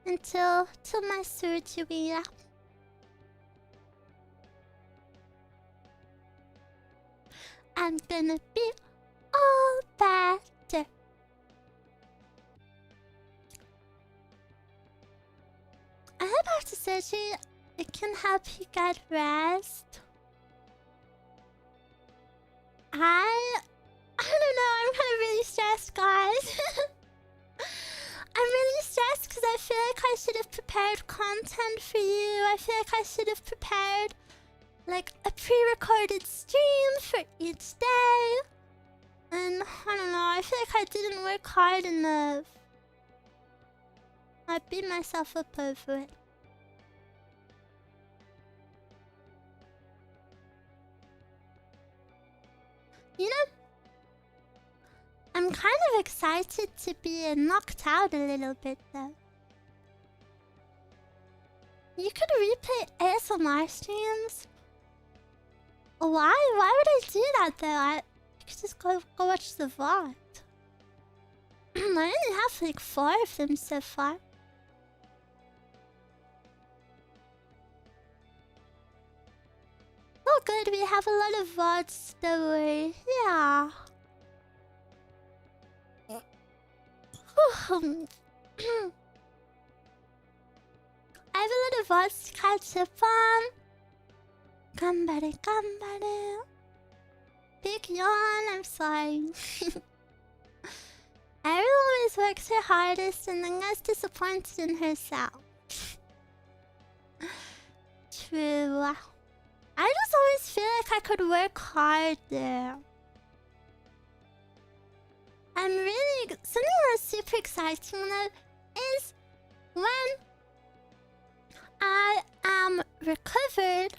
until my surgery. I'm gonna be all better. I hope after surgery it can help you get rest. I don't know, I'm kind of really stressed, guys. I'm really stressed because I feel like I should have prepared content for you. I feel like I should have prepared like a pre-recorded stream for each day. And I don't know, I feel like I didn't work hard enough. I beat myself up over it. You know, I'm kind of excited to be knocked out a little bit though. You could replay ASMR streams. Why? Why would I do that though? I could just go watch the VOD. I only have like 4 of them so far. Oh good, we have a lot of VODs, don't worry. Yeah. I have a lot of VODs to catch up on. Gambare, gambare. Big yawn, I'm sorry. Eruu always works her hardest and then gets disappointed in herself. True. I just always feel like I could work harder. Something that's super exciting though is when I am recovered,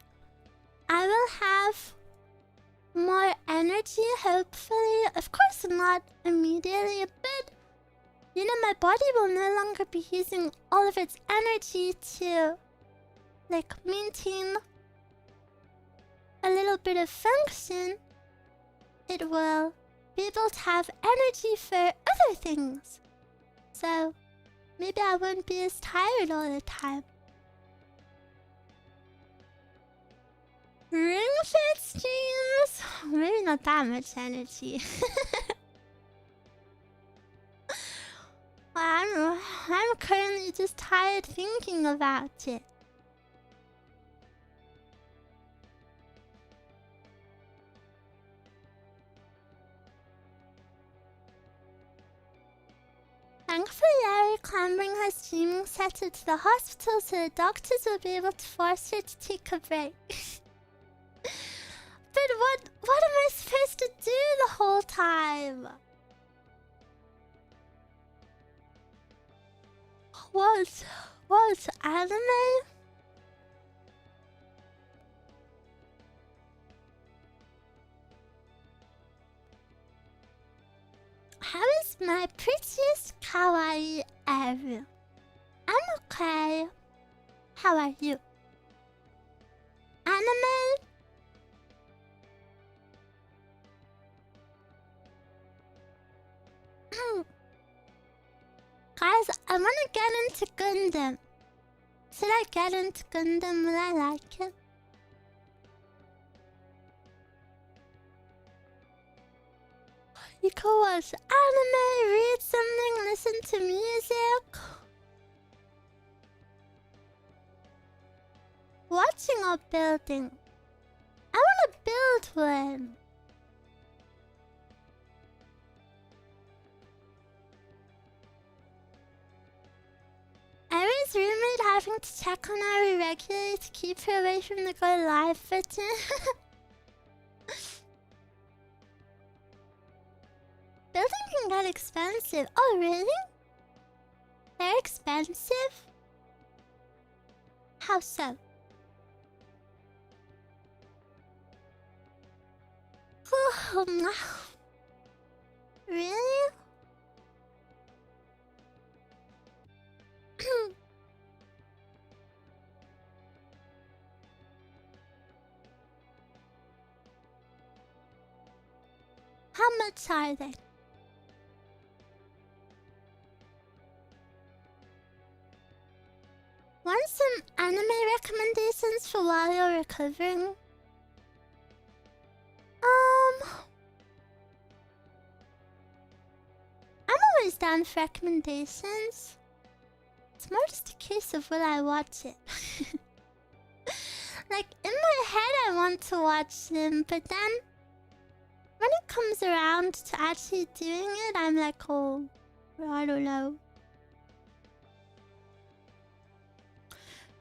I will have more energy, hopefully. Of course not immediately, but you know, my body will no longer be using all of its energy to like maintain a little bit of function. It will be able to have energy for other things. So maybe I won't be as tired all the time. Ring Fit streams? Maybe not that much energy. I'm currently just tired thinking about it. Thankfully, Larry can't bring her streaming setter to the hospital, so the doctors will be able to force her to take a break. But what am I supposed to do the whole time? What's anime? How is my prettiest kawaii Eruu? I'm okay. How are you? Anime? Guys, I wanna get into Gundam. Should I get into Gundam? Will I like it? You can watch anime, read something, listen to music. Watching or building? I wanna build one. Eru's roommate having to check on her regularly to keep her away from the go live button. Building can get expensive. Oh, really? They're expensive? How so? Really? How much are they? Want some anime recommendations for while you're recovering? I'm always down for recommendations. It's more just a case of will I watch it. Like, in my head I want to watch them, but then when it comes around to actually doing it, I'm like, oh, I don't know.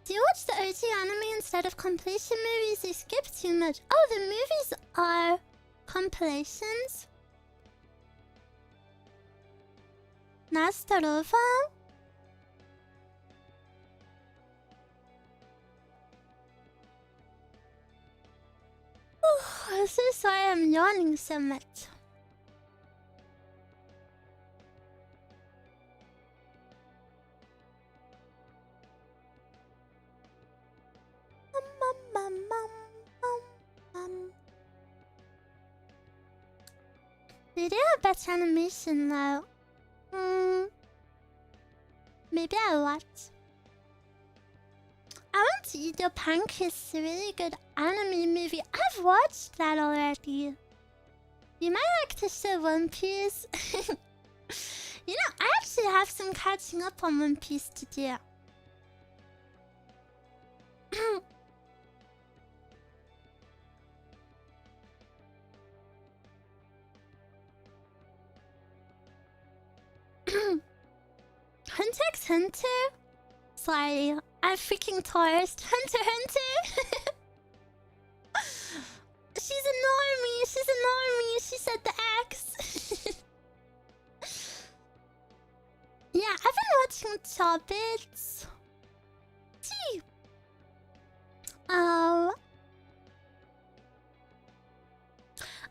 Do you watch the OG anime instead of completion movies? You skip too much. Oh, the movies are compilations? Nastarova? I'm so sorry I'm yawning so much. They do have better animation though. Maybe I'll watch. I Want to Eat Your Pancreas is a really good anime movie. I've watched that already. You might like to show One Piece. You know, I actually have some catching up on One Piece to do. Hunter x Hunter? Sorry, I'm freaking tourist. Hunter. She's a normie. She said the X. Yeah, I've been watching Chobbits. Gee. I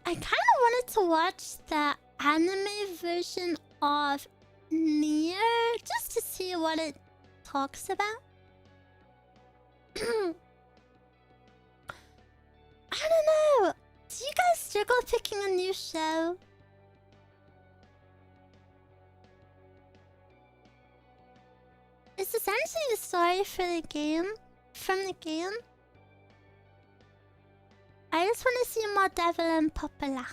kind of wanted to watch the anime version of Nier just to see what it talks about. I don't know. Do you guys struggle picking a new show? It's essentially the story for the game. From the game. I just want to see more Devil and Popular.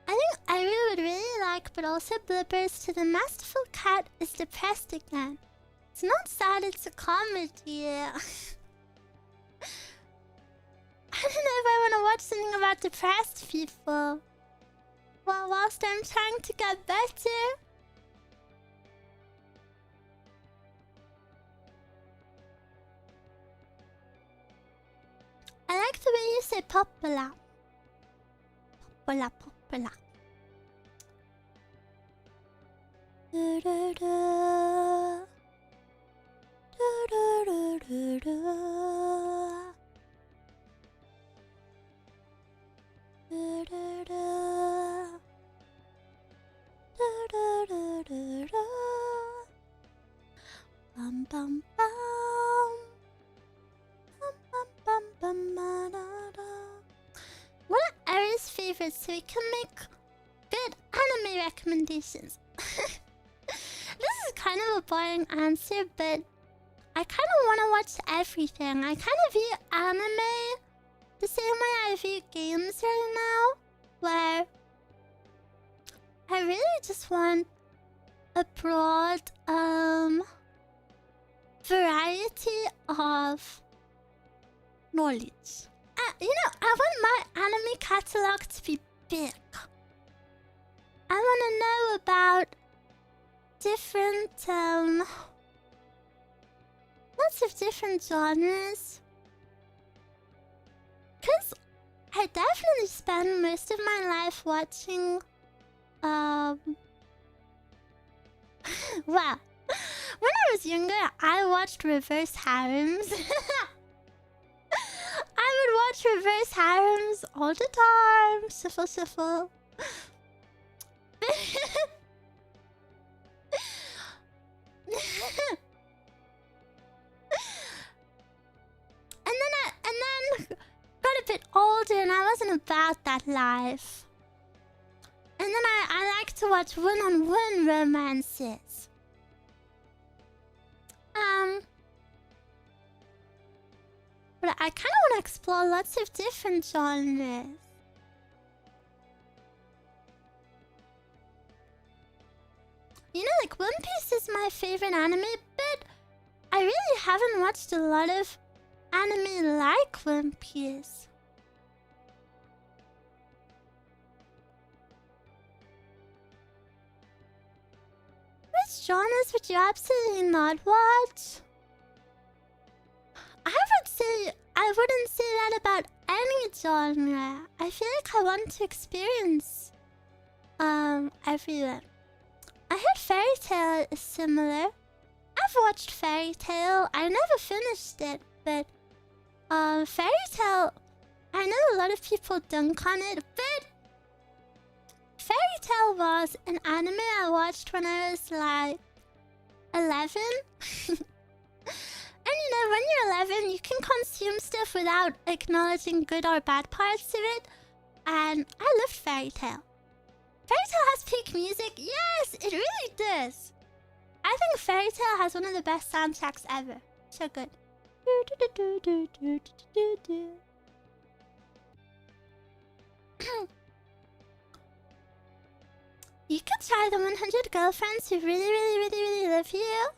I think Eruu would really like, but also Blibbers to the Masterful Cat is depressed again. It's not sad, it's a comedy. I don't know if I want to watch something about depressed people. Well, whilst I'm trying to get better. I like the way you say popular. Popular, popular. Da, da, da. Da, da, da, da, da. Da, da, da. Da, da, da, da, da. Bum, bum, bum. Bum, bum, bum, bum, ba, da, da. What are Eroo's favorites so we can make good anime recommendations? This is kind of a boring answer, but I kind of want to watch everything. I kind of view anime the same way I view games right now, where I really just want a broad variety of knowledge. You know, I want my anime catalog to be big. I want to know about different, lots of different genres. Because I definitely spend most of my life watching, well, when I was younger, I watched reverse harems. I would watch reverse harems all the time. Shuffle, shuffle. and then got a bit older and I wasn't about that life. And then I like to watch one-on-one romances. But I kind of want to explore lots of different genres. You know, like One Piece is my favorite anime, but I really haven't watched a lot of anime like One Piece. Which genres would you absolutely not watch? I wouldn't say that about any genre. I feel like I want to experience everyone. I heard Fairy Tail is similar. I've watched Fairy Tail. I never finished it, but Fairy Tail, I know a lot of people dunk on it, but Fairy Tail was an anime I watched when I was like 11. And you know, when you're 11, you can consume stuff without acknowledging good or bad parts of it. And I loved Fairy Tail. Fairy Tail has peak music. Yes, it really does. I think Fairy Tail has one of the best soundtracks ever. So good. You could try the 100 girlfriends who really love you.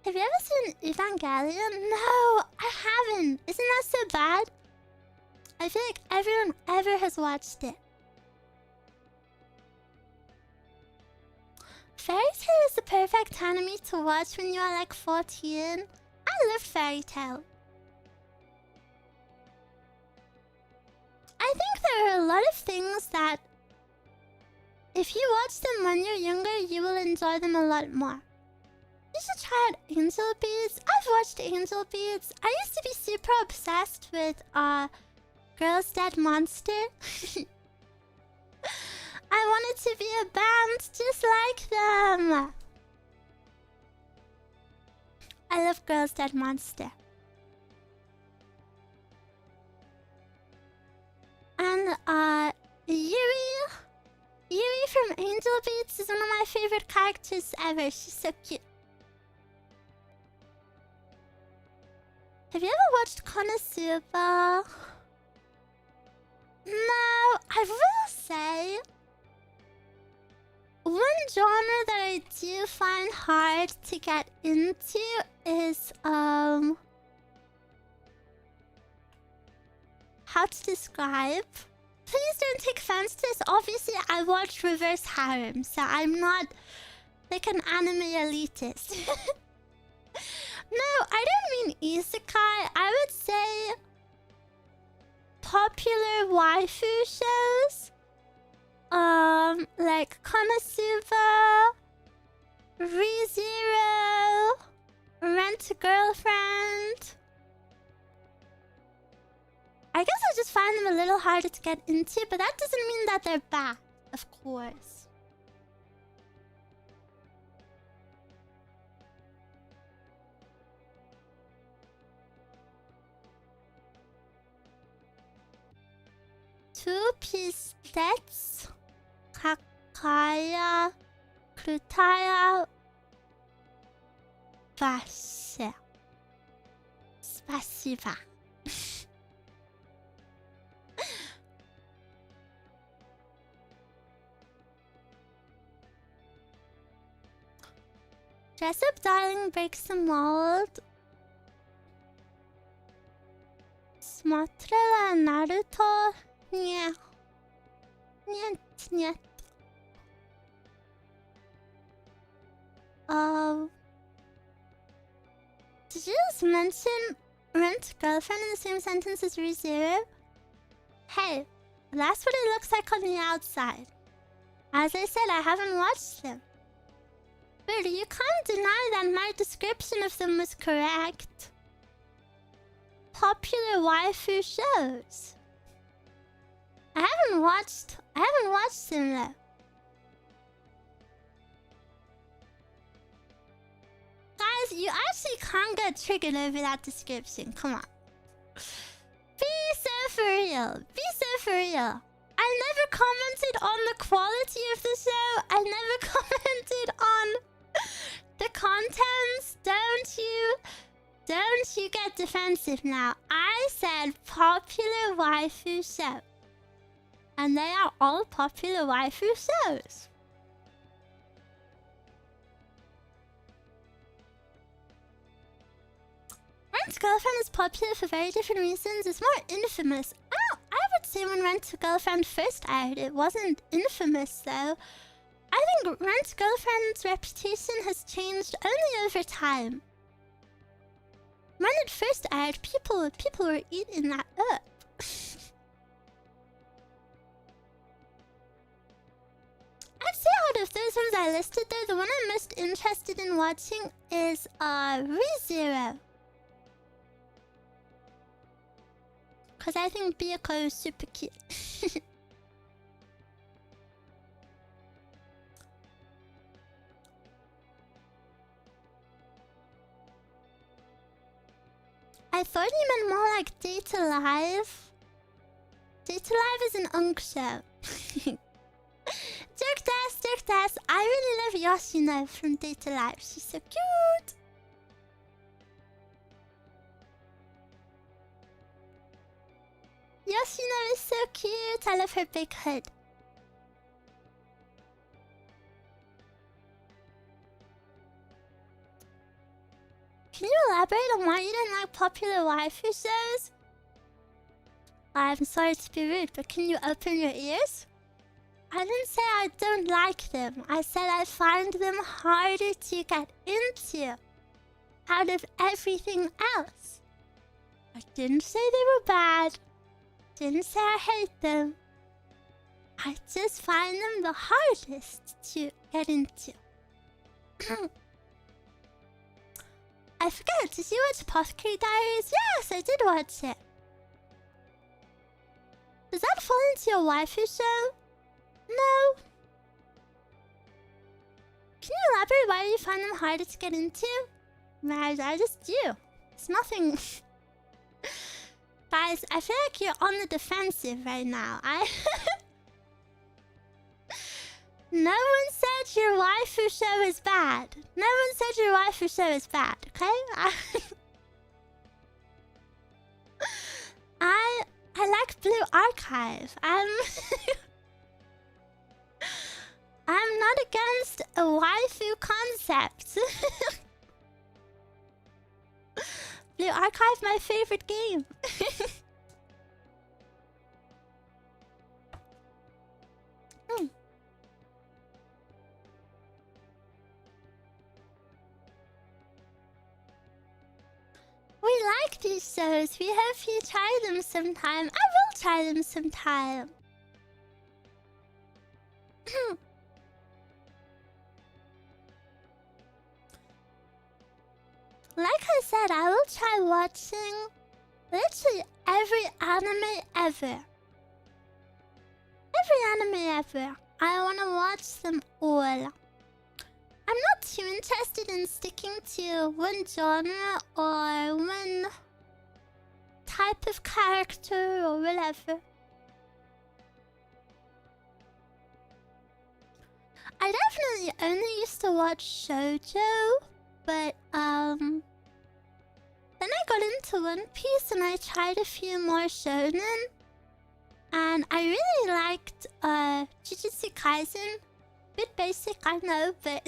Have you ever seen Evangelion? No, I haven't. Isn't that so bad? I feel like everyone ever has watched it. Fairy Tail is the perfect anime to watch when you are like 14. I loved Fairy Tail. I think there are a lot of things that if you watch them when you're younger, you will enjoy them a lot more. You should try out Angel Beats. I've watched Angel Beats. I used to be super obsessed with Girls Dead Monster. I wanted to be a band just like them. I love Girls Dead Monster. And Yui from Angel Beats is one of my favorite characters ever. She's so cute. Have you ever watched Konosuba? No, I will say one genre that I do find hard to get into is describe. Please don't take offense to this. Obviously, I watch Reverse Harem, so I'm not like an anime elitist. No, I don't mean isekai. I would say popular waifu shows. Like Konosuba, ReZero, Rent a Girlfriend. I guess I just find them a little harder to get into, but that doesn't mean that they're bad, of course. Two-piece sets, Kakaya, Krutaya, Vaše. Spasiba. Dress Up Darling breaks the mold. Smotrela Naruto. Nie. Niet. Did you just mention Rent Girlfriend in the same sentence as ReZero? Hey, that's what it looks like on the outside. As I said, I haven't watched them. But you can't deny that my description of them was correct. Popular waifu shows. I haven't watched them though. Guys, you actually can't get triggered over that description. Come on. Be so for real. I never commented on the quality of the show. I never commented on the contents. Don't you get defensive now. I said popular waifu show. And they are all popular waifu shows. Rent a Girlfriend is popular for very different reasons. It's more infamous. I would say when Rent a Girlfriend first aired, it wasn't infamous though. I think Rent a Girlfriend's reputation has changed only over time. When it first aired, people were eating that up. I'd say out of those ones I listed though, the one I'm most interested in watching is ReZero. Cause I think Byaku is super cute. I thought you meant more like Date Alive. Date Alive is an unk show. Dirk Das. I really love Yoshino from Date Alive. She's so cute. Yoshino is so cute. I love her big hood. Can you elaborate on why you don't like popular waifu shows? I'm sorry to be rude, but can you open your ears? I didn't say I don't like them. I said I find them harder to get into out of everything else. I didn't say they were bad. Didn't say I hate them. I just find them the hardest to get into. I forget, did you watch Apothecary Diaries? Yes, I did watch it. Does that fall into your waifu show? No. Can you elaborate why you find them harder to get into? I just do. It's nothing. Guys, I feel like you're on the defensive right now. No one said your waifu show is bad. No one said your waifu show is bad, okay? I like Blue Archive. I'm not against a waifu concept. Blue Archive, my favorite game. like these shows. We hope you try them sometime. I will try them sometime. Like I said, I will try watching literally every anime ever. Every anime ever. I want to watch them all. I'm not too interested in sticking to one genre or one type of character or whatever. I definitely only used to watch shoujo, but then I got into One Piece and I tried a few more shonen, and I really liked Jujutsu Kaisen. Bit basic, I know, but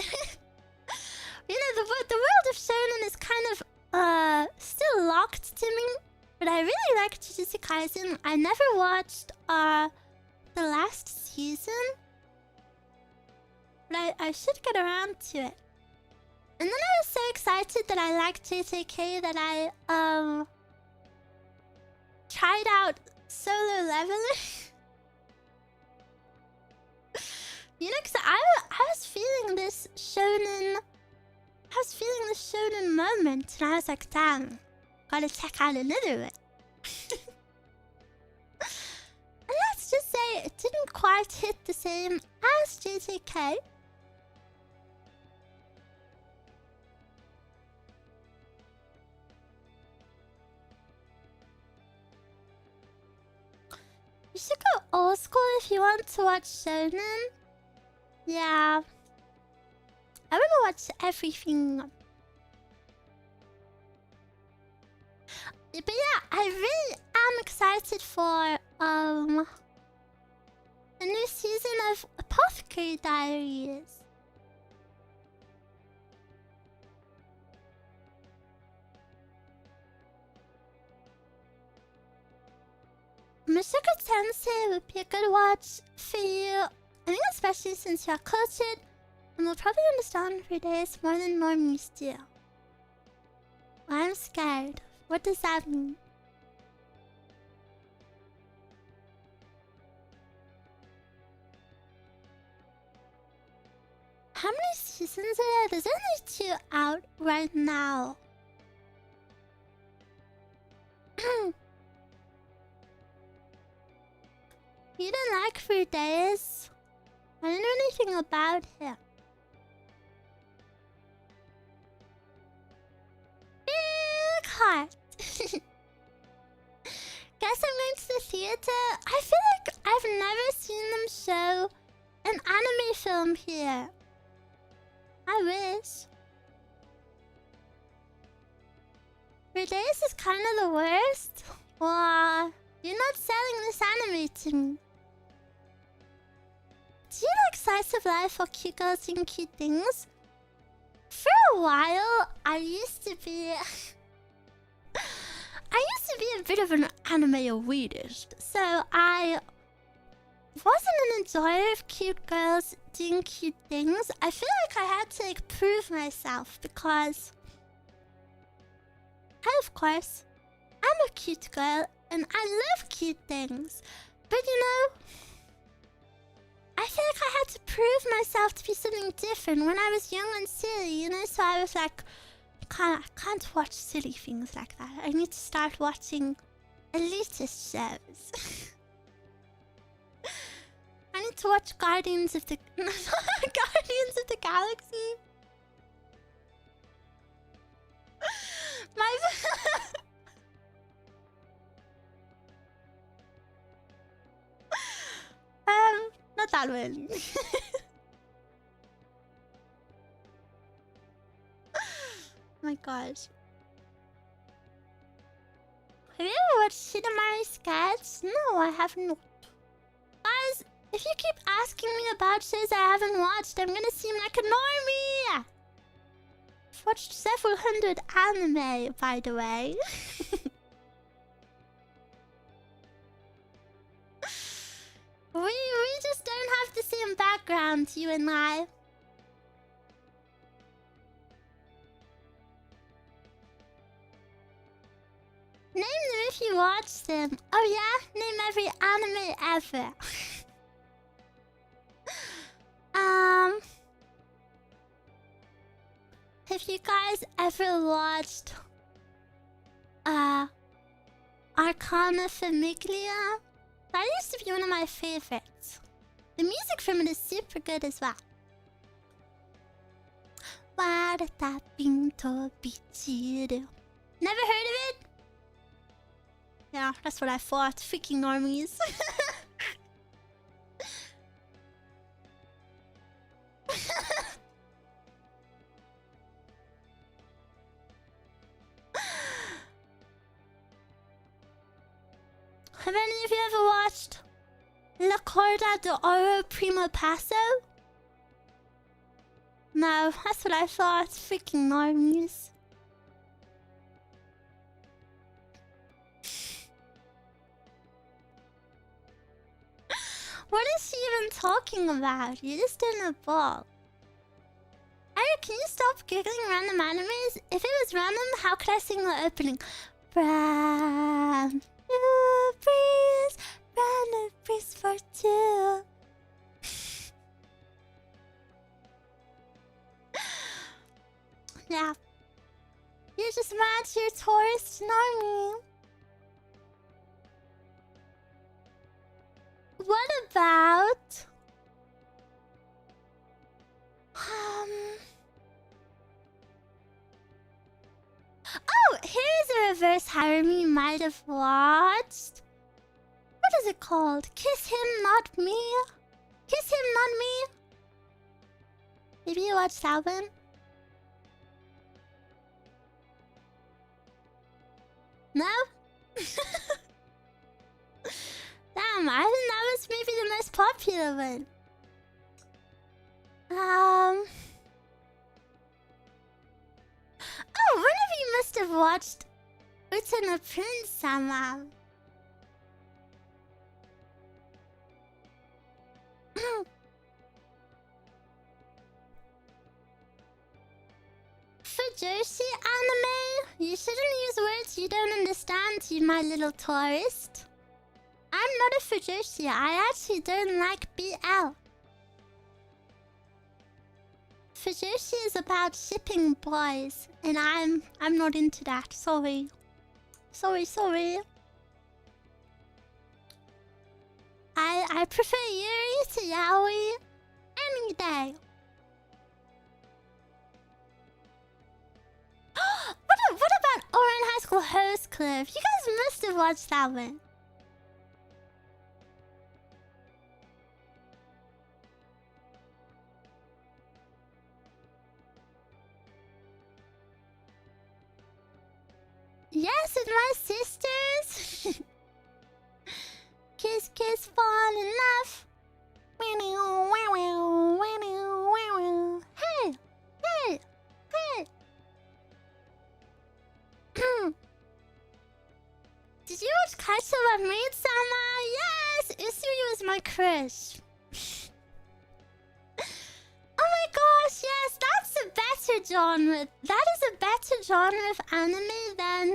you know, the world of shonen is kind of still locked to me. But I really like Jujutsu Kaisen. I never watched the last season, but I should get around to it. And then I was so excited that I liked JJK that I tried out Solo Leveling. You know, cause I was feeling this shonen. I was feeling this shonen moment, and I was like, damn, gotta check out another one. And let's just say it didn't quite hit the same as JJK. You should go old school if you want to watch shonen. Yeah. I want to watch everything. But yeah, I really am excited for the new season of Apothecary Diaries. Mushoku Tensei would be a good watch for you. I think especially since you're cultured and will probably understand every day more than normies do. I'm scared. What does that mean? How many seasons are there? There's only 2 out right now. You didn't like 3 days? I didn't know anything about him. Big heart. Guess I'm going to the theater. I feel like I've never seen them show an anime film here. I wish. 3 days is kind of the worst. Wow, you're not selling this anime to me. Do you like slice of life or cute girls doing cute things? For a while, I used to be a bit of an anime elitist. So I wasn't an enjoyer of cute girls doing cute things. I feel like I had to prove myself because of course, I'm a cute girl and I love cute things. But you know, I feel like I had to prove myself to be something different when I was young and silly, you know? So I was like, I can't watch silly things like that. I need to start watching elitist shows. I need to watch Guardians of the... Guardians of the Galaxy. My... Not that one. My gosh. Have you ever watched Shidamari Sketch? No, I have not. Guys, if you keep asking me about shows I haven't watched, I'm gonna seem like a normie! I've watched several hundred anime, by the way. We just don't have the same background, you and I. you watch them. Oh yeah? Name every anime ever. Have you guys ever watched Arcana Famiglia? That used to be one of my favorites. The music from it is super good as well. Never heard of it? Yeah, that's what I thought. Freaking normies. Have any of you ever watched La Corda de Oro Primo Paso? No, that's what I thought. Freaking normies. What is she even talking about? You're just in a ball. Eric, can you stop googling random animes? If it was random, how could I sing the opening? Brand new breeze for two. Yeah. You're just mad you're tourist normie. What about... Oh, here's a reverse harem you might have watched. What is it called? Kiss Him, Not Me? Kiss Him, Not Me? Maybe you watched that one? No? Damn, I think that was maybe the most popular one. Oh, one of you must have watched Utena Prince-sama. Fujoshi anime? You shouldn't use words you don't understand, you my little tourist. I'm not a Fujoshi. I actually don't like BL. Fujoshi is about shipping boys, and I'm not into that. Sorry. Sorry. I prefer Yuri to Yaoi any day. What about Oran High School Host Club? You guys must have watched that one. Yes, with my sisters. Kiss, kiss, fall in love. Hey. Did you watch Kaito wa Maid-sama? Yes! Usui was my crush. Oh my gosh, yes, that's a better genre. That is a better genre of anime than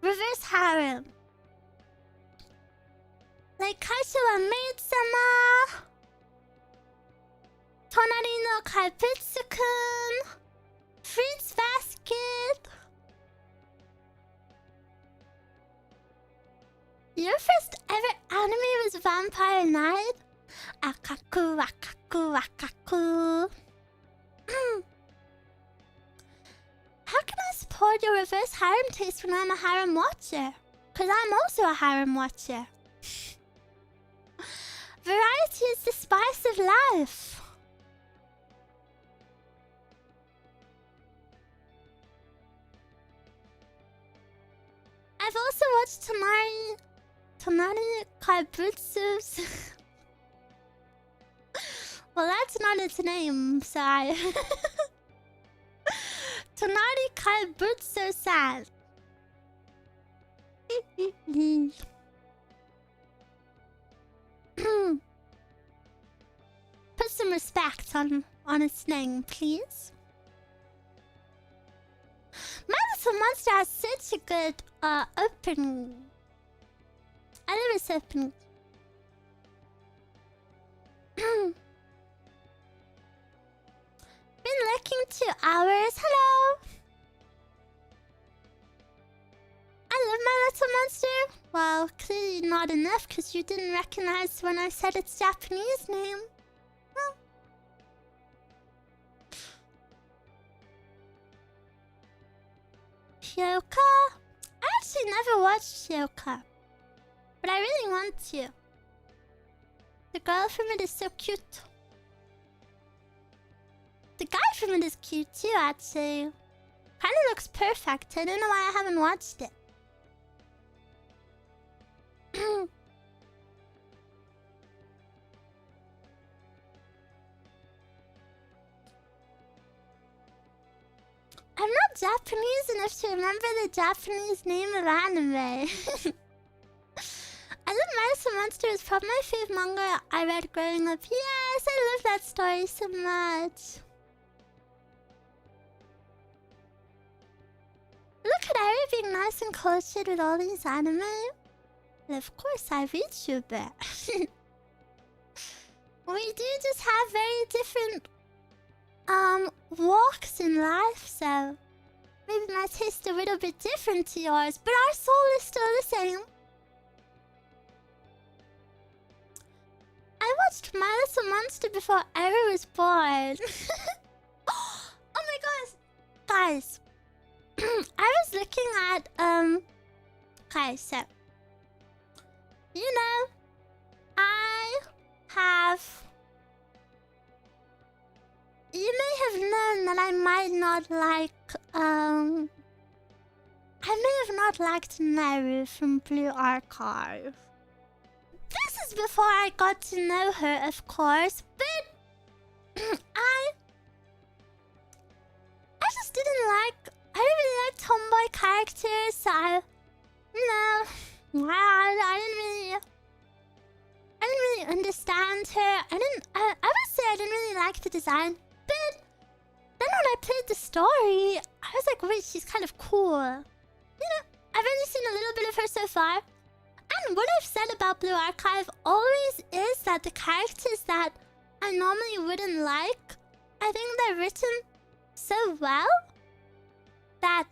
reverse harem. Like Kaito wa Maid-sama, Tonari no Kaibutsu-kun, Fruits Basket. Your first ever anime was Vampire Night? Akaku. How can I support your reverse harem taste when I'm a harem watcher? Cause I'm also a harem watcher. Variety is the spice of life. I've also watched Tonari Kaibutsu's. Well, that's not its name, so Tonari Kaibutsu-san. Put some respect on its name, please. My Little Monster has such a good open. I live is open. Been looking 2 hours. Hello. I love my little monster. Well, clearly not enough because you didn't recognize when I said its Japanese name. Well. Hyoka? I actually never watched Hyoka. But I really want to. The girl from it is so cute. The guy from it is cute too, actually. Kinda looks perfect. I don't know why I haven't watched it. I'm not Japanese enough to remember the Japanese name of anime. I love Medicine Monster is probably my favorite manga I read growing up. Yes, I love that story so much. Look at Eruu being nice and cultured with all these anime. And of course, I VTube it. We do just have very different walks in life, so maybe my taste a little bit different to yours, but our soul is still the same. I watched My Little Monster before Eruu was born. Oh my gosh, guys. I was looking at okay, so you know, I have. You may have known that I might not like I may have not liked Naru from Blue Archive. This is before I got to know her, of course, but I just didn't like. I didn't really like tomboy characters, so I didn't really understand her. I would say I didn't really like the design, but then when I played the story, I was like, wait, she's kind of cool. You know, I've only seen a little bit of her so far. And what I've said about Blue Archive always is that the characters that I normally wouldn't like, I think they're written so well that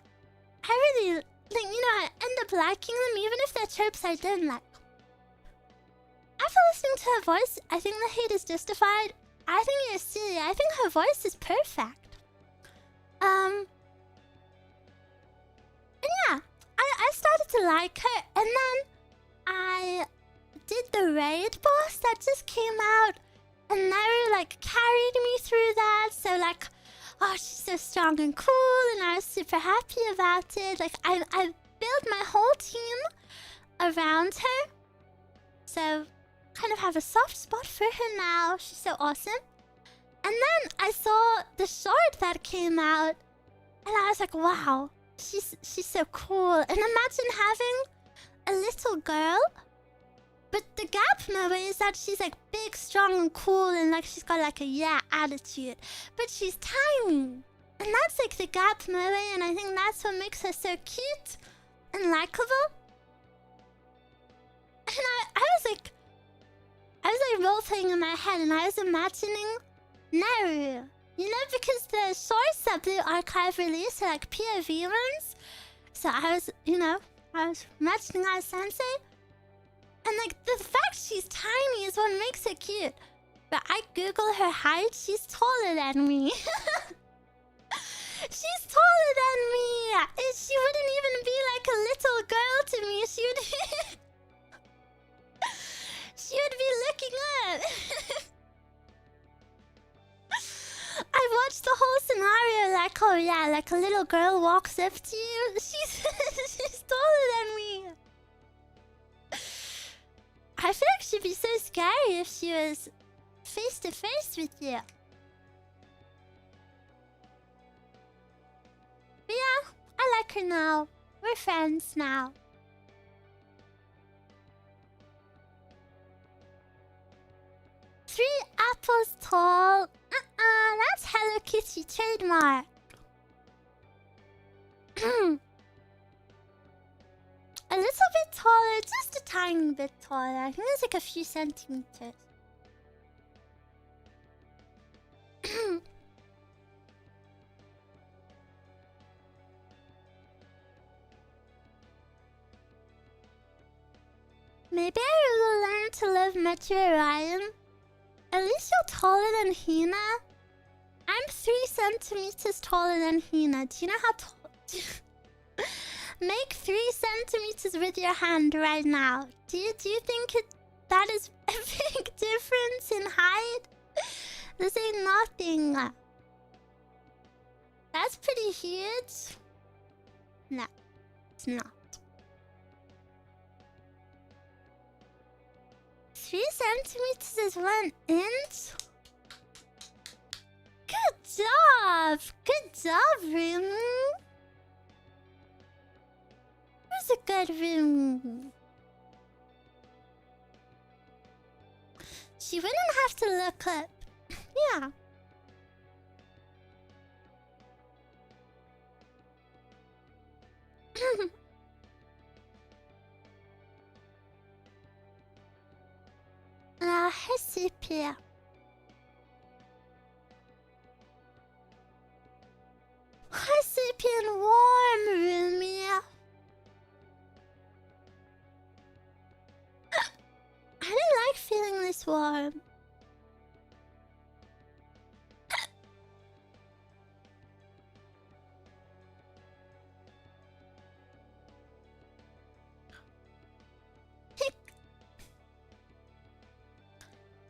I really, like, you know, I end up liking them even if they're tropes I don't like. After listening to her voice, I think the hate is justified. I think it's silly. I think her voice is perfect. And yeah, I started to like her, and then I did the raid boss that just came out, and Naru like carried me through that. So like, oh, she's so strong and cool, and I was super happy about it. Like I built my whole team around her, so kind of have a soft spot for her now. She's so awesome. And then I saw the short that came out, and I was like, wow, she's so cool. And imagine having a little girl, but the gap moe is that she's like big, strong, and cool, and like she's got like a yeah attitude, but she's tiny, and that's like the gap moe, and I think that's what makes her so cute and likable. And I was like role playing in my head, and I was imagining Naru, you know, because the shorts that Blue Archive released are like POV ones, so I was imagining I was Sensei. And like the fact she's tiny is what makes her cute. But I Google her height, she's taller than me. She's taller than me. She wouldn't even be like a little girl to me. She would be looking up. I watched the whole scenario like, oh yeah, like a little girl walks up to you. She's taller than me. I feel like she'd be so scary if she was face to face with you. But yeah, I like her now. We're friends now. Three apples tall. That's Hello Kitty trademark. taller, just a tiny bit taller. I think it's like a few centimeters. Maybe I will learn to love Metro Orion. At least you're taller than Hina. I'm 3 centimeters taller than Hina. Do you know how tall? Make 3 centimeters with your hand right now. Do you think that is a big difference in height? This ain't nothing. That's pretty huge. No, it's not. 3 centimeters is 1 inch? Good job! Good job, Ruumie! Who's a good Ruumie? She wouldn't have to look up. Yeah. Recipe. Recipe and warm, Ruumie. I didn't like feeling this warm.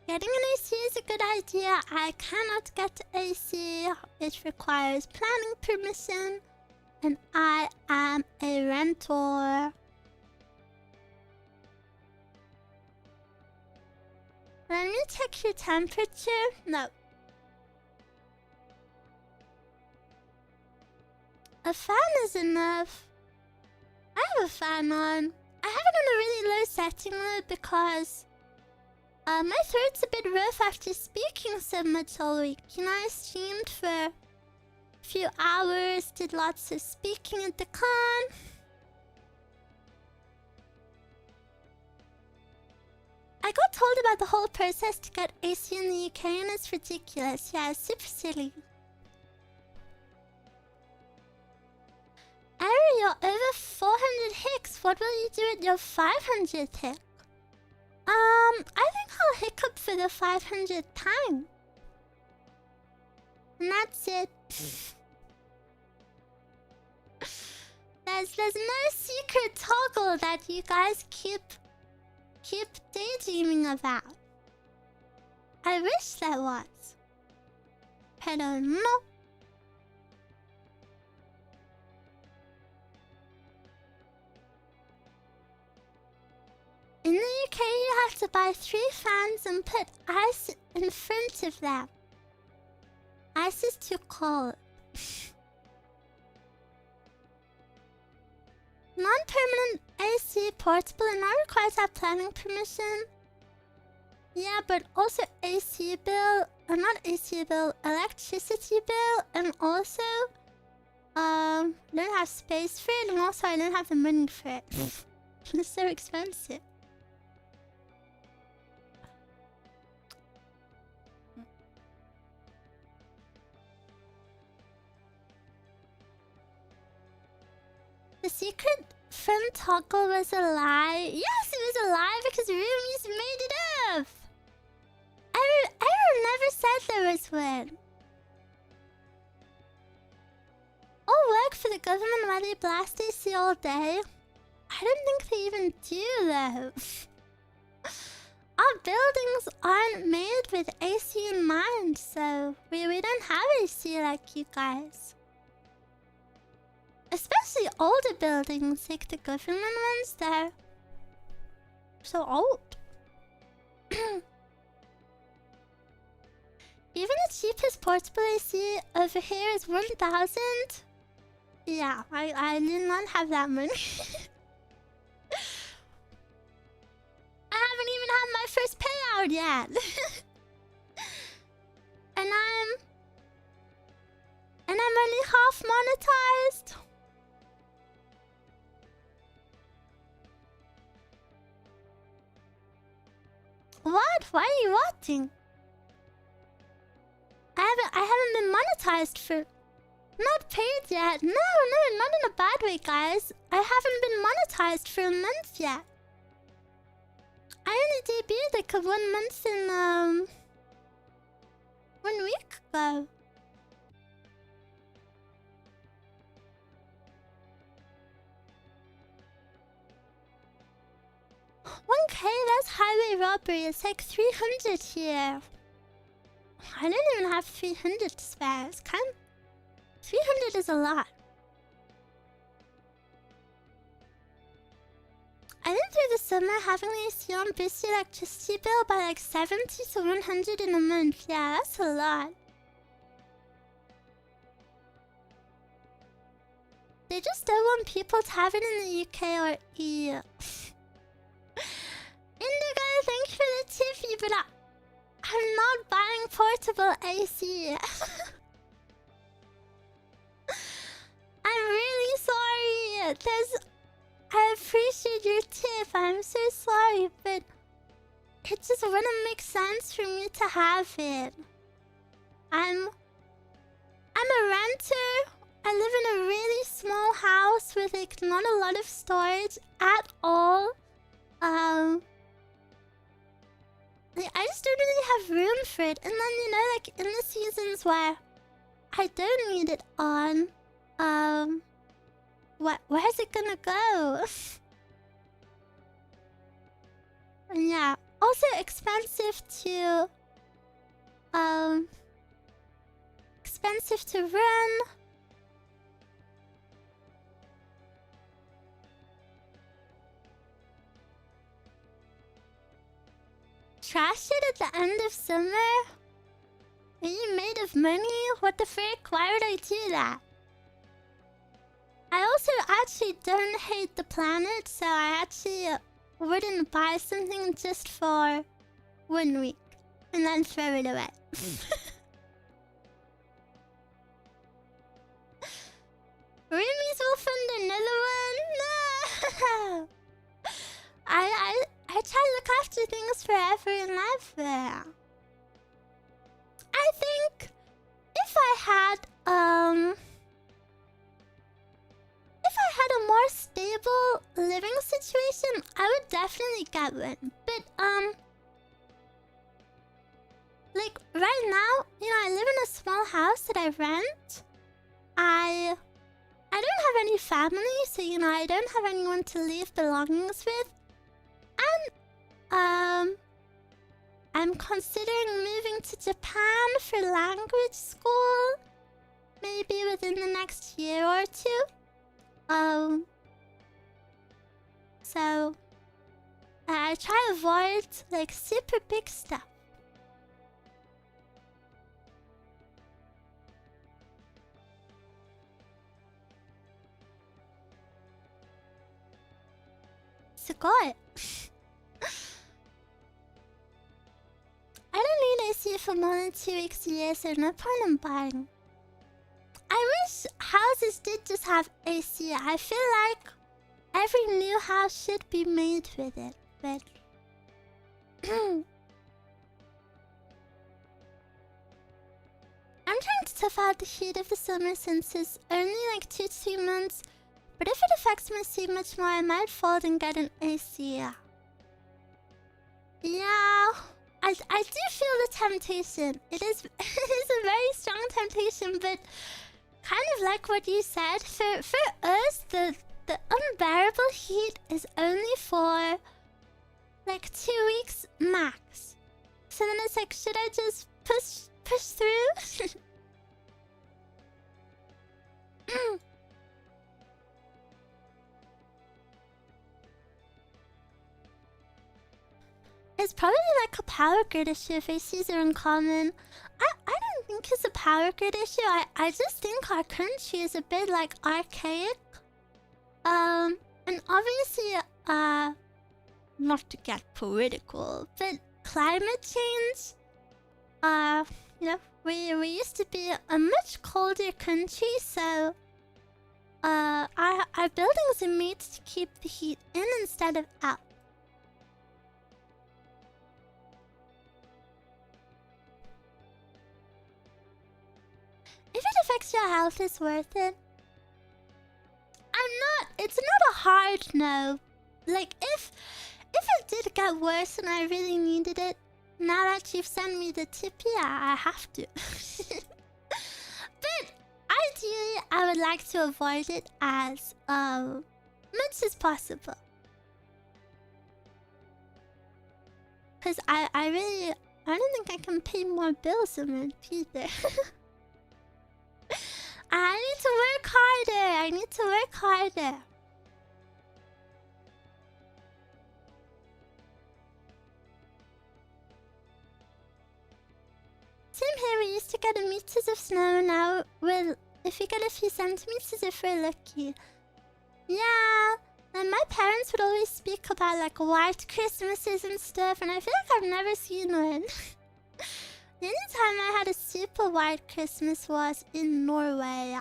Getting an AC is a good idea. I cannot get AC. It requires planning permission. And I am a rentor. Let me check your temperature. No. A fan is enough. I have a fan on. I have it on a really low setting though because my throat's a bit rough after speaking so much all week. You know, I streamed for a few hours, did lots of speaking at the con. I got told about the whole process to get AC in the UK and it's ridiculous. Yeah, it's super silly. Eruu, you're over 400 hicks. What will you do with your 500 hick? I think I'll hiccup for the 500th time. And that's it. There's no secret toggle that you guys keep daydreaming about. I wish there was. I don't know. In the UK, you have to buy 3 fans and put ice in front of them. Ice is too cold. Non-permanent AC portable and not required to have planning permission. Yeah, but also AC bill, or not AC bill, electricity bill, and also I don't have space for it, and also I don't have the money for it. It's so expensive. The secret front toggle was a lie. Yes, it was a lie because Ruumie's made it up. Eruu never said there was one. All work for the government while they blast AC all day. I don't think they even do though. Our buildings aren't made with AC in mind, so we don't have AC like you guys. Especially older buildings, like the government ones, they're so old. Even the cheapest portable AC over here is 1,000. Yeah, I did not have that money. I haven't even had my first payout yet. and I'm only half monetized. What? Why are you watching? I haven't been monetized for... Not paid yet. No, not in a bad way, guys. I haven't been monetized for a month yet. I only debuted like 1 month in 1 week ago. $1K, that's highway robbery. It's like 300 here. I don't even have 300 to spare. It's kind of... 300 is a lot. I think through the summer having the AC on boosts the electricity bill by like 70 to 100 in a month. Yeah, that's a lot. They just don't want people to have it in the UK or EU. Indigo, thank you for the tiffy, but I'm not buying portable AC. I'm really sorry. I appreciate your tip. I'm so sorry, but it just wouldn't make sense for me to have it. I'm a renter. I live in a really small house with like not a lot of storage at all. Like, I just don't really have room for it. And then, you know, like in the seasons where I don't need it on, where's it gonna go? And yeah, also expensive to run. Trash it at the end of summer? Are you made of money? What the frick? Why would I do that? I also actually don't hate the planet, so I actually wouldn't buy something just for 1 week and then throw it away. Roomies will fund another one? No! I try to look after things forever and ever. I think if I had a more stable living situation, I would definitely get one. But like right now, you know, I live in a small house that I rent. I don't have any family, so you know, I don't have anyone to leave belongings with. And I'm considering moving to Japan for language school, maybe within the next year or two. So I try to avoid like super big stuff. Sugoi. I don't need AC for more than 2 weeks a year, so no point in buying. I wish houses did just have AC. I feel like every new house should be made with it, but... I'm trying to tough out the heat of the summer since it's only like 2 to 3 months, but if it affects my sleep much more, I might fold and get an AC. Yeah... I do feel the temptation. It is a very strong temptation, but kind of like what you said, for us, the unbearable heat is only for like 2 weeks max. So then it's like, should I just push through? It's probably like a power grid issue if ACs are uncommon. I don't think it's a power grid issue. I just think our country is a bit like archaic. And obviously, not to get political, but climate change. You know, we used to be a much colder country, so our buildings are made to keep the heat in instead of out. if extra health is worth it? It's not a hard no. Like, if it did get worse and I really needed it, now that you've sent me the tip, yeah, I have to. But ideally, I would like to avoid it as much as possible. Because I don't think I can pay more bills a month either. I need to work harder. Same here, we used to get meters of snow. Now, if we get a few centimeters, if we're lucky. Yeah, and my parents would always speak about like white Christmases and stuff, and I feel like I've never seen one. The only time I had a super white Christmas was in Norway.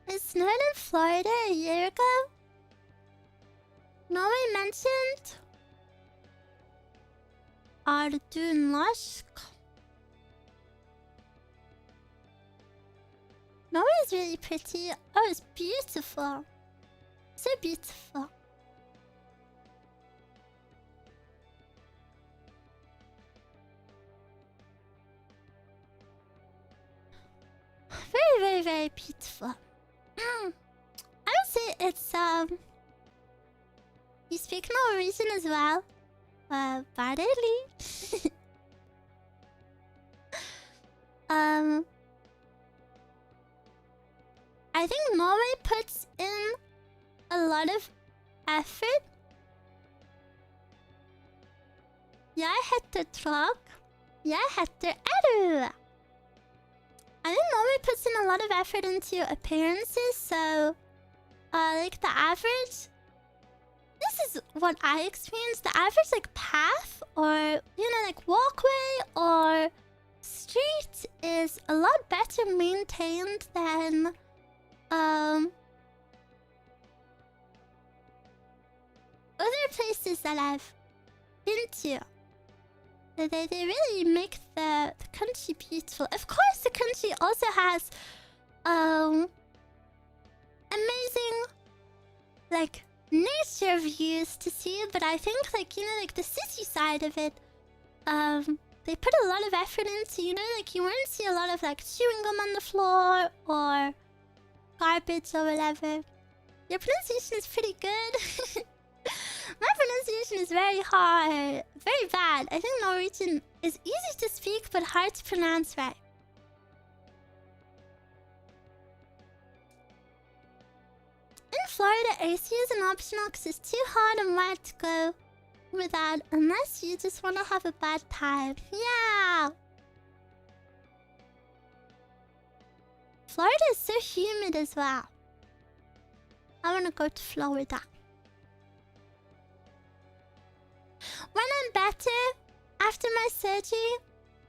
It snowed in Florida a year ago? Norway mentioned? Er du norsk? Norway is really pretty. Oh, it's beautiful. So beautiful. Very, very, very beautiful. I would say it's you speak Norwegian as well. Barely. I think Norway puts in a lot of effort. Jeg heter Trog. Jeg heter Eruu. I think Norway puts in a lot of effort into appearances, so like the average, this is what I experienced, the average like path or like walkway or street is a lot better maintained than other places that I've been to. They really make the country beautiful. Of course, the country also has amazing like nature views to see, but I think like the city side of it, they put a lot of effort into, like you won't see a lot of like chewing gum on the floor or garbage or whatever. Your pronunciation is pretty good. My pronunciation is very hard, very bad. I think Norwegian is easy to speak but hard to pronounce right. In Florida, AC is an optional because it's too hot and wet to go without unless you just want to have a bad time. Yeah! Florida is so humid as well. I want to go to Florida. When I'm better, after my surgery,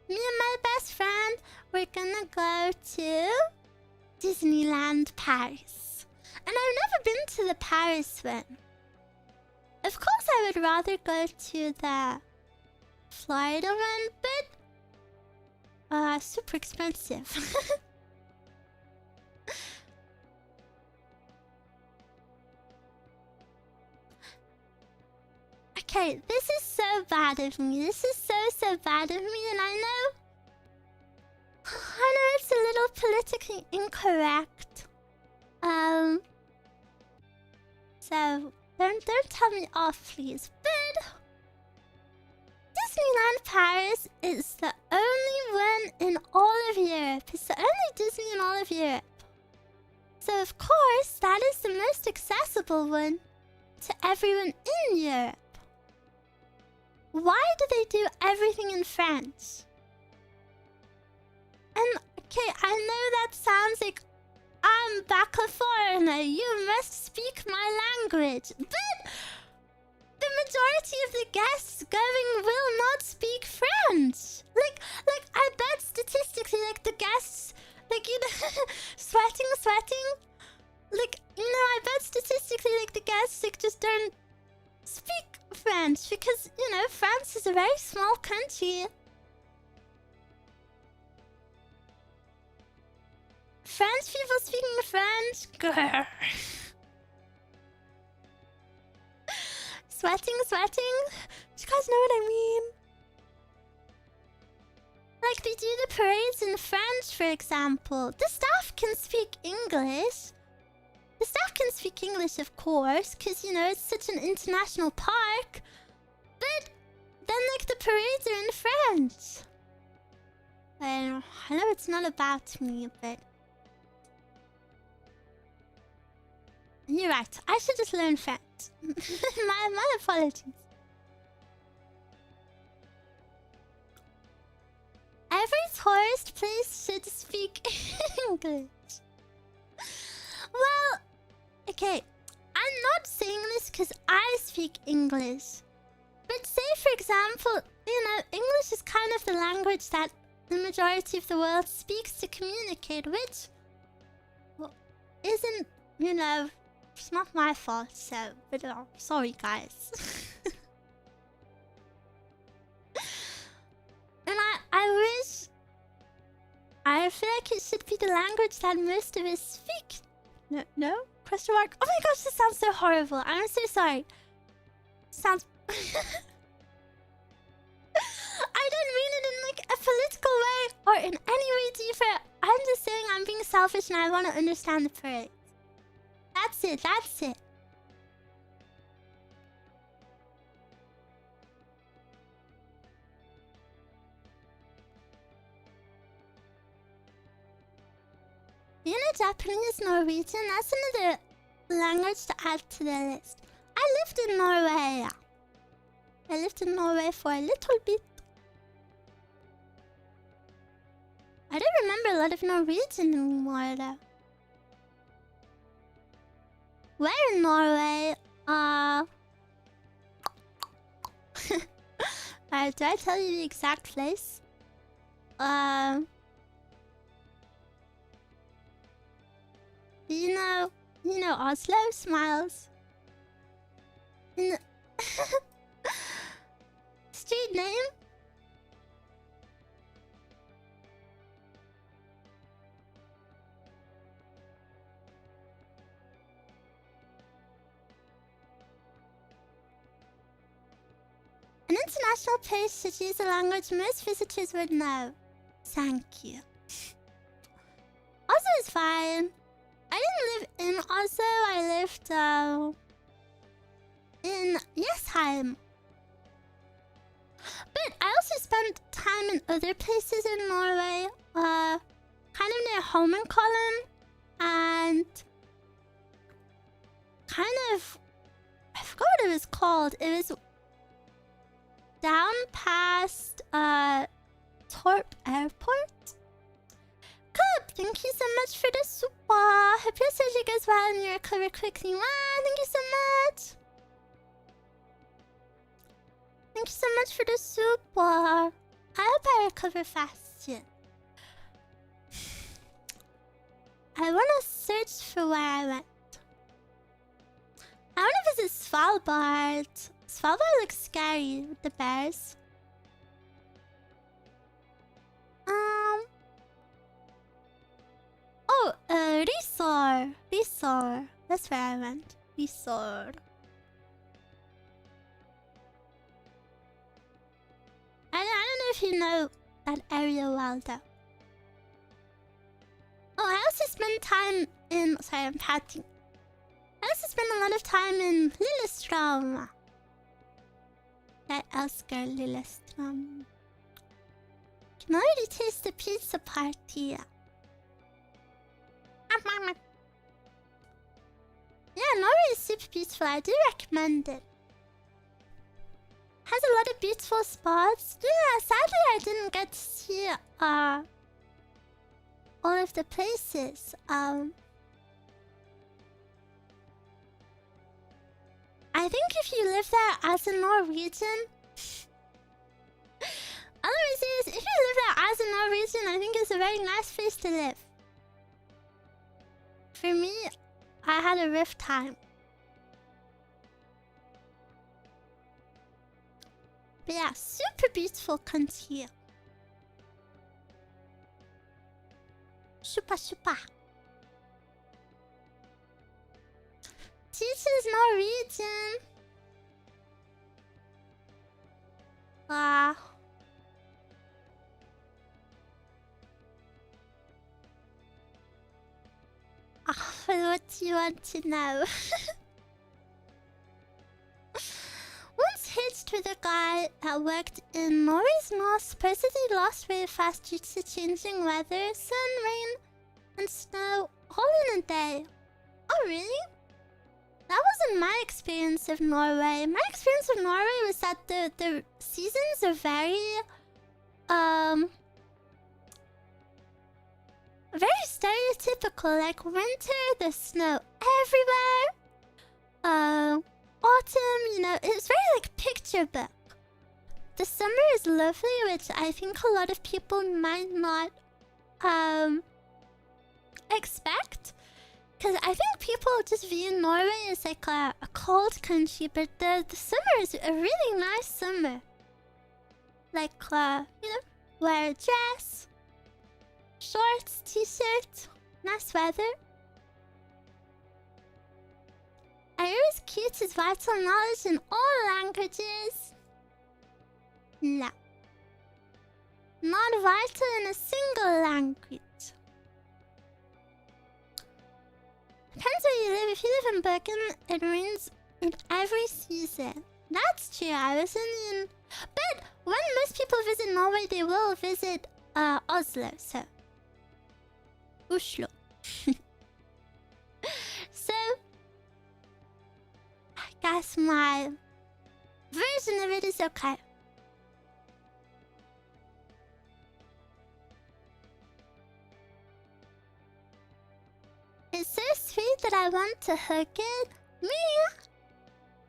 me and my best friend, we're gonna go to Disneyland Paris. And I've never been to the Paris one. Of course, I would rather go to the Florida one, but super expensive. Okay, this is so bad of me. This is so bad of me, and I know it's a little politically incorrect. So don't tell me off, please. But Disneyland Paris is the only one in all of Europe. It's the only Disney in all of Europe. So of course, that is the most accessible one to everyone in Europe. Why do they do everything in French? And okay, I know that sounds like I'm back a foreigner. You must speak my language. But the majority of the guests going will not speak French. Like I bet statistically, like the guests, like sweating sweating. Like, you know, I bet statistically, like, the guests like just don't speak French because, you know, France is a very small country. French people speaking French? Grr. Sweating? Do you guys know what I mean? Like, they do the parades in French, for example. The staff can speak English. The staff can speak English, of course, because, you know, it's such an international park. But then, like, the parades are in French. I know it's not about me, but... You're right. I should just learn French. my apologies. Every tourist place should speak English. Well, okay. I'm not saying this because I speak English. But say, for example, you know, English is kind of the language that the majority of the world speaks to communicate, which isn't, you know, it's not my fault, so, but sorry, guys. And I wish... I feel like it should be the language that most of us speak. No? Question mark? Oh my gosh, this sounds so horrible. I'm so sorry. Sounds... I don't mean it in, like, a political way or in any way deeper. I'm just saying I'm being selfish and I want to understand the parade. That's it. You know, Japanese, Norwegian, that's another language to add to the list. I lived in Norway. I lived in Norway for a little bit. I don't remember a lot of Norwegian anymore, though. Where in Norway? Do I tell you the exact place? You know Oslo? Smiles. Street name? An international place should use a language most visitors would know. Thank you. Oslo is fine. I didn't live in Oslo. I lived in Jessheim. But I also spent time in other places in Norway. Kind of near Holmenkollen. And kind of... I forgot what it was called. It was down past Torp Airport. Cup, thank you so much for the super. Hope your surgery goes well and you recover quickly. Wow, thank you so much. Thank you so much for the super. I hope I recover fast soon. I want to search for where I went. I want to visit Svalbard. Svalbard looks scary with the bears. Oh, Risør. That's where I went. Risør. I don't know if you know that area well, though. Oh, I also spend time in... Sorry, I'm patting. I also spend a lot of time in Lillestrøm. Jeg elsker Lillestrøm. Can already taste the pizza party. Yeah, Norway is super beautiful. I do recommend it. Has a lot of beautiful spots. Yeah, sadly I didn't get to see all of the places. I think if you live there as a Norwegian... Otherwise, if you live there as a Norwegian, I think it's a very nice place to live. For me, I had a rough time. But yeah, super beautiful country. Super, super. Teaches Norwegian. Ah. What do you want to know? Once hitched with a guy that worked in Norway's north, supposedly lost very fast due to changing weather, sun, rain, and snow all in a day. Oh, really? That wasn't my experience of Norway. My experience of Norway was that the seasons are very stereotypical. Like winter, there's snow everywhere. Autumn, you know, it's very like picture book. The summer is lovely, which I think a lot of people might not expect. Because I think people just view Norway as like a cold country, but the summer is a really nice summer. Like, you know, wear a dress, shorts, t-shirt, nice weather. Eruu's cute is vital knowledge in all languages. No. Not vital in a single language. Depends where you live. If you live in Bergen, it rains in every season. That's true. I was in... But when most people visit Norway, they will visit Oslo, so... Oslo. So... I guess my version of it is okay. It's so sweet that I want to hug it. Me?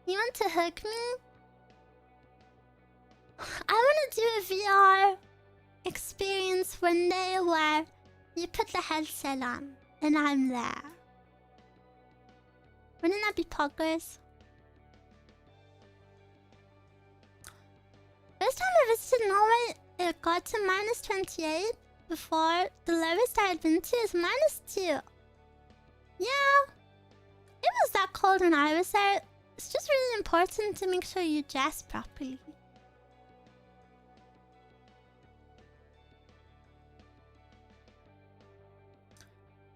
You want to hug me? I want to do a VR experience one day where you put the headset on and I'm there. Wouldn't that be poggers? First time I visited Norway, it got to -28. Before, the lowest I had been to is -2. Yeah, it was that cold when I was there. It's just really important to make sure you dress properly.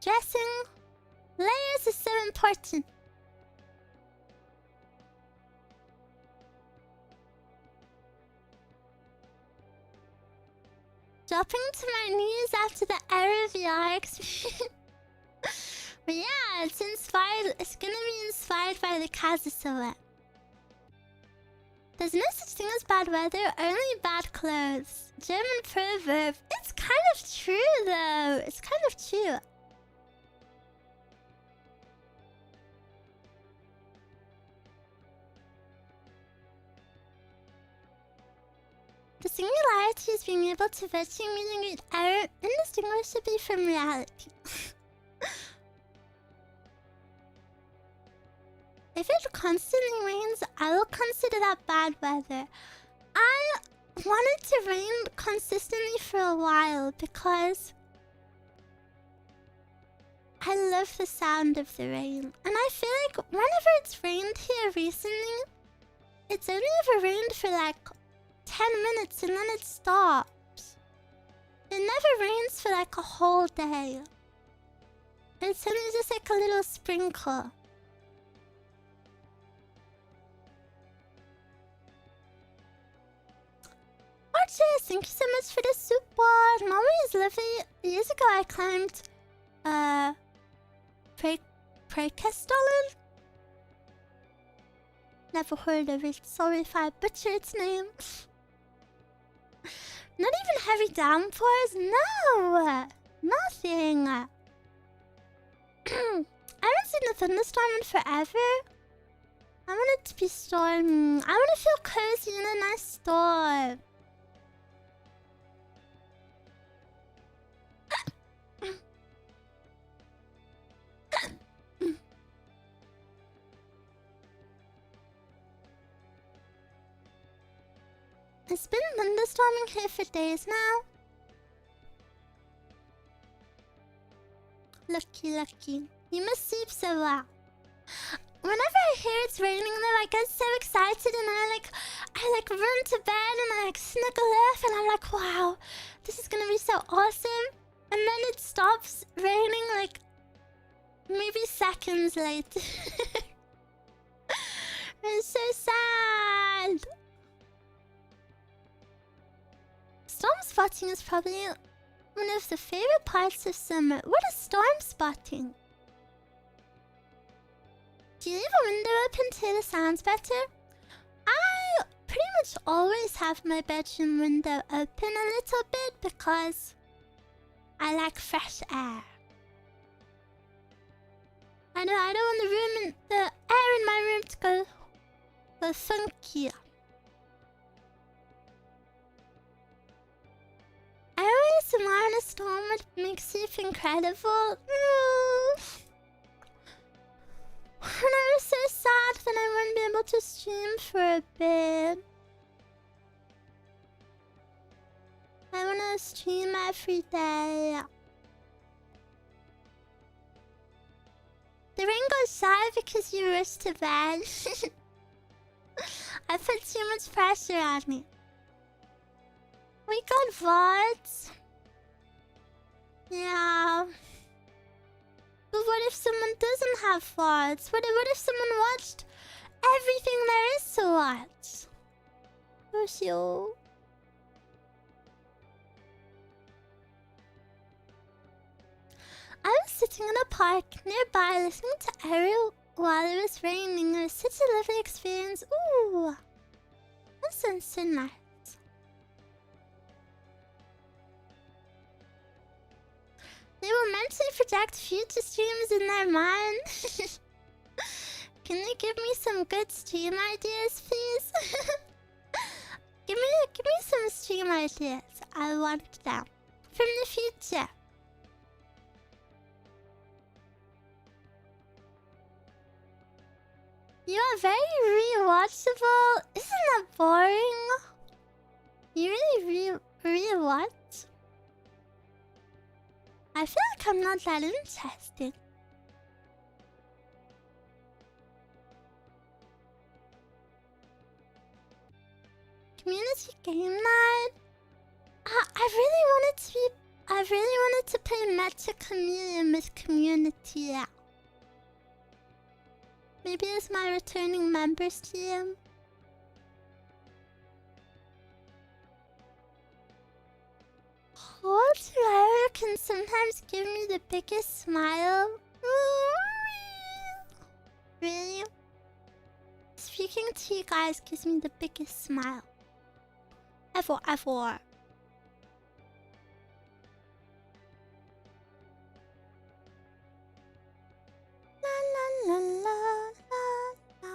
Dressing, layers is so important. Dropping to my knees after the Eruu VR experience. But yeah, it's inspired. It's gonna be inspired by the Kazusoe. There's no such thing as bad weather, only bad clothes. German proverb. It's kind of true though. It's kind of true. The singularity is being able to virtually meet and greet Eruu indistinguishably from reality. If it constantly rains, I will consider that bad weather. I wanted to rain consistently for a while because I love the sound of the rain. And I feel like whenever it's rained here recently, it's only ever rained for like 10 minutes and then it stops. It never rains for like a whole day. It's only just like a little sprinkle. Arches, thank you so much for the support. Norway is lovely. Years ago I climbed Preikestdalen. Never heard of it. Sorry if I butcher its name. Not even heavy downpours? No! Nothing! I haven't seen a thunderstorm in forever. I want it to be stormy. I want to feel cozy in a nice storm. It's been thunderstorming here for days now. Lucky, lucky. You must sleep so well. Whenever I hear it's raining though, I get so excited and I run to bed and I snuggle up and I'm like, wow, this is gonna be so awesome. And then it stops raining like maybe seconds later. It's so sad. Storm spotting is probably one of the favorite parts of summer. What is storm spotting? Do you leave a window open to hear the sounds better? I pretty much always have my bedroom window open a little bit because I like fresh air. I don't want the air in my room to go funky. I always admire a storm that makes sleep incredible. And I was so sad that I wouldn't be able to stream for a bit. I wanna stream every day. The rain goes shy because you rushed to bed. I put too much pressure on me. We got VODs. Yeah. But what if someone doesn't have VODs? What if someone watched everything there is to watch? Oshi. I was sitting in a park nearby listening to Eruu while it was raining. It was such a lovely experience. Ooh. That sounds so nice. They will mentally project future streams in their mind. Can you give me some good stream ideas, please? give me some stream ideas. I want them from the future. You are very rewatchable. Isn't that boring? You really rewatch? I feel like I'm not that interesting. Community game night? I really wanted to play Metro Chameleon with community. Maybe it's my returning members team. Outrider can sometimes give me the biggest smile. Really? Speaking to you guys gives me the biggest smile. Ever. La la la la la.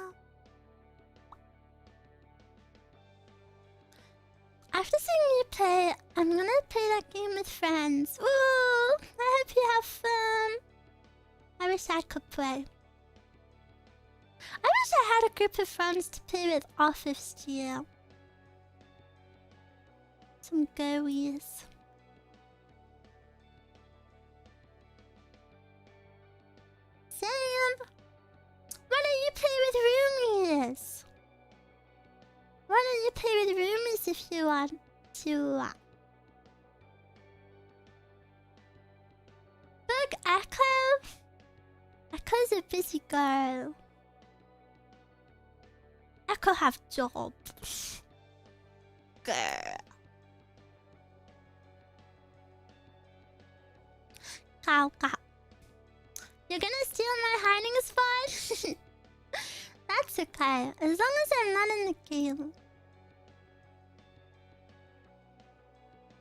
After seeing you play, I'm gonna play that game with friends. Ooh, I hope you have fun. I wish I could play. I wish I had a group of friends to play with off of stream. Some goies. Sam, why don't you play with roomies? Why don't you play with roomies if you want to? Bug Echo? Echo's a busy girl. Echo have job. Girl. Cow. You're gonna steal my hiding spot? That's okay, as long as I'm not in the game.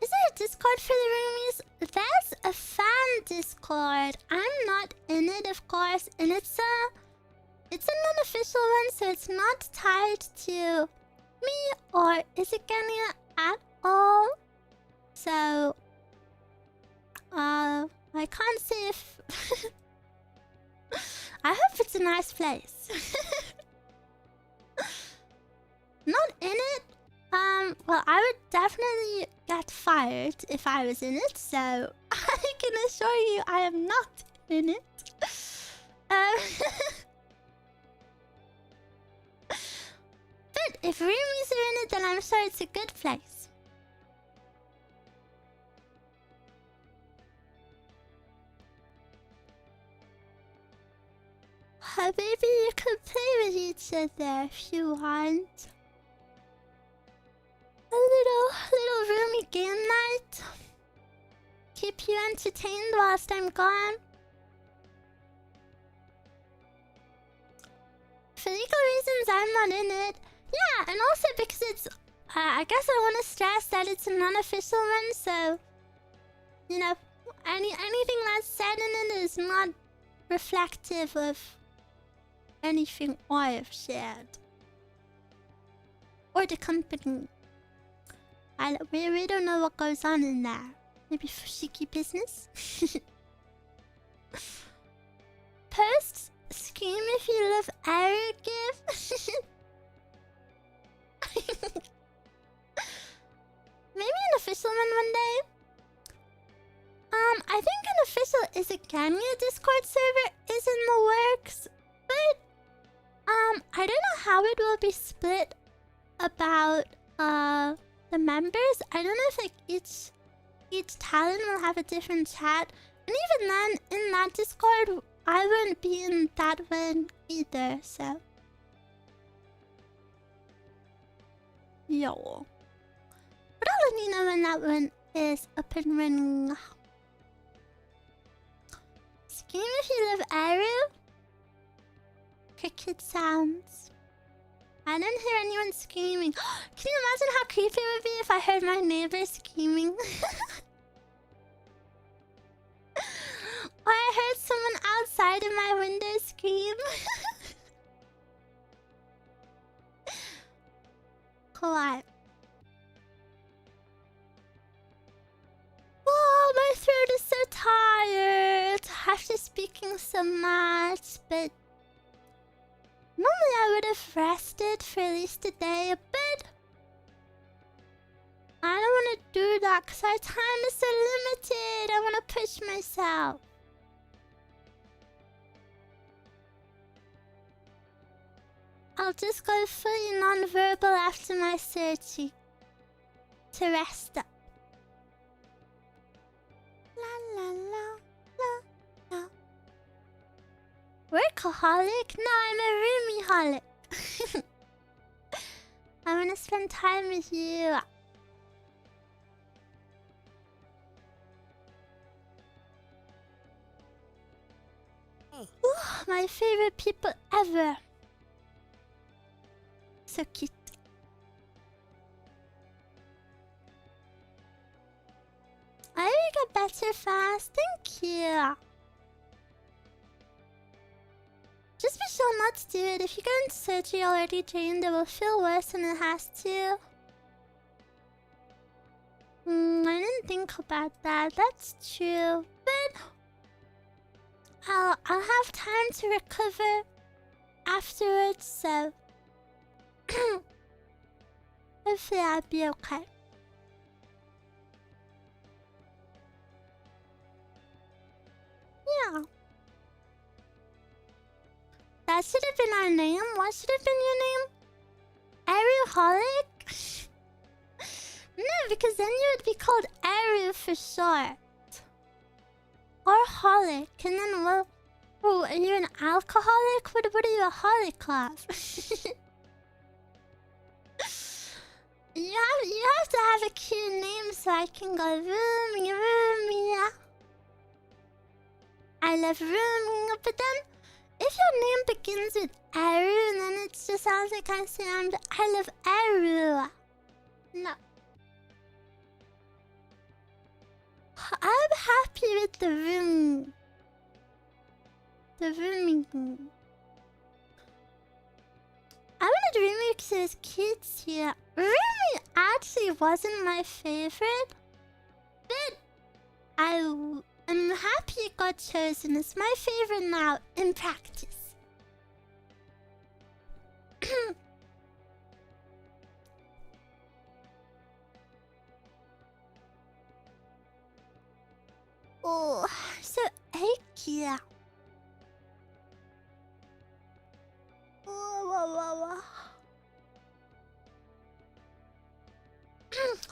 Is there a Discord for the roomies? There's a fan Discord. I'm not in it, of course, and it's an unofficial one, so it's not tied to me or IZIGENIA at all. So, I can't say if... I hope it's a nice place. Not in it, Well, I would definitely get fired if I was in it, so I can assure you I am not in it. But if roomies are in it, then I'm sure it's a good place. Maybe you could play with each other if you want. A little roomie game night. Keep you entertained whilst I'm gone. For legal reasons, I'm not in it. Yeah, and also because it's... I guess I want to stress that it's an unofficial one, so... You know, anything that's said in it is not reflective of anything I have shared. Or the company. We don't know what goes on in there. Maybe shiki business? Post scream if you love Eruu give. Maybe an official one day. I think an official IZIGENIA Discord server is in the works, but I don't know how it will be split about the members. I don't know if like each talent will have a different chat, and even then, in that Discord, I wouldn't be in that one either. So, yo, but I'll let you know when that one is up and running. Scream if you love Eruu. Cricket sounds. I didn't hear anyone screaming. Can you imagine how creepy it would be if I heard my neighbor screaming? Or I heard someone outside of my window scream. Quiet. Oh, my throat is so tired after speaking so much, but normally I would have rested for at least a day, but I don't want to do that because our time is so limited. I want to push myself. I'll just go fully non-verbal after my searching to rest up. La la la la la. Workaholic? No, I'm a roomie-holic. I want to spend time with you. Ooh, my favorite people ever. So cute. I will get better fast. Thank you. Just be sure not to do it. If you go into surgery already drained, it will feel worse than it has to. I didn't think about that. That's true. But I'll have time to recover afterwards, so hopefully I'll be okay. Yeah. That should have been our name. What should have been your name? Eruu-holic? No, because then you would be called Eruu for short. Or holic. And then, well, oh, are you an alcoholic? What are you, a holic of? You have to have a cute name so I can go roomie, roomie. I love rooming, but then if your name begins with Eruu, then it just sounds like I say I love Eruu. No. I'm happy with the room. The rooming. I wanted roomie because there's kids here. Roomie actually wasn't my favorite, but I'm happy it got chosen. It's my favorite now in practice. Yeah.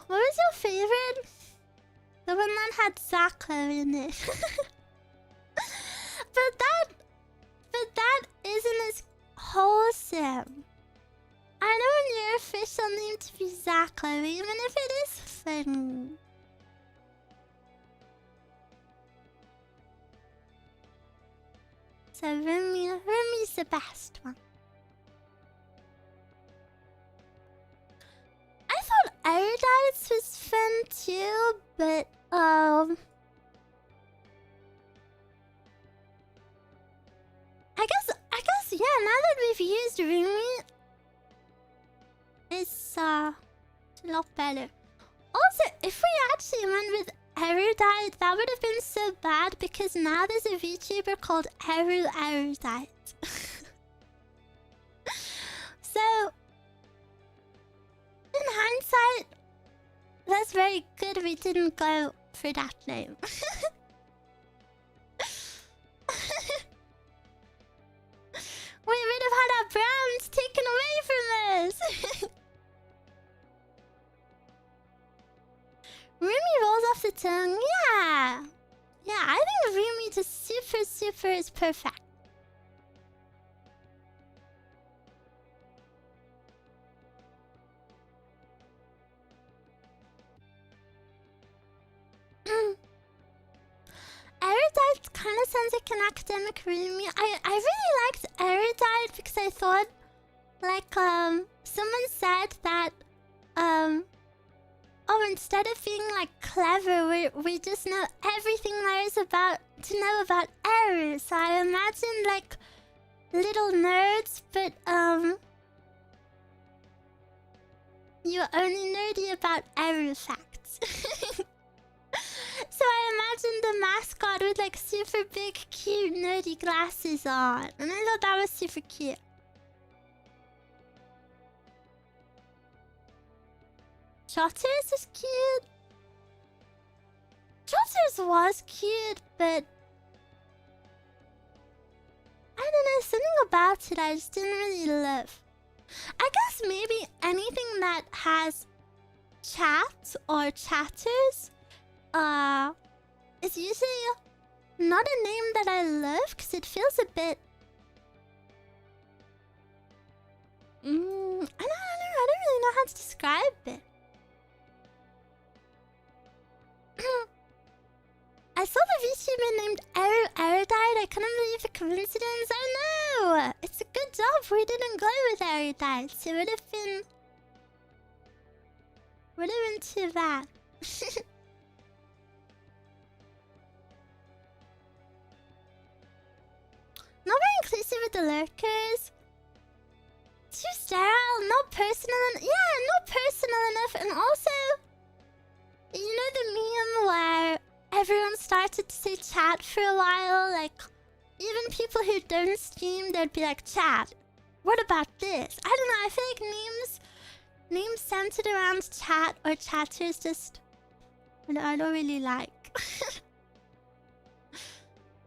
What was your favorite? The one that had soccer in it. But that isn't as wholesome. I don't want your official name to be Zachary, even if it is fun. So Ruumie's the best one. I thought Erudite's was fun too, but I guess yeah, now that we've used Ruumie, it's a lot better. Also, if we actually went with Erudite, that would have been so bad because now there's a VTuber called Erudite. So, in hindsight, that's very good we didn't go for that name. We would have had our brands taken away from us. Ruumie rolls off the tongue. Yeah. Yeah, I think Ruumie just super is perfect. Erudite kind of sounds like an academic Ruumie. I really liked Erudite because I thought, like, someone said that, oh, instead of being, like, clever, we just know everything there is about to know about Eruu. So I imagined, like, little nerds, but, you're only nerdy about Eruu facts. So I imagined the mascot with like super big, cute, nerdy glasses on. And I thought that was super cute. Trotters is cute. Trotters was cute, but I don't know, something about it I just didn't really love. I guess maybe anything that has chat or chatters is usually not a name that I love because it feels a bit I don't really know how to describe it. I saw the VTuber named Erudite. I couldn't believe a coincidence. I know! It's a good job we didn't go with Erudite. So it would have been too bad. Not very inclusive with the lurkers. Too sterile, not personal enough. Yeah, not personal enough. And also, you know the meme where everyone started to say chat for a while? Like, even people who don't stream, they'd be like, chat, what about this? I don't know, I feel like names centered around chat or chatters just I don't really like.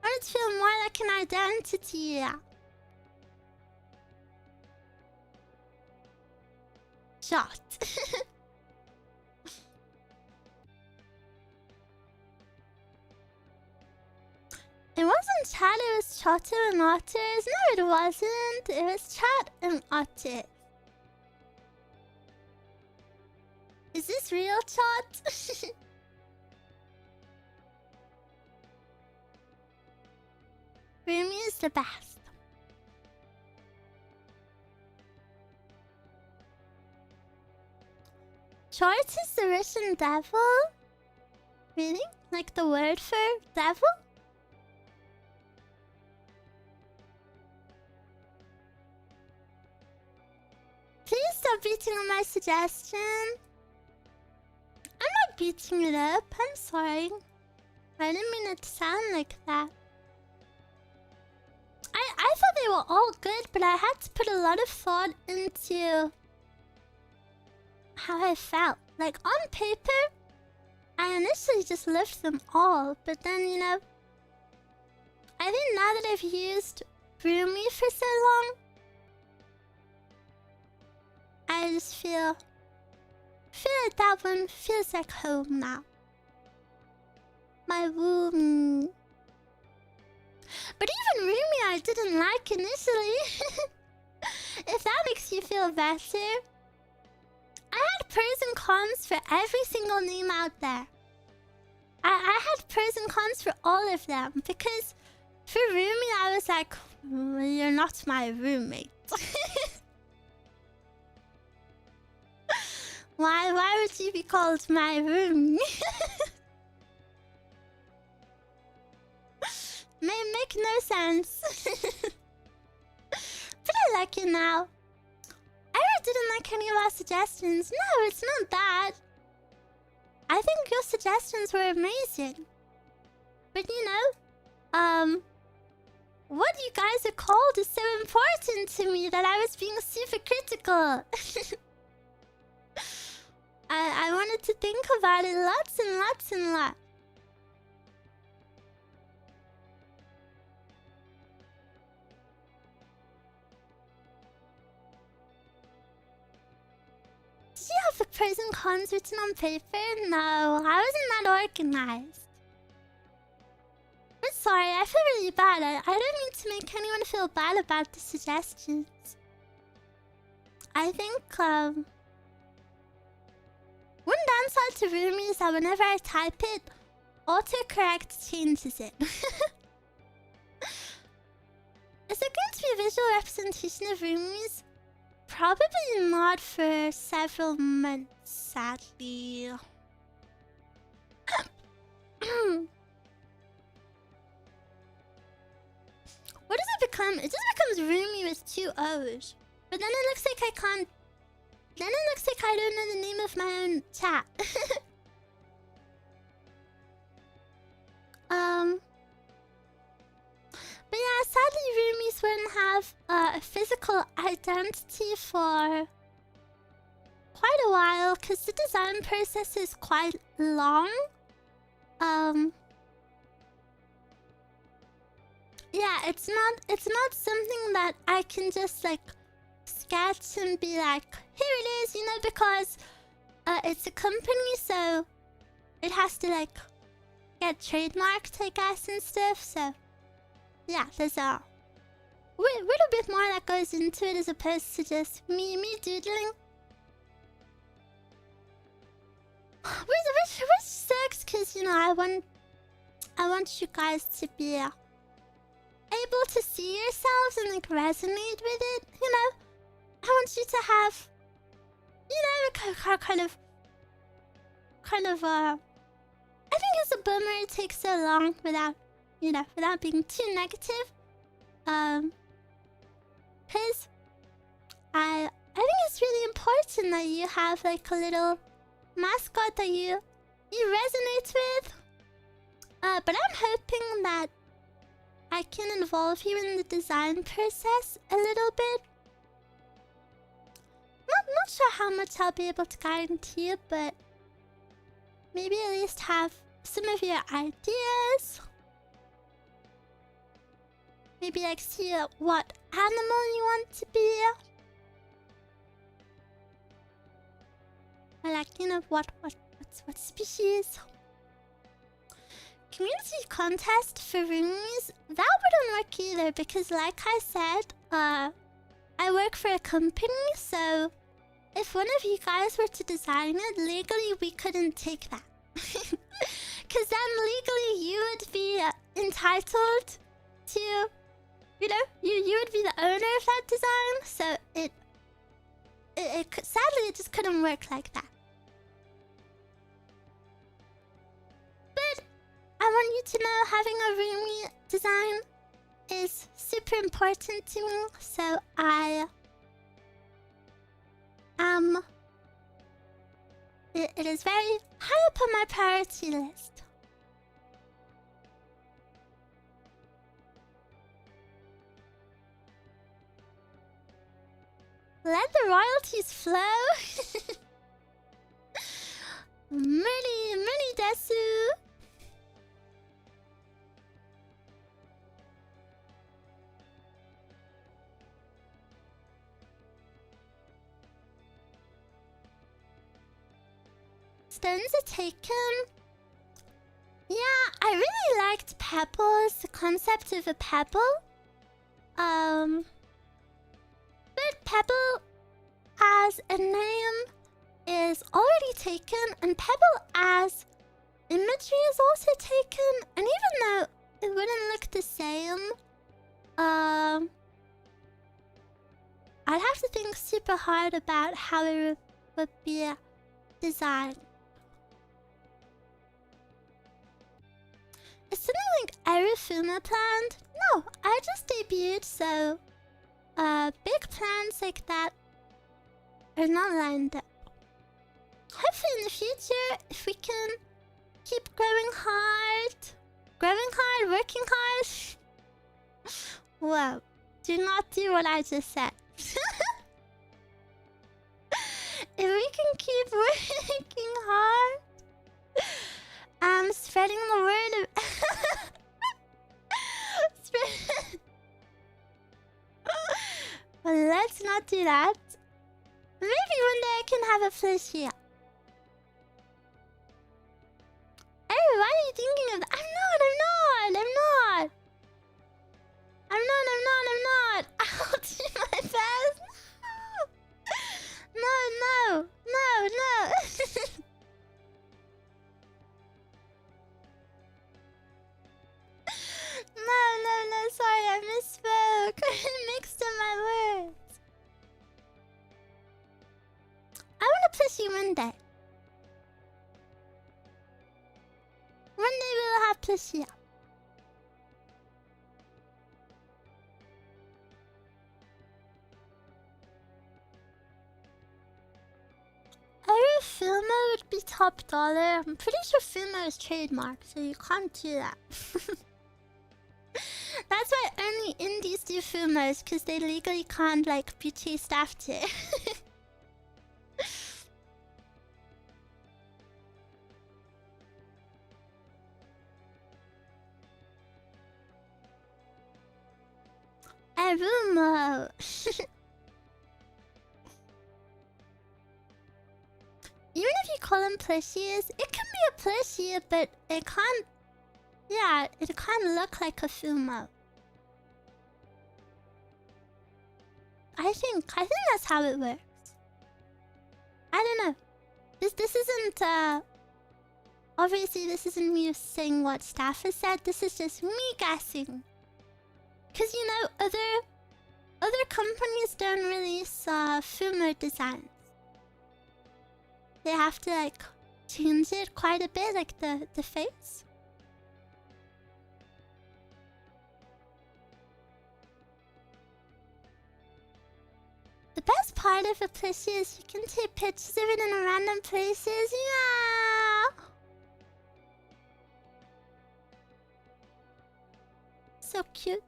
I want it to feel more like an identity. Shot. It wasn't chat, it was Chotter and otters. No, it wasn't. It was chat and otters. Is this real, chat? Ruumie is the best. Shorts is the Russian devil? Really? Like the word for devil? Please stop beating on my suggestion. I'm not beating it up. I'm sorry. I didn't mean it to sound like that. I thought they were all good, but I had to put a lot of thought into how I felt. Like, on paper, I initially just loved them all, but then, you know, I think now that I've used Ruumie for so long, I just feel like that one feels like home now. My roomie. But even Ruumie I didn't like initially. If that makes you feel better. I had pros and cons for every single name out there. I had pros and cons for all of them. Because for Ruumie I was like, you're not my roommate. Why would you be called my roomie? Make no sense. But I like it now. Eruu didn't like any of our suggestions. No, it's not that. I think your suggestions were amazing. But you know, what you guys are called is so important to me that I was being super critical. I wanted to think about it lots and lots and lots. Did you have the pros and cons written on paper? No, I wasn't that organized. I'm sorry, I feel really bad. I don't mean to make anyone feel bad about the suggestions. I think, one downside to Ruumie is that whenever I type it, autocorrect changes it. Is it going to be a visual representation of Ruumies? Probably not for several months, sadly. What does it become? It just becomes Ruumie with 2 O's. But then it looks like I can't... Then it looks like I don't know the name of my own chat. But yeah, sadly Ruumies wouldn't have a physical identity for quite a while because the design process is quite long. Yeah, it's not something that I can just like sketch and be like, here it is, you know, because it's a company, so it has to like get trademarked, I guess, and stuff. So yeah, there's a little bit more that goes into it as opposed to just me doodling. Which sucks, because you know I want you guys to be able to see yourselves and like resonate with it, you know. I want you to have, you know, kind of I think it's a bummer it takes so long without, you know, without being too negative. Cause I think it's really important that you have like a little mascot that you resonate with. But I'm hoping that I can involve you in the design process a little bit. Not sure how much I'll be able to guarantee you, but maybe at least have some of your ideas. Maybe like see what animal you want to be. Or like, you know, what species. Community contest for roomies? That wouldn't work either because like I said, I work for a company, so if one of you guys were to design it, legally we couldn't take that. Because then legally you would be entitled to, you know, you would be the owner of that design. So it sadly it just couldn't work like that. But I want you to know having a roomie design is super important to me, so it is very high up on my priority list. Let the royalties flow. Many desu. Stones are taken. Yeah, I really liked pebbles, the concept of a pebble. But pebble as a name is already taken, and pebble as imagery is also taken. And even though it wouldn't look the same, I'd have to think super hard about how it would be designed. Is something like Eruu planned? No, I just debuted, so big plans like that are not lined up. Hopefully in the future, if we can keep growing hard, working hard. Whoa, do not do what I just said. If we can keep working hard, spreading the word of Well, let's not do that. Maybe one day I can have a plushie. Eruu, why are you thinking of that? I'm not. I'll do my best. No. No, sorry, I misspoke. I mixed up my words. I want to plushie one day. One day we will have plushie. Eruu Filmo would be top dollar. I'm pretty sure Filmo is trademarked, so you can't do that. That's why only indies do Filmos, because they legally can't like be chased after. Eruu. Even if you call them plushies, it can be a plushie, but it can't. Yeah, it can't look like a Filmo. I think that's how it works. I don't know. This isn't obviously this isn't me saying what staff has said. This is just me guessing. Cause you know other companies don't release Filmo designs. They have to like change it quite a bit, like the face. The best part of a plushie is you can take pictures of it in random places. Yeah. So cute.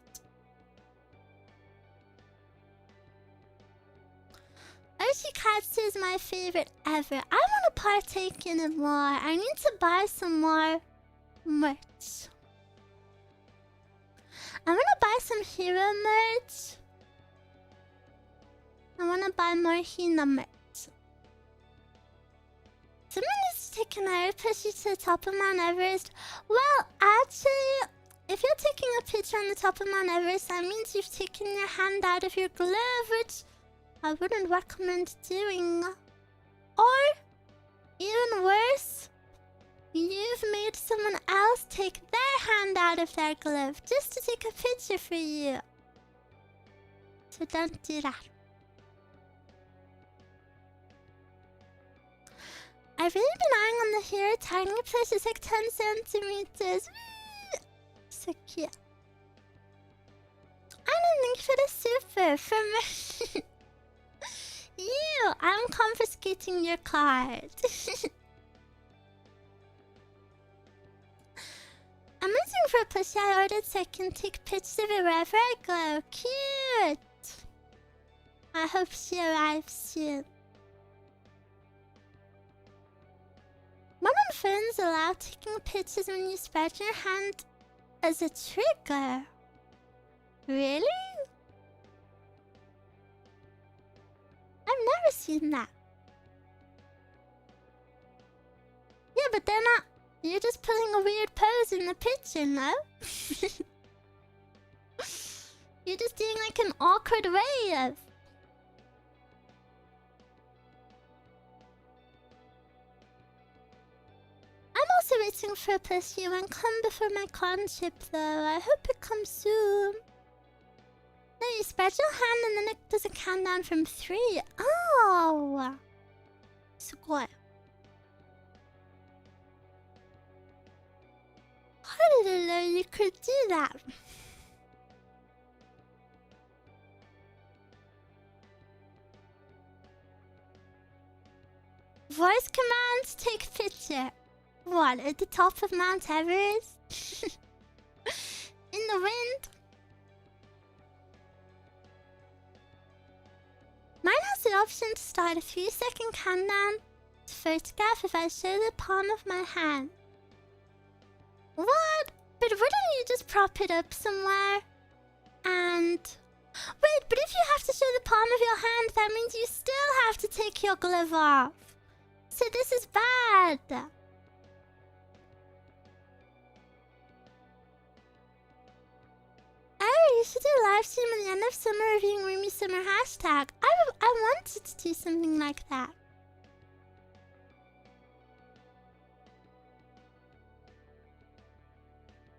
Oshi Katsu is my favorite ever. I want to partake in it more. I need to buy some more merch. I want to buy some hero merch. I want to buy more Hina merch. Someone needs to take an air plushie to the top of Mount Everest. Well, actually, if you're taking a picture on the top of Mount Everest, that means you've taken your hand out of your glove, which I wouldn't recommend doing. Or, even worse, you've made someone else take their hand out of their glove just to take a picture for you. So don't do that. I've really been eyeing on the hair. Tiny plush is like 10 centimeters. So cute. I don't think for the super. For me. You! I'm confiscating your card. I'm looking for a plushie I ordered so I can take pictures of it wherever I go. Cute! I hope she arrives soon. Modern phones allow taking pictures when you spread your hand as a trigger. Really? I've never seen that. but they're not. You're just putting a weird pose in the picture, no? You're just doing like an awkward wave. I'm also waiting for a plushie and come before my con ship though. I hope it comes soon. No, you spread your hand and then it does a countdown from 3. Oh! Sugoi. I didn't know you could do that. Voice commands take picture. What, at the top of Mount Everest? In the wind? Mine has the option to start a 3-second countdown to photograph if I show the palm of my hand. What? But wouldn't you just prop it up somewhere? And... Wait, but if you have to show the palm of your hand, that means you still have to take your glove off. So this is bad. Oh, you should do a live stream at the end of summer reviewing Ruumie Summer hashtag. I wanted to do something like that.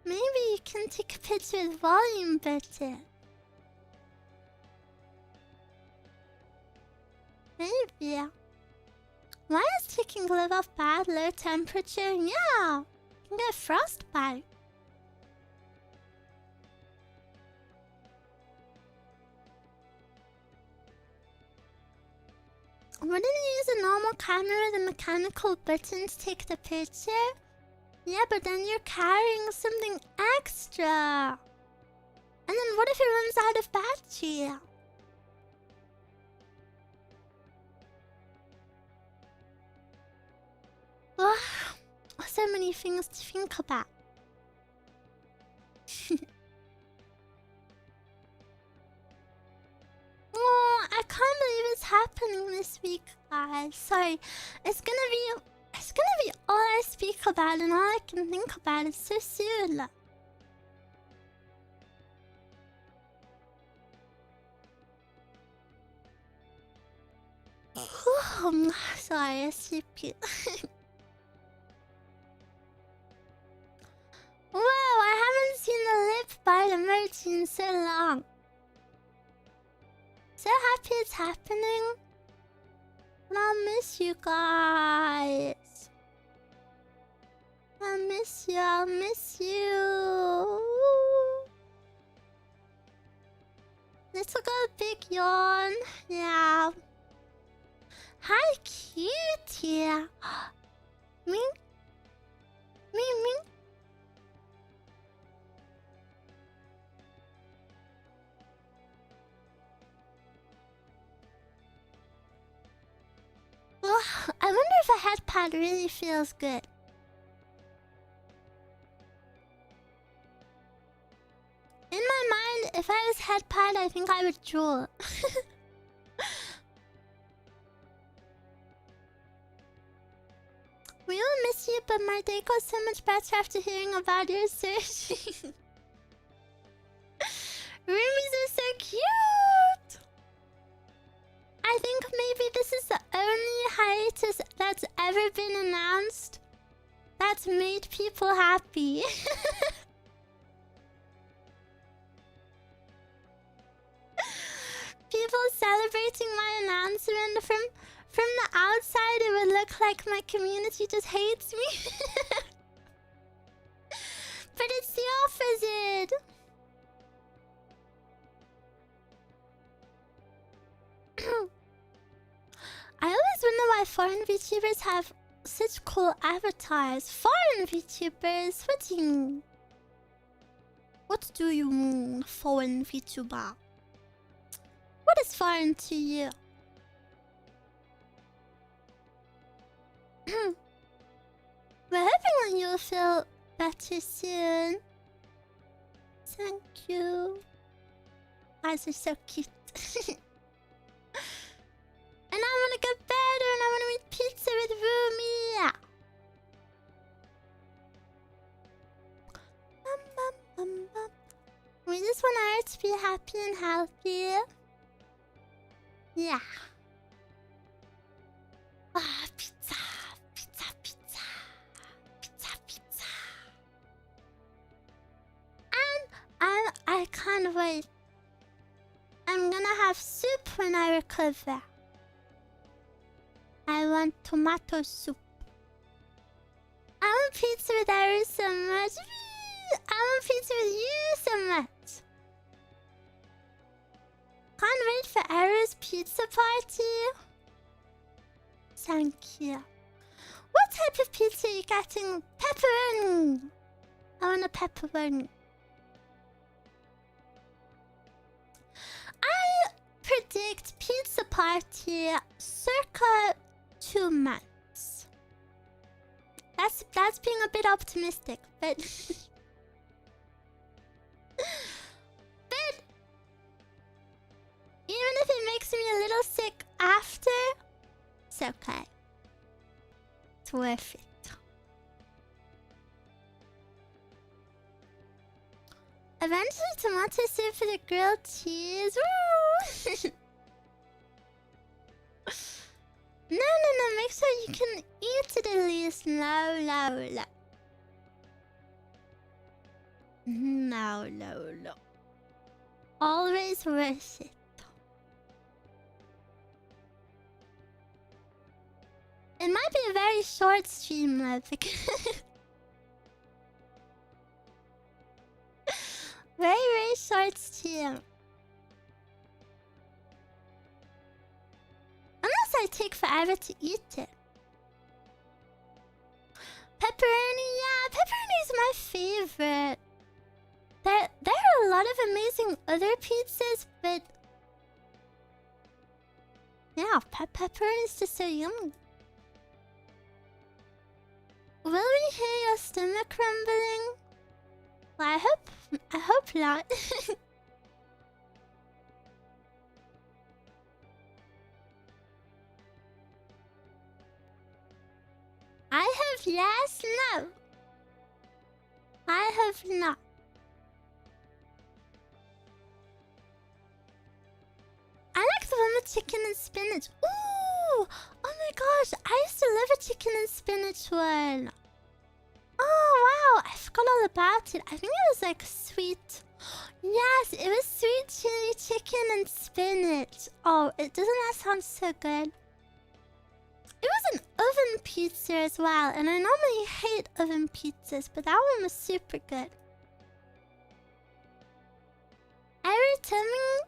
Maybe you can take a picture with volume button. Maybe. Why is taking glove off bad? Low temperature? Yeah. You can get frostbite. Wouldn't you use a normal camera with a mechanical button to take the picture? Yeah, but then you're carrying something extra. And then what if it runs out of battery? Wow, so many things to think about. Oh, I can't believe it's happening this week, guys. Sorry, it's gonna be all I speak about and all I can think about is so soon. Sorry, I sleepy. Whoa, I haven't seen the lip bite emoji in so long. So happy it's happening. And I'll miss you guys. I'll miss you, I'll miss you. Little girl, big yawn. Yeah. Hi, cutie. Me? Me? Oh, I wonder if a head pad really feels good. In my mind, if I was head pad, I think I would drool. We all miss you, but my day goes so much better after hearing about your surgery. Roomies are so cute! I think maybe this is the only hiatus that's ever been announced that's made people happy. People celebrating my announcement from the outside, it would look like my community just hates me. But it's the opposite. I always wonder why foreign VTubers have such cool avatars. Foreign VTubers? What do you mean? What do you mean, foreign VTuber? What is foreign to you? We're hoping that you'll feel better soon. Thank you. Eyes are so cute. And I wanna get better and I wanna eat pizza with Ruumie. to be happy and healthy. Yeah. Ah, pizza, pizza, pizza, pizza, pizza. And I can't wait. I'm gonna have soup when I recover. I want tomato soup. I want pizza with Eruu so much. I want pizza with you so much. Can't wait for Eruu's pizza party. Thank you. What type of pizza are you getting? Pepperoni. I want a pepperoni. I predict pizza party circa 2 months. That's being a bit optimistic, but but even if it makes me a little sick after, it's okay. It's worth it. Eventually tomato soup for the grilled cheese. Woo! No, make sure you can eat it at least. No. No. Always worth it. It might be a very short stream, love, because very short stream. Unless I take forever to eat it. Pepperoni, yeah, pepperoni is my favorite. There are a lot of amazing other pizzas, but yeah, pepperoni is just so yummy. Will we hear your stomach rumbling? Well, I hope not. I have yes, no. I have not. I like the one with chicken and spinach. Ooh! Oh my gosh, I used to love a chicken and spinach one. Oh wow, I forgot all about it. I think it was like sweet. Yes, it was sweet chili chicken and spinach. Oh, doesn't that sound so good? It was an oven pizza as well, and I normally hate oven pizzas, but that one was super good. Eruu, tell me,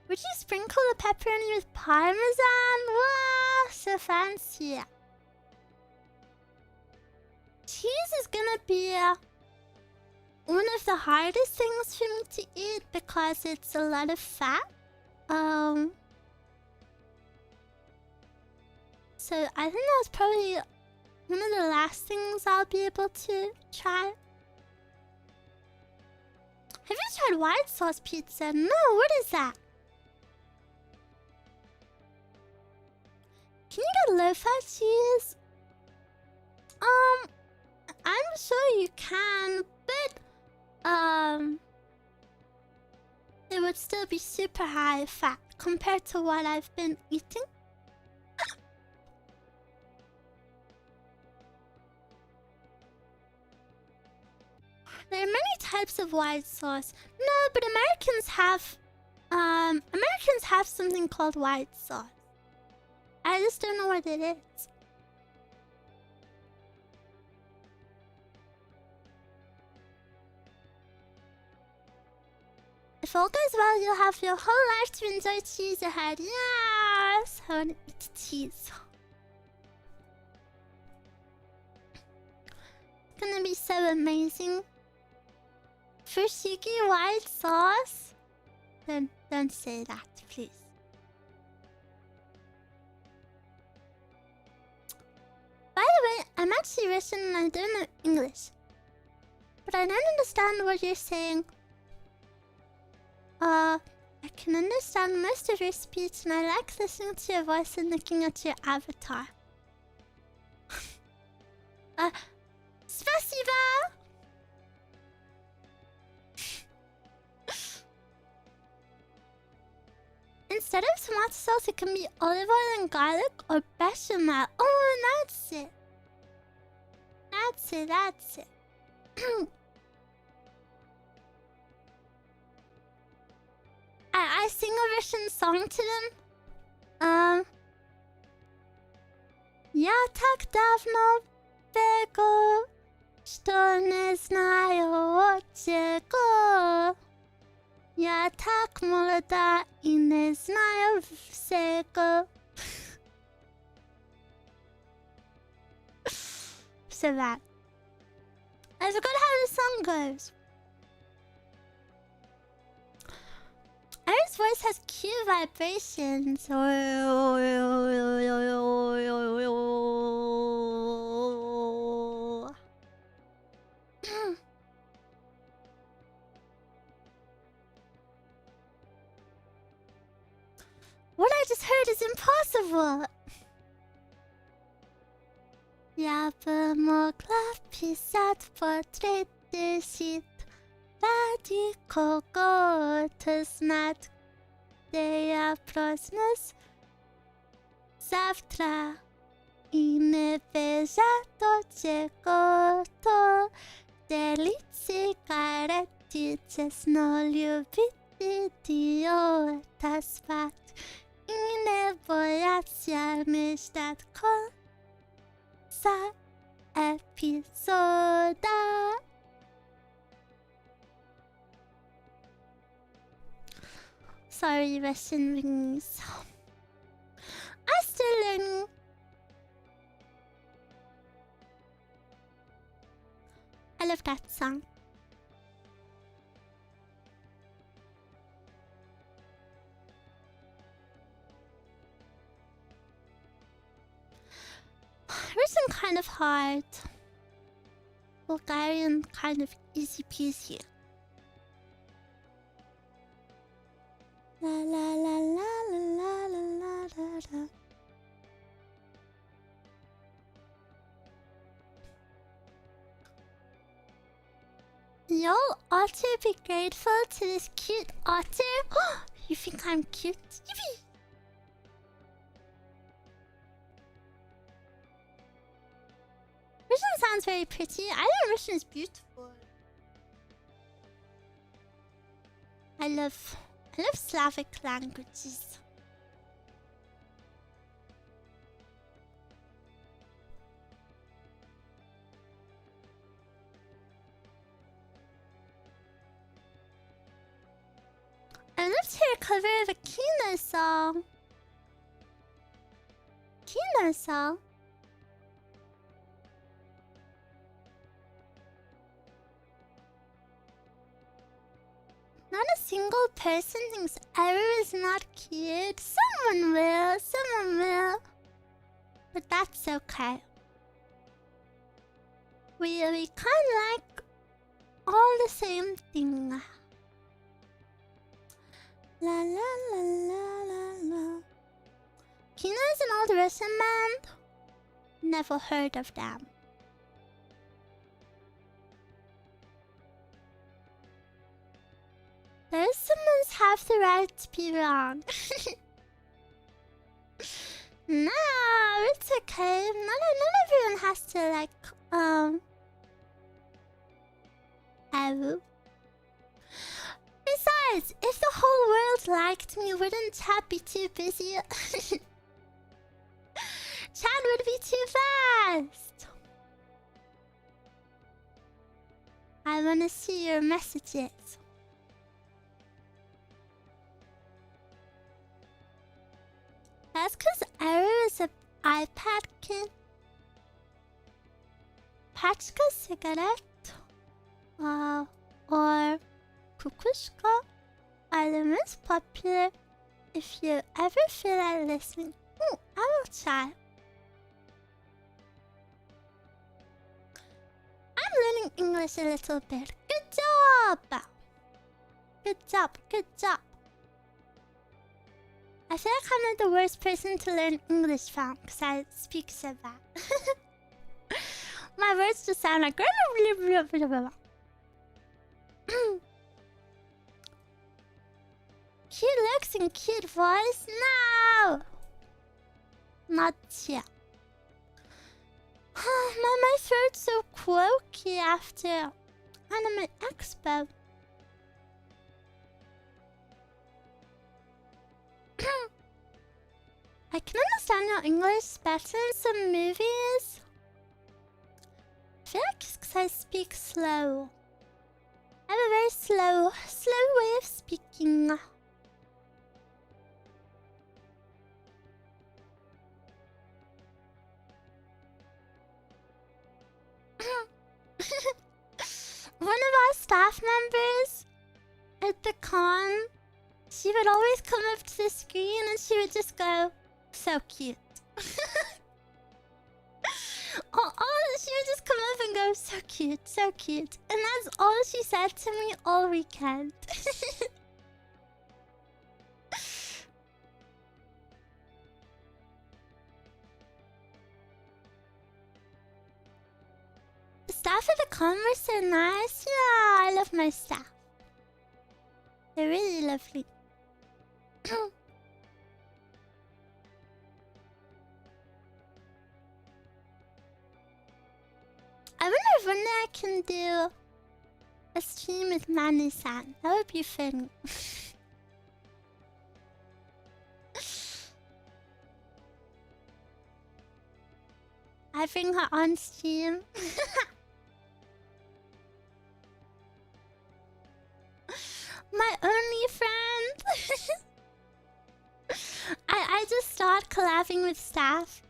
would you sprinkle the pepperoni with parmesan? Wow, so fancy. Cheese is gonna be one of the hardest things for me to eat because it's a lot of fat. So I think that's probably one of the last things I'll be able to try. Have you tried white sauce pizza? No, what is that? Can you get low-fat cheese? I'm sure you can, but it would still be super high fat compared to what I've been eating. There are many types of white sauce. No, but Americans have something called white sauce. I just don't know what it is. If all goes well, you'll have your whole life to enjoy cheese ahead. Yes! I want to eat cheese. It's gonna be so amazing. Fushigi white sauce? Don't say that, please. By the way, I'm actually Russian and I don't know English. But I don't understand what you're saying. I can understand most of your speech and I like listening to your voice and looking at your avatar. Spasiba! Instead of tomato sauce, it can be olive oil and garlic or bechamel. Oh, that's it. That's it, that's it. I sing a Russian song to them. Я так давно бегу, что не знаю чего. Я так молода и не знаю всего. So that. I forgot how the song goes. Er's voice has cute vibrations. What I just heard is impossible. Я бы могла писать портреты щит ради кого-то знать, где я проснусь завтра и не бежать от чего-то, делить сигареты, честно любить идиота спать и не бояться мечтать конца эпизода. Sorry, Russian rings. I'm still learning. I love that song. Russian kind of hard. Bulgarian kind of easy peasy. La la la la la la la la la. Yo, Otter, be grateful to this cute otter. You think I'm cute? Yippee! Russian sounds very pretty. I think Russian is beautiful. I love Slavic languages. I love to hear a cover of a Kino song. Kino song? Not a single person thinks Eruu is not cute. Someone will. But that's okay. We kind of like all the same thing. La la la la la la. Kino is an old Russian band. Never heard of them. The Russians have the right to be wrong. No, it's okay. Not everyone has to like Eruu. Besides, if the whole world liked me, wouldn't chat be too busy? Chat would be too fast. I wanna see your messages. That's because Eruu is an iPad kid. Pachka cigarette, or kukushka are the most popular. If you ever feel like listening, I will try. I'm learning English a little bit. Good job! Good job, good job. I feel like I'm not the worst person to learn English from because I speak so bad. My words just sound like cute looks and cute voice. No! Not yet. My throat's so croaky after Anime Expo. I can understand your English better in some movies. I feel like it's 'cause I speak slow. I have a very slow way of speaking. One of our staff members at the con, she would always come up to the screen and she would just go, "So cute." She would just come up and go, "So cute, so cute." And that's all she said to me all weekend. The staff at the con were so nice. Yeah, I love my staff. They're really lovely. I wonder if one day I can do a stream with Manu-san. That would be fun. I bring her on stream. My only friend. I just start collabing with staff.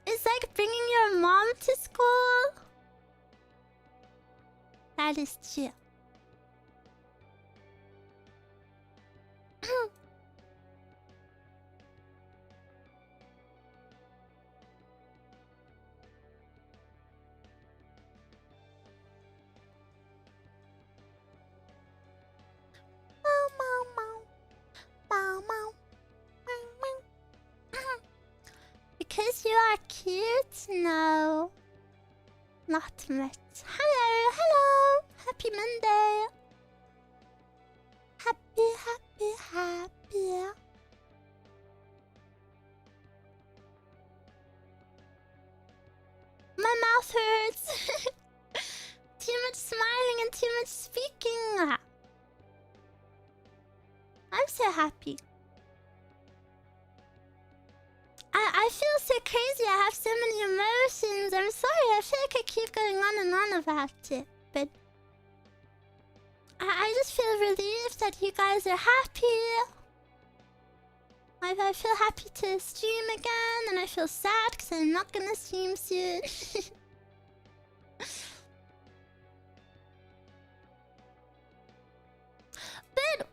It's like bringing your mom to school. That is true. Because you are cute? No. Not much. Hello, hello. Happy Monday. Happy. My mouth hurts. Too much smiling and too much speaking. I'm so happy. I feel so crazy. I have so many emotions. I'm sorry. I feel like I keep going on and on about it. But I just feel relieved that you guys are happy. I feel happy to stream again. And I feel sad because I'm not going to stream soon. But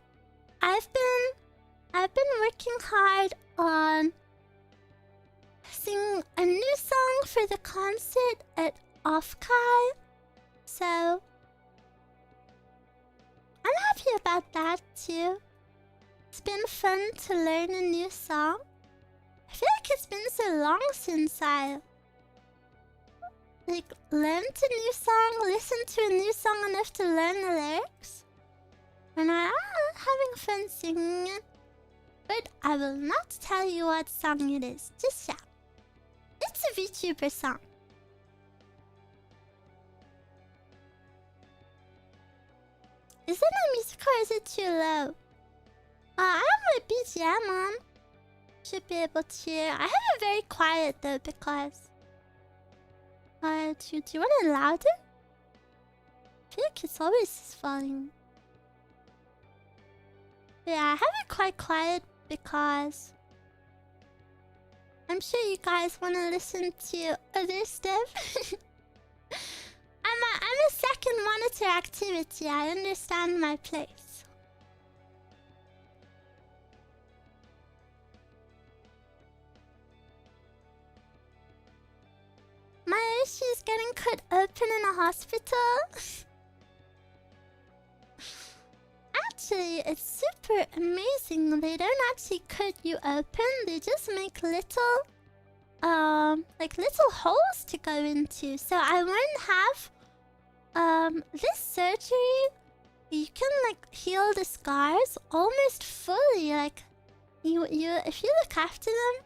I've been working hard on singing a new song for the concert at Offkai. So I'm happy about that too. It's been fun to learn a new song. I feel like it's been so long since I learned a new song, listened to a new song enough to learn the lyrics. And I'm having fun singing it. But I will not tell you what song it is just yet. It's a VTuber song. Is it my music or is it too low? I have my BGM on. Should be able to hear. I have it very quiet though because... do you want it louder? I feel like it's always this volume. Yeah, I have it quite quiet because... I'm sure you guys want to listen to other stuff. I'm a second monitor activity. I understand my place. My Oshi is getting cut open in a hospital. Actually, it's super amazing. They don't actually cut you open. They just make little holes to go into. So I won't have this surgery, you can like heal the scars almost fully. Like, if you look after them,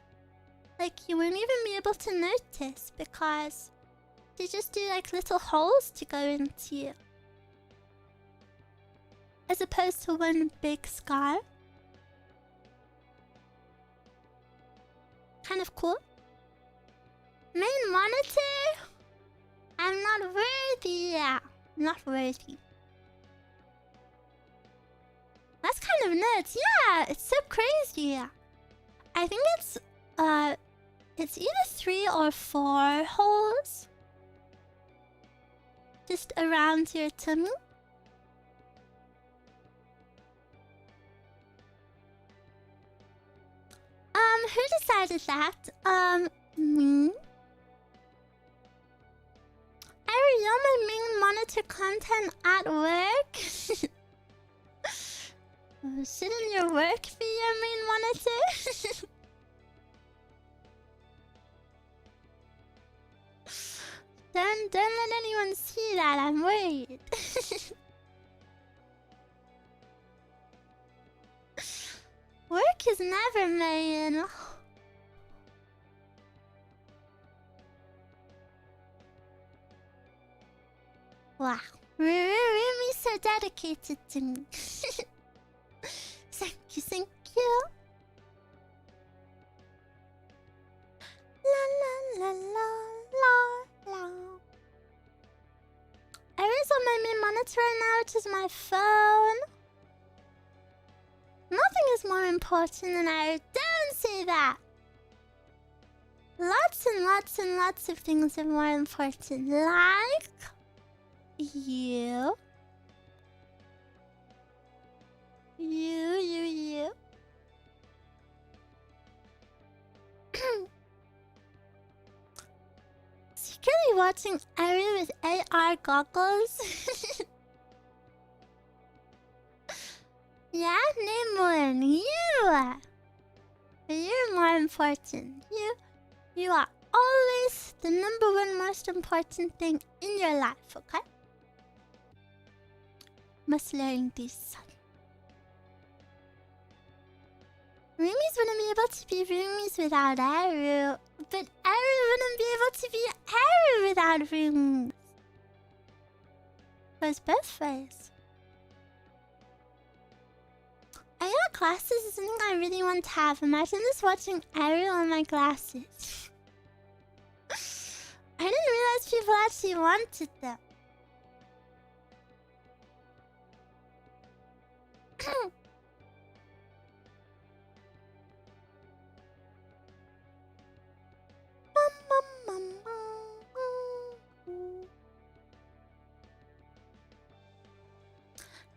like you won't even be able to notice because they just do like little holes to go into you, as opposed to one big scar. Kind of cool. Main monitor? I'm not worthy. Yeah, not worthy. That's kind of nuts. Yeah, it's so crazy. I think it's either 3 or 4 holes just around your tummy. Who decided that? Me? Eruu, you're my main monitor content at work? Shouldn't your work be your main monitor? Don't let anyone see that, I'm worried. Work is never main. Wow, ruumie's so dedicated to me. Thank you, thank you. La la la la la la. Eruu's on my main monitor right now, which is my phone. Nothing is more important than Eruu. Don't say that. Lots and lots and lots of things are more important, like you. You. Secretly watching Eruu with AR goggles. Yeah, name more. You. You're more important. You are always the #1 most important thing in your life, okay? Must learn this. Roomies wouldn't be able to be roomies without Eruu, but Eruu wouldn't be able to be Eruu without roomies. Goes both ways. AR glasses is something I really want to have. Imagine just watching Eruu on my glasses. I didn't realize people actually wanted them.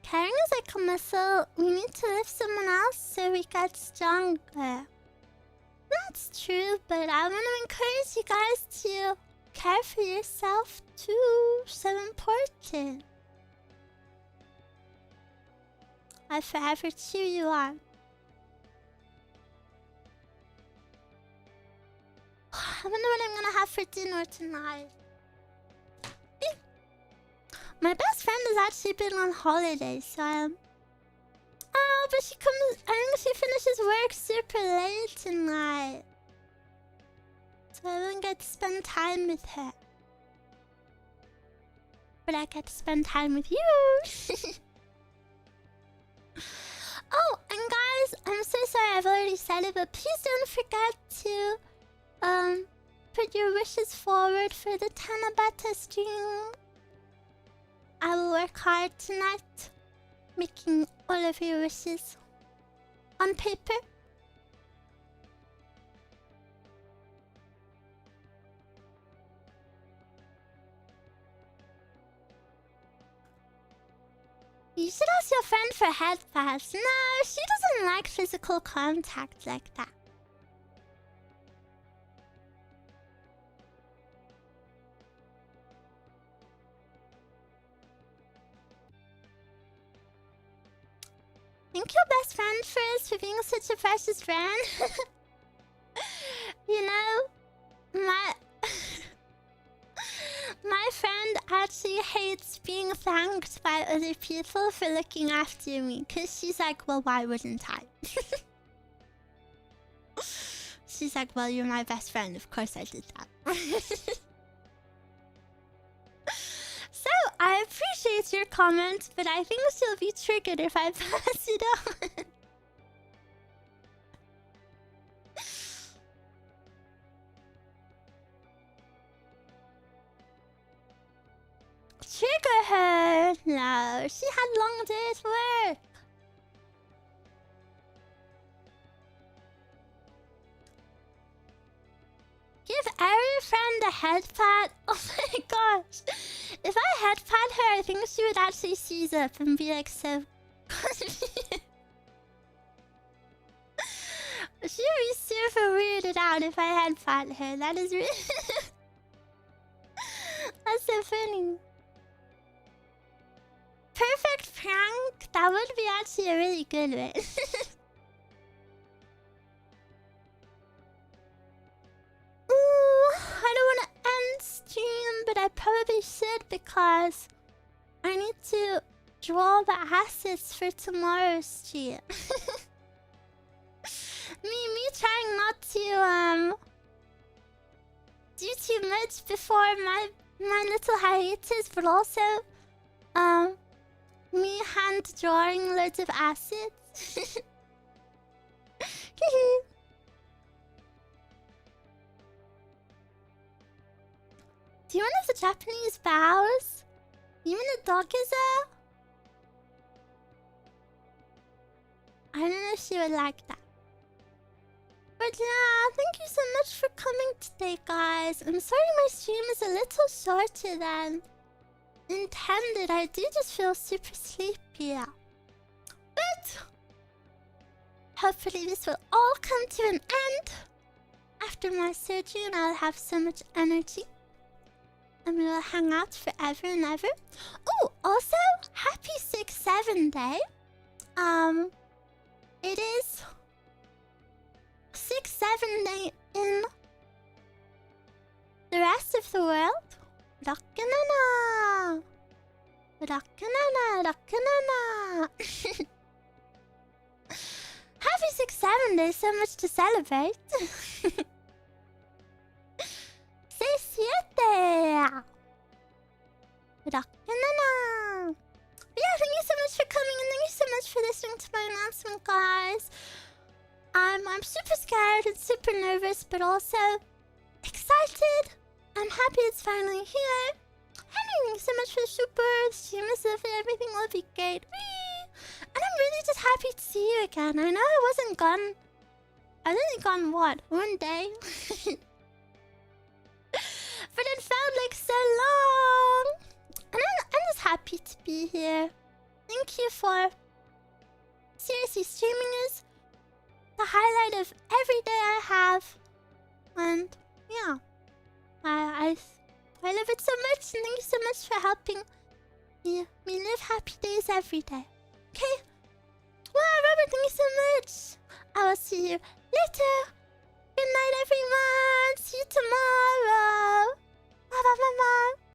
Carrying is like a muscle. We need to lift someone else so we get stronger. That's true, but I want to encourage you guys to care for yourself too. So important. I forever cheer you on. I wonder what I'm gonna have for dinner tonight. My best friend has actually been on holiday, so oh, but she comes. I think she finishes work super late tonight, so I don't get to spend time with her. But I get to spend time with you. Oh, and guys, I'm so sorry I've already said it, but please don't forget to put your wishes forward for the Tanabata stream. I will work hard tonight, making all of your wishes on paper. You should ask your friend for head pass. No, she doesn't like physical contact like that. Thank your best friend first for being such a precious friend. You know, My friend actually hates being thanked by other people for looking after me. Because she's like, well, why wouldn't I? She's like, well, you're my best friend. Of course I did that. So, I appreciate your comment, but I think she'll be triggered if I pass it on. Trigger her! No, she had long days work. Give every friend a head pat. Oh my gosh. If I head pat her, I think she would actually seize up and be like so confused. She would be super weirded out if I head pat her. That is really... That's so funny. Perfect prank? That would be actually a really good one. Ooh, I don't want to end stream, but I probably should because I need to draw the assets for tomorrow's stream. me trying not to do too much before my little hiatus, but also me hand drawing loads of assets. Do you want the Japanese bows? Even the dog is a... I don't know if she would like that. But yeah, thank you so much for coming today, guys. I'm sorry my stream is a little shorter than intended. I do just feel super sleepy. But hopefully this will all come to an end after my surgery and I'll have so much energy. And we will hang out forever and ever. Oh, also, happy 6-7 day. It is 6-7 day in the rest of the world. Rakanana! Rakanana! Rakanana! Happy 6-7 day, so much to celebrate. 6-7! Rakanana! Yeah, thank you so much for coming and thank you so much for listening to my announcement, guys. I'm super scared and super nervous, but also excited. I'm happy it's finally here. Thank you so much for the super. The stream is lovely. Everything will be great. Whee! And I'm really just happy to see you again. I know I wasn't gone. I was only gone, what, 1 day? But it felt like so long. And I'm just happy to be here. Thank you for... Seriously, streaming is the highlight of every day I have. And yeah, I love it so much. And thank you so much for helping me live happy days every day. Okay? Well, Robert, thank you so much. I will see you later. Good night, everyone. See you tomorrow. Bye bye bye bye.